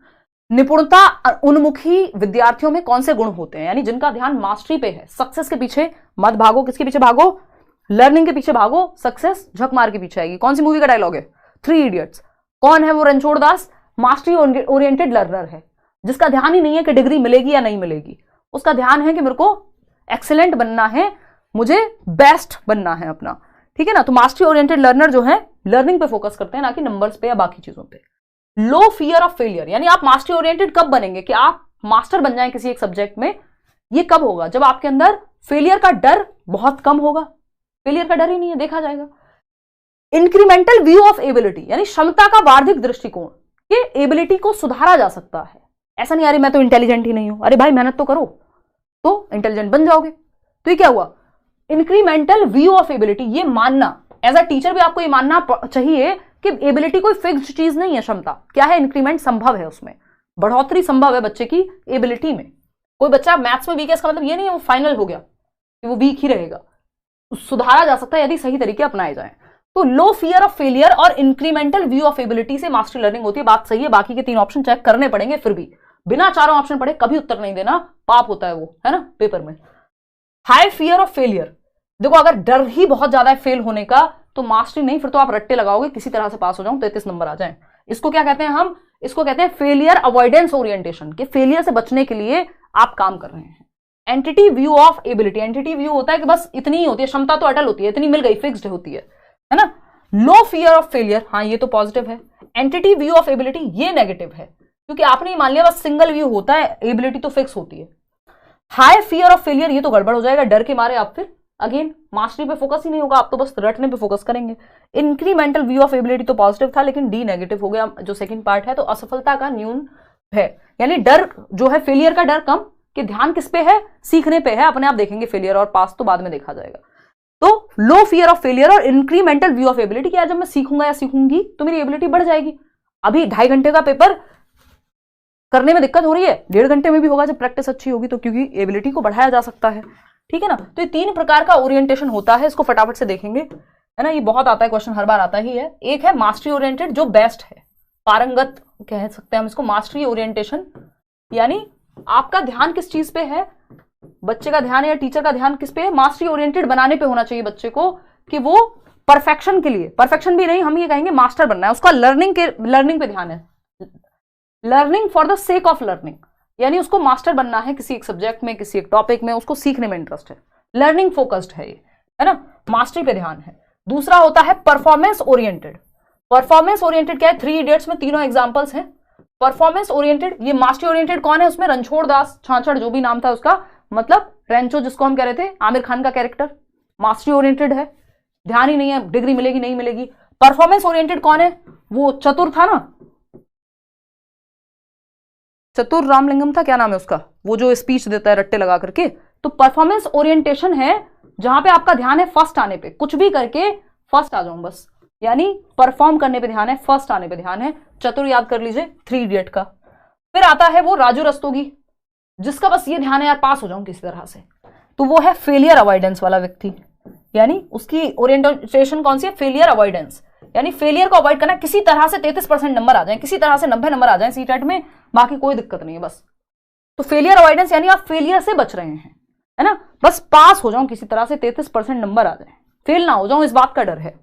निपुणता उन्मुखी विद्यार्थियों में कौन से गुण होते हैं, यानी जिनका ध्यान मास्टरी पे है। सक्सेस के पीछे मत भागो, किसके पीछे भागो? लर्निंग के पीछे भागो, सक्सेस झक मार के पीछे आएगी। कौन सी मूवी का डायलॉग है? 3 इडियट्स। कौन है वो? Ranchhod Das mastery oriented learner है, जिसका ध्यान ही नहीं है कि डिग्री मिलेगी या नहीं मिलेगी। उसका ध्यान है कि मेरे को एक्सीलेंट बनना है, मुझे बेस्ट बनना है अपना, ठीक है ना। तो मास्टरी ओरिएंटेड लर्नर जो है लर्निंग पे फोकस करते हैं, ना कि नंबर्स पे या बाकी चीजों पे। लो फियर ऑफ फेलियर, यानी आप मास्टरी ओरिएंटेड कब बनेंगे कि आप मास्टर बन जाएं किसी एक सब्जेक्ट में। ये कब होगा? जब आपके अंदर फेलियर का डर बहुत कम होगा। फेलियर का डर ही नहीं है, देखा जाएगा। इंक्रीमेंटल व्यू ऑफ एबिलिटी, यानी क्षमता का वार्षिक दृष्टिकोण, ये एबिलिटी को सुधारा जा सकता है। ऐसा नहीं अरे मैं तो इंटेलिजेंट ही नहीं हूं, अरे भाई मेहनत तो करो तो इंटेलिजेंट बन जाओगे। तो ये क्या हुआ? इंक्रीमेंटल व्यू ऑफ एबिलिटी, ये मानना एज अ टीचर भी आपको ये मानना चाहिए कि एबिलिटी कोई फिक्स्ड चीज नहीं है। क्षमता क्या है? इंक्रीमेंट संभव है, उसमें बढ़ोतरी संभव है बच्चे की एबिलिटी में। कोई बच्चा मैथ्स में वीक है, इसका मतलब ये नहीं है वो फाइनल हो गया, कि वो वीक ही रहेगा, सुधारा जा सकता है यदि सही तरीके अपनाए जाएं। तो लो फियर ऑफ फेलियर और इंक्रीमेंटल व्यू ऑफ एबिलिटी से मास्टरी लर्निंग होती है। बात सही है, बाकी के 3 ऑप्शन चेक करने पड़ेंगे, फिर भी बिना चारों ऑप्शन पढ़े कभी उत्तर नहीं देना, पाप होता है वो, है ना, पेपर में। हाई फियर ऑफ फेलियर, देखो अगर डर ही बहुत ज्यादा है फेल होने का तो मास्टरी नहीं, फिर तो आप रट्टे लगाओगे किसी तरह से पास हो जाऊं 33 नंबर आ जाए। इसको क्या कहते हैं हम, इसको कहते हैं फेलियर अवॉइडेंस ओरिएंटेशन, कि फेलियर से बचने के लिए आप काम कर रहे हैं। Entity view of ability, entity view होता है कि बस इतनी ही होती है, क्षमता तो अटल होती है, इतनी मिल गई, फिक्स्ड होती है ना। लो फियर ऑफ फेलियर, हाँ ये तो पॉजिटिव है। एंटिटी व्यू ऑफ एबिलिटी ये नेगेटिव है, क्योंकि आपने मान लिया बस सिंगल व्यू होता है, एबिलिटी तो फिक्स होती है। हाई फियर ऑफ फेलियर, ये तो गड़बड़ हो जाएगा, डर के मारे आप फिर अगेन मास्टरी पे फोकस ही नहीं होगा, आप तो बस रटने पे फोकस करेंगे। इंक्रीमेंटल व्यू ऑफ एबिलिटी तो पॉजिटिव था, लेकिन डी नेगेटिव हो गया जो सेकंड पार्ट है, तो असफलता का न्यून है, यानी डर जो है, फेलियर का डर कम, कि ध्यान किस पे है, सीखने पे है, अपने आप देखेंगे फेलियर, और पास तो बाद में देखा जाएगा। तो लो फियर ऑफ फेलियर और इंक्रीमेंटल व्यू ऑफ एबिलिटी, कि जब मैं सीखूंगा या सीखूंगी तो मेरी एबिलिटी बढ़ जाएगी। अभी 2.5 घंटे का पेपर करने में दिक्कत हो रही है, 1.5 घंटे में भी होगा जब प्रैक्टिस अच्छी होगी, तो क्योंकि एबिलिटी को बढ़ाया जा सकता है, ठीक है ना। तो ये 3 प्रकार का ओरिएंटेशन होता है, इसको फटाफट से देखेंगे, है ना, ये बहुत आता है क्वेश्चन, हर बार आता ही है। एक है मास्टरी ओरिएंटेड, जो बेस्ट है, पारंगत कह सकते हैं हम इसको, मास्टरी ओरिएंटेशन, यानी आपका ध्यान किस चीज पे है, बच्चे का ध्यान या टीचर का ध्यान किस पे है, मास्टरी ओरिएंटेड बनाने पे होना चाहिए बच्चे को, कि वो परफेक्शन के लिए, परफेक्शन भी नहीं, हम ये कहेंगे मास्टर बनना है, उसका लर्निंग पे ध्यान है, learning for the sake of learning, यानी उसको मास्टर बनना है किसी एक सब्जेक्ट में, किसी एक टॉपिक में, उसको सीखने में इंटरेस्ट है, लर्निंग फोकस्ड है ये, है ना, मास्टरी पे ध्यान है। दूसरा होता है परफॉर्मेंस ओरिएंटेड। परफॉर्मेंस ओरिएंटेड क्या है, 3 इडियट्स में तीनों एग्जांपल्स हैं। परफॉर्मेंस ओरिएंटेड, ये मास्टरी ओरिएंटेड कौन है, उसमें रणछोड़ दास छाछड़ जो भी नाम था उसका, मतलब रेंचो जिसको हम कह रहे थे, आमिर खान का कैरेक्टर, मास्टरी ओरिएंटेड है, ध्यान ही नहीं है, डिग्री मिलेगी नहीं मिलेगी। परफॉर्मेंस ओरिएंटेड कौन है, वो चतुर था ना, चतुर रामलिंगम था, क्या नाम है उसका, वो जो स्पीच देता है रट्टे लगा करके। तो परफॉर्मेंस ओरिएंटेशन है जहां पे आपका ध्यान है फर्स्ट आने पे, कुछ भी करके फर्स्ट आ जाऊं बस, यानी परफॉर्म करने पे ध्यान है, फर्स्ट आने पे ध्यान है। चतुर याद कर लीजिए 3 इडियट का। फिर आता है वो राजू रस्तोगी, जिसका बस ये ध्यान है यार पास हो जाऊं किसी तरह से, तो वो है फेलियर अवॉइडेंस वाला व्यक्ति, यानी उसकी ओरिएंटेशन कौन सी है, फेलियर अवॉइडेंस, यानी फेलियर को अवॉइड करना, किसी तरह से 33% नंबर आ जाए, किसी तरह से 90 नंबर आ जाए सीटेट में, बाकी कोई दिक्कत नहीं है बस। तो फेलियर अवॉइडेंस यानी आप फेलियर से बच रहे हैं, है ना, बस पास हो जाऊं किसी तरह से, 33% नंबर आ जाए, फेल ना हो जाऊं, इस बात का डर है।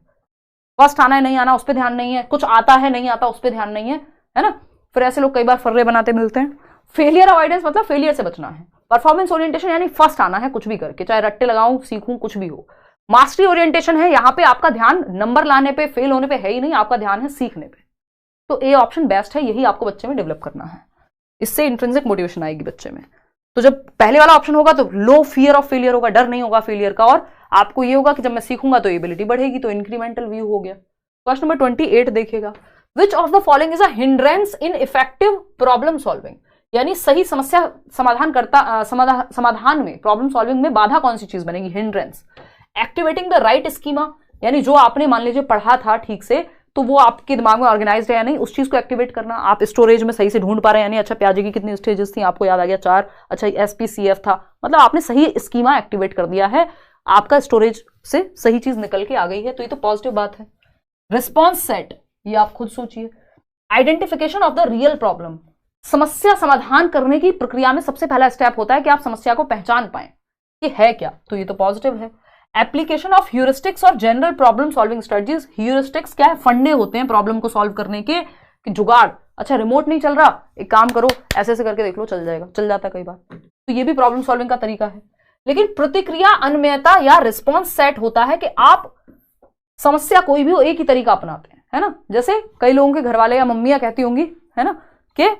फर्स्ट आना है नहीं आना उस पर ध्यान नहीं है, कुछ आता है नहीं आता उस पर ध्यान नहीं है ना। फिर ऐसे लोग कई बार फर्रे बनाते मिलते हैं। फेलियर अवॉइडेंस मतलब फेलियर से बचना है। परफॉर्मेंस ओरिएंटेशन यानी फर्स्ट आना है कुछ भी करके, चाहे रट्टे लगाऊं, सीखूं, कुछ भी हो। मास्टरी ओरिएंटेशन है, यहां पे आपका ध्यान नंबर लाने पे, फेल होने पे है ही नहीं, आपका ध्यान है सीखने पे। तो ए ऑप्शन बेस्ट है, यही आपको बच्चे में डेवलप करना है, इससे इंट्रिंसिक मोटिवेशन आएगी बच्चे में। तो जब पहले वाला ऑप्शन होगा तो लो फियर ऑफ फेलियर होगा, डर नहीं होगा फेलियर का, और आपको ये होगा कि जब मैं सीखूंगा तो एबिलिटी बढ़ेगी, तो इंक्रीमेंटल व्यू हो गया। क्वेश्चन नंबर 28 देखिएगा, विच of the following is a hindrance in effective problem solving, यानी सही समस्या समाधान में, प्रॉब्लम सॉल्विंग में बाधा कौन सी चीज बनेगी, hindrance. Activating the right schema, यानी जो आपने मान लीजिए पढ़ा था ठीक से, तो वो आपके दिमाग में ऑर्गेनाइज्ड है या नहीं, उस चीज को एक्टिवेट करना। आप स्टोरेज में सही से ढूंढ पा रहे हैं, यानी अच्छा प्याजे की कितनी स्टेजेस थी आपको याद आ गया, 4, अच्छा SPCF था, मतलब आपने सही स्कीमा एक्टिवेट कर दिया है, आपका स्टोरेज से सही चीज निकल के आ गई है, तो ये तो पॉजिटिव बात है। रिस्पॉन्स सेट, ये आप खुद सोचिए। Identification of the real problem, समस्या समाधान करने की प्रक्रिया में सबसे पहला स्टेप होता है कि आप समस्या को पहचान पाएं कि है क्या, तो ये तो पॉजिटिव है। एप्लीकेशन ऑफ ह्यूरिस्टिक्स और general problem solving strategies, heuristics क्या है, फंडे होते हैं प्रॉब्लम को सॉल्व करने के, कि जुगाड़, अच्छा रिमोट नहीं चल रहा, एक काम करो ऐसे ऐसे करके देख लो, चल जाएगा, चल जाता है कई बार, तो ये भी प्रॉब्लम सॉल्विंग का तरीका है। लेकिन प्रतिक्रिया अन्वयता या रिस्पॉन्स सेट होता है कि आप समस्या कोई भी हो एक ही तरीका अपनाते हैं, है ना। जैसे कई लोगों के घर वाले या मम्मियां कहती होंगी, है ना, कि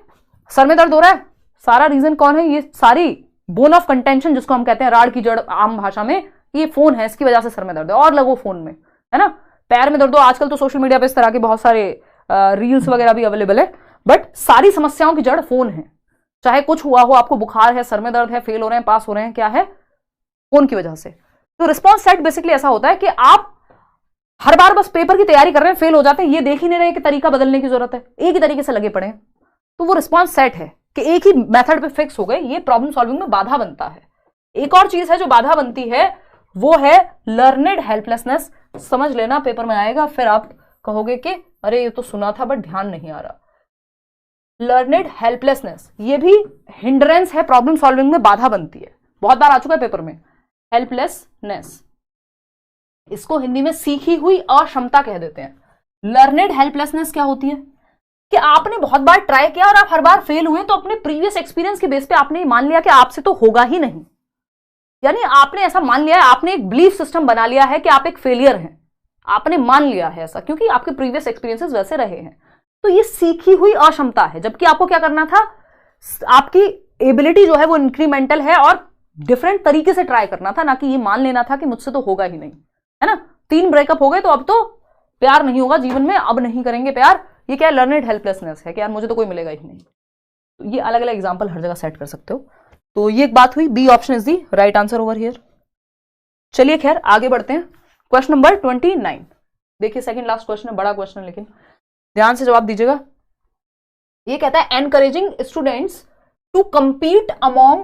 सर में दर्द हो रहा है, सारा रीजन कौन है, ये सारी बोन ऑफ कंटेंशन जिसको हम कहते हैं, राड़ की जड़ आम भाषा में, ये फोन है, इसकी वजह से सर में दर्द है, और लगो फोन में, है ना। पैर में दर्द हो, आजकल तो सोशल मीडिया पे इस तरह के बहुत सारे रील्स वगैरह भी अवेलेबल है, बट सारी समस्याओं की जड़ फोन है। चाहे कुछ हुआ हो, आपको बुखार है, सर में दर्द है, फेल हो रहे हैं, पास हो रहे हैं, क्या है, फोन की वजह से। तो रिस्पॉन्स सेट बेसिकली ऐसा होता है कि आप हर बार बस पेपर की तैयारी कर रहे हैं, फेल हो जाते हैं, ये देख ही नहीं रहे कि तरीका बदलने की जरूरत है, एक ही तरीके से लगे पड़े हैं, तो वो रिस्पॉन्स सेट है कि एक ही मेथड पे फिक्स हो गए, ये प्रॉब्लम सॉल्विंग में बाधा बनता है। एक और चीज है जो बाधा बनती है, वो है लर्नेड हेल्पलेसनेस। समझ लेना, पेपर में आएगा, फिर आप कहोगे कि अरे ये तो सुना था बट ध्यान नहीं आ रहा। लर्नेड हेल्पलेसनेस ये भी हिंड्रेंस है, प्रॉब्लम सॉल्विंग में बाधा बनती है, बहुत बार आ चुका है पेपर में। हेल्पलेसनेस, इसको हिंदी में सीखी हुई अक्षमता कह देते हैं। लर्नेड हेल्पलेसनेस क्या होती है कि आपने बहुत बार ट्राई किया और आप हर बार फेल हुए, तो अपने प्रीवियस एक्सपीरियंस के बेस पे आपने मान लिया कि आपसे तो होगा ही नहीं, यानी आपने ऐसा मान लिया है, आपने एक बिलीफ सिस्टम बना लिया है कि आप एक फेलियर हैं, आपने मान लिया है ऐसा, क्योंकि आपके प्रीवियस एक्सपीरियंसेस वैसे रहे हैं। तो ये सीखी हुई अक्षमता है, जबकि आपको क्या करना था, आपकी एबिलिटी जो है वो इंक्रीमेंटल है और डिफरेंट तरीके से ट्राई करना था, ना कि ये मान लेना था कि मुझसे तो होगा ही नहीं, है ना। 3 ब्रेकअप हो गए तो अब तो प्यार नहीं होगा जीवन में, अब नहीं करेंगे प्यार, ये क्या है, लर्नेड हेल्पलेसनेस है कि यार मुझे तो कोई मिलेगा ही नहीं। तो ये अलग अलग एग्जाम्पल हर जगह सेट कर सकते हो। तो ये एक बात हुई, B option is the right answer over here. चलिए खैर आगे बढ़ते हैं, क्वेश्चन नंबर 29। देखिए सेकंड लास्ट क्वेश्चन है, बड़ा क्वेश्चन है, लेकिन ध्यान से जवाब दीजिएगा। ये कहता है encouraging students to compete among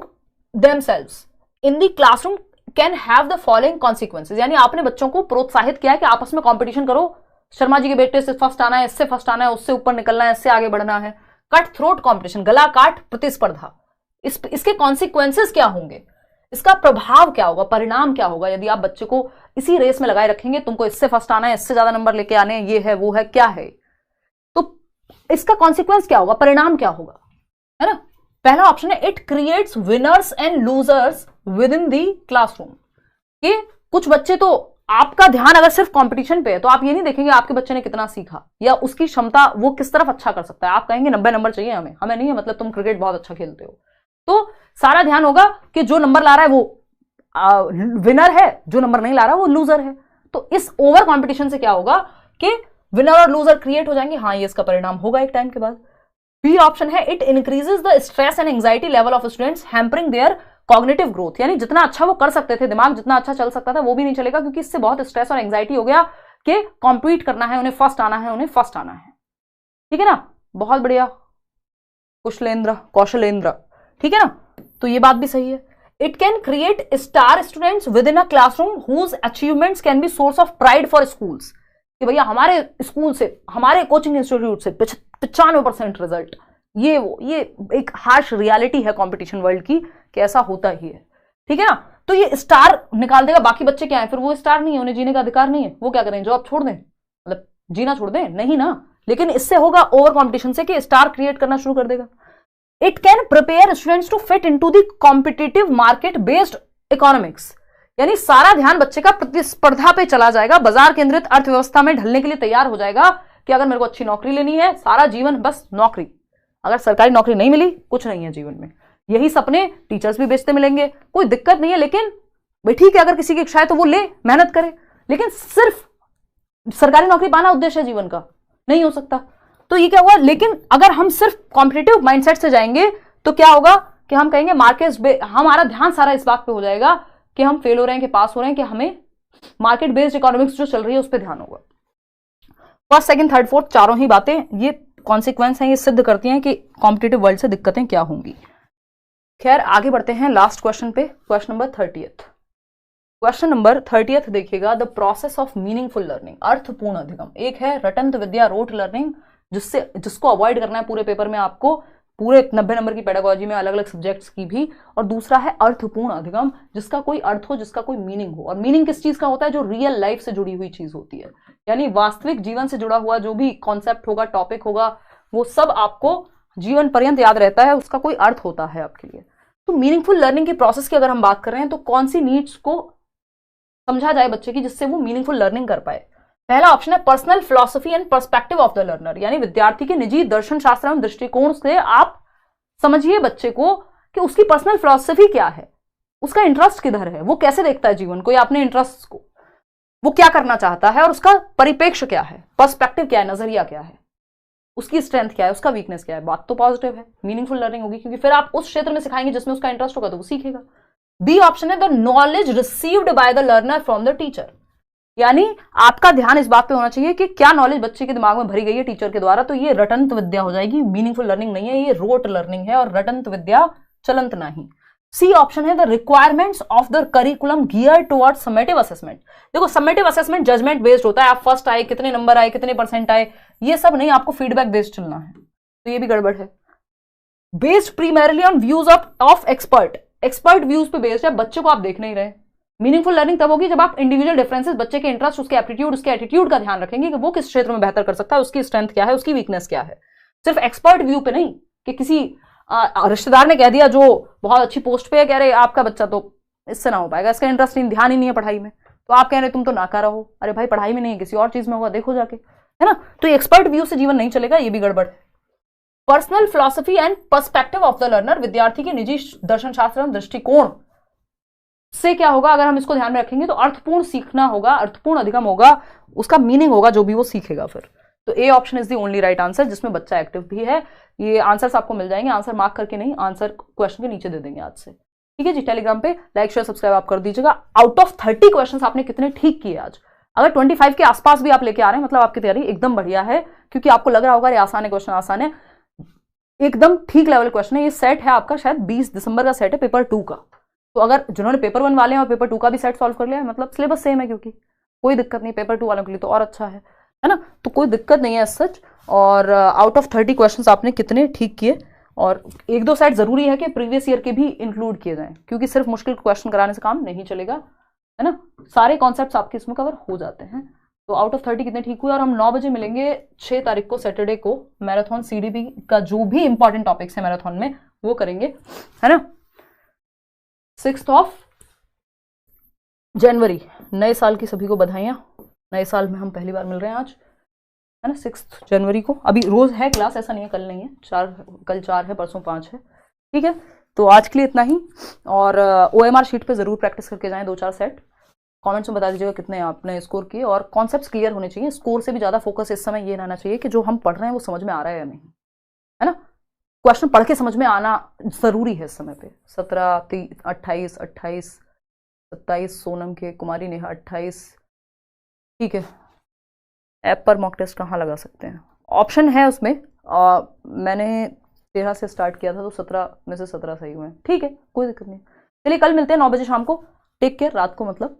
themselves in the classroom can have the following consequences। यानी आपने बच्चों को प्रोत्साहित किया है कि आपस में कंपटीशन करो, शर्मा जी के बेटे से फर्स्ट आना है, इससे फर्स्ट आना है, उससे ऊपर निकलना है, इससे आगे बढ़ना है। कट थ्रोट कंपटीशन, गला काट प्रतिस्पर्धा, इसके कॉन्सिक्वेंसेस क्या होंगे, इसका प्रभाव क्या होगा, परिणाम क्या होगा यदि आप बच्चे को इसी रेस में लगाए रखेंगे, तुमको इससे फर्स्ट आना है, इससे ज्यादा नंबर लेके आने हैं, ये है वो है, क्या है, तो इसका कॉन्सिक्वेंस क्या होगा, परिणाम क्या होगा, है ना। पहला ऑप्शन है it creates winners and losers with in the classroom. कि कुछ बच्चे तो, आपका ध्यान अगर सिर्फ कंपटीशन पे है तो आप ये नहीं देखेंगे आपके बच्चे ने कितना सीखा या उसकी क्षमता, वो किस तरफ अच्छा कर सकता है। आप कहेंगे 90 नंबर चाहिए हमें, हमें नहीं है, मतलब तुम क्रिकेट बहुत अच्छा खेलते हो, तो सारा ध्यान होगा कि जो नंबर ला रहा है वो विनर है, जो नंबर नहीं ला रहा वो लूजर है। तो इस ओवर कॉम्पिटिशन से क्या होगा कि विनर और लूजर क्रिएट हो जाएंगे। हाँ, ये इसका परिणाम होगा एक टाइम के बाद। बी ऑप्शन है it increases the stress and anxiety level of students hampering their cognitive growth. यानी जितना अच्छा वो कर सकते थे, दिमाग जितना अच्छा चल सकता था, वो भी नहीं चलेगा, क्योंकि इससे बहुत स्ट्रेस और एंजाइटी हो गया कि कॉम्पीट करना है, उन्हें फर्स्ट आना है, उन्हें फर्स्ट आना है। ठीक है ना, बहुत बढ़िया कौशलेंद्र, ठीक है ना। तो ये बात भी सही है। It can create star students within a classroom whose achievements can be source of pride for schools. कि भैया हमारे स्कूल से, हमारे कोचिंग इंस्टीट्यूट से 95% रिजल्ट, ये एक हार्श रियलिटी है कंपटीशन वर्ल्ड की कि ऐसा होता ही है। ठीक है ना, तो ये स्टार निकाल देगा। बाकी बच्चे क्या है, फिर वो स्टार नहीं है, उन्हें जीने का अधिकार नहीं है, वो क्या करें, जॉब छोड़ दें, मतलब जीना छोड़ दें, नहीं ना। लेकिन इससे होगा ओवर कंपटीशन से कि स्टार क्रिएट करना शुरू कर देगा। It can prepare students to fit into the competitive market based economics. यानी सारा ध्यान बच्चे का प्रतिस्पर्धा पे चला जाएगा, बाजार केंद्रित अर्थव्यवस्था में ढलने के लिए तैयार हो जाएगा कि अगर मेरे को अच्छी नौकरी लेनी है, सारा जीवन बस नौकरी, अगर सरकारी नौकरी नहीं मिली कुछ नहीं है जीवन में, यही सपने टीचर्स भी बेचते मिलेंगे, कोई दिक्कत नहीं है। लेकिन भाई ठीक है, अगर किसी की इच्छा है तो वो ले, मेहनत करे, लेकिन सिर्फ सरकारी नौकरी पाना उद्देश्य है जीवन का, नहीं हो सकता। तो ये क्या हुआ, लेकिन अगर हम सिर्फ कॉम्पिटिटिव माइंडसेट से जाएंगे तो क्या होगा कि हम कहेंगे मार्केट, हमारा ध्यान सारा इस बात पे हो जाएगा कि हम फेल हो रहे हैं कि पास हो रहे हैं, कि हमें मार्केट बेस्ड इकोनॉमिक्स जो चल रही है उस पर ध्यान होगा। फर्स्ट, सेकंड, थर्ड, फोर्थ चारों ही बातें ये कॉन्सिक्वेंस हैं, ये सिद्ध करती हैं कि कॉम्पिटिटिव वर्ल्ड से दिक्कतें क्या होंगी। खैर आगे बढ़ते हैं लास्ट क्वेश्चन पे, क्वेश्चन नंबर 30। क्वेश्चन नंबर 30 देखिएगा, the process of meaningful learning, अर्थपूर्ण अधिगम। एक है रटंत विद्या, रोट लर्निंग, जिसको अवॉइड करना है पूरे पेपर में आपको, पूरे 90 नंबर की पेडागोजी में अलग अलग सब्जेक्ट्स की भी। और दूसरा है अर्थपूर्ण अधिगम, जिसका कोई अर्थ हो, जिसका कोई मीनिंग हो। और मीनिंग किस चीज का होता है, जो रियल लाइफ से जुड़ी हुई चीज होती है, यानी वास्तविक जीवन से जुड़ा हुआ जो भी कॉन्सेप्ट होगा, टॉपिक होगा, वो सब आपको जीवन पर्यंत याद रहता है, उसका कोई अर्थ होता है आपके लिए। तो मीनिंगफुल लर्निंग की प्रोसेस की अगर हम बात कर रहे हैं तो कौन सी नीड्स को समझा जाए बच्चे की, जिससे वो मीनिंगफुल लर्निंग कर पाए। पहला ऑप्शन है personal philosophy and perspective of the learner, यानी विद्यार्थी के निजी दर्शन शास्त्र एवं दृष्टिकोण से आप समझिए बच्चे को कि उसकी पर्सनल फिलॉसफी क्या है, उसका इंटरेस्ट किधर है, वो कैसे देखता है जीवन को या अपने इंटरेस्ट को, वो क्या करना चाहता है और उसका परिप्रेक्ष्य क्या है, पर्सपेक्टिव क्या है, नजरिया क्या है, उसकी स्ट्रेंथ क्या है, उसका वीकनेस क्या है। बात तो पॉजिटिव है, मीनिंगफुल लर्निंग होगी, क्योंकि फिर आप उस क्षेत्र में सिखाएंगे जिसमें उसका इंटरेस्ट होगा तो वो सीखेगा। बी ऑप्शन है the knowledge received by the learner from the teacher, यानी आपका ध्यान इस बात पे होना चाहिए कि क्या नॉलेज बच्चे के दिमाग में भरी गई है टीचर के द्वारा, तो ये रटंत विद्या हो जाएगी, मीनिंगफुल लर्निंग नहीं है, ये रोट लर्निंग है। और रटंत विद्या चलंत नहीं, सी ऑप्शन है the requirements of the curriculum gear towards summative assessment. देखो समेटिव असेसमेंट जजमेंट बेस्ड होता है, आप फर्स्ट आए, कितने नंबर आए, कितने परसेंट आए, ये सब नहीं, आपको फीडबैक बेस्ड चलना है, तो ये भी गड़बड़ है। Based primarily on views of expert, expert views पे बेस्ड है, बच्चे को आप देख नहीं रहे। मीनिंगफुल लर्निंग तब होगी जब आप इंडिविजुअल डिफरेंसेस, बच्चे के इंटरेस्ट, उसके एप्टीट्यूड, उसके एटीट्यूड का ध्यान रखेंगे कि वो किस क्षेत्र में बेहतर कर सकता है, उसकी स्ट्रेंथ क्या है, उसकी वीकनेस क्या है। सिर्फ एक्सपर्ट व्यू पे नहीं कि किसी रिश्तेदार ने कह दिया जो बहुत अच्छी पोस्ट पे है, कह रहे आपका बच्चा तो इससे ना हो पाएगा, इसका इंटरेस्ट नहीं, ध्यान ही नहीं है पढ़ाई में, तो आप कह रहे तुम तो नाकारा हो। अरे भाई पढ़ाई में नहीं है, किसी और चीज में होगा, देखो जाके, है ना। तो एक्सपर्ट व्यू से जीवन नहीं चलेगा, ये भी गड़बड़। Personal philosophy and perspective of the learner, विद्यार्थी के निजी दर्शन शास्त्र एवं दृष्टिकोण से क्या होगा, अगर हम इसको ध्यान में रखेंगे तो अर्थपूर्ण सीखना होगा, अर्थपूर्ण अधिगम होगा, उसका मीनिंग होगा जो भी वो सीखेगा फिर। तो A option is the only right answer, जिसमें बच्चा एक्टिव भी है। ये आंसर्स आपको मिल जाएंगे, आंसर मार्क करके नहीं, आंसर क्वेश्चन के नीचे दे देंगे आज से, ठीक है जी। टेलीग्राम पे लाइक शेयर सब्सक्राइब आप कर दीजिएगा। आउट ऑफ 30 क्वेश्चन आपने कितने ठीक किए आज? अगर 25 के आसपास भी आप लेके आ रहे हैं, मतलब आपकी तैयारी एकदम बढ़िया है, क्योंकि आपको लग रहा होगा ये आसान है, क्वेश्चन आसान है, एकदम ठीक लेवल क्वेश्चन है। ये सेट है आपका, शायद 20 दिसंबर का सेट है पेपर 2 का। तो अगर जिन्होंने पेपर 1 वाले हैं और पेपर 2 का भी सेट सॉल्व कर लिया है, मतलब सिलेबस सेम है, क्योंकि कोई दिक्कत नहीं, पेपर 2 वालों के लिए तो और अच्छा है ना। तो कोई दिक्कत नहीं है सच। और आउट ऑफ 30 क्वेश्चंस आपने कितने ठीक किए, और 1-2 सेट जरूरी है कि प्रीवियस ईयर के भी इंक्लूड किए जाएं, क्योंकि सिर्फ मुश्किल क्वेश्चन कराने से काम नहीं चलेगा, है ना। सारे कॉन्सेप्ट्स आपके इसमें कवर हो जाते हैं। तो आउट ऑफ 30 कितने ठीक हुए, और हम 9 बजे मिलेंगे 6 तारीख को सैटरडे को, मैराथन CDP का जो भी इंपॉर्टेंट टॉपिक्स है मैराथन में वो करेंगे, है ना। 6 जनवरी, नए साल की सभी को बधाइयां। नए साल में हम पहली बार मिल रहे हैं आज, है ना, 6 जनवरी को। अभी रोज है क्लास, ऐसा नहीं है कल नहीं है, कल 4 है, परसों 5 है, ठीक है। तो आज के लिए इतना ही, और OMR शीट पे जरूर प्रैक्टिस करके जाएं 2-4 सेट। कमेंट्स में बता दीजिएगा कितने आपने स्कोर किए, और कॉन्सेप्ट्स क्लियर होने चाहिए। स्कोर से भी ज्यादा फोकस इस समय ये रहना चाहिए कि जो हम पढ़ रहे हैं वो समझ में आ रहा है या नहीं, है ना। क्वेश्चन पढ़ के समझ में आना जरूरी है इस समय पे। 17, 28, 27 सोनम के, कुमारी नेहा 28, ठीक है। ऐप पर मॉक टेस्ट कहाँ लगा सकते हैं, ऑप्शन है उसमें। मैंने 13 से स्टार्ट किया था, तो 17 में से 17 सही हुए हैं, ठीक है, कोई दिक्कत नहीं। चलिए कल मिलते हैं 9 बजे शाम को, टेक केयर, रात को मतलब।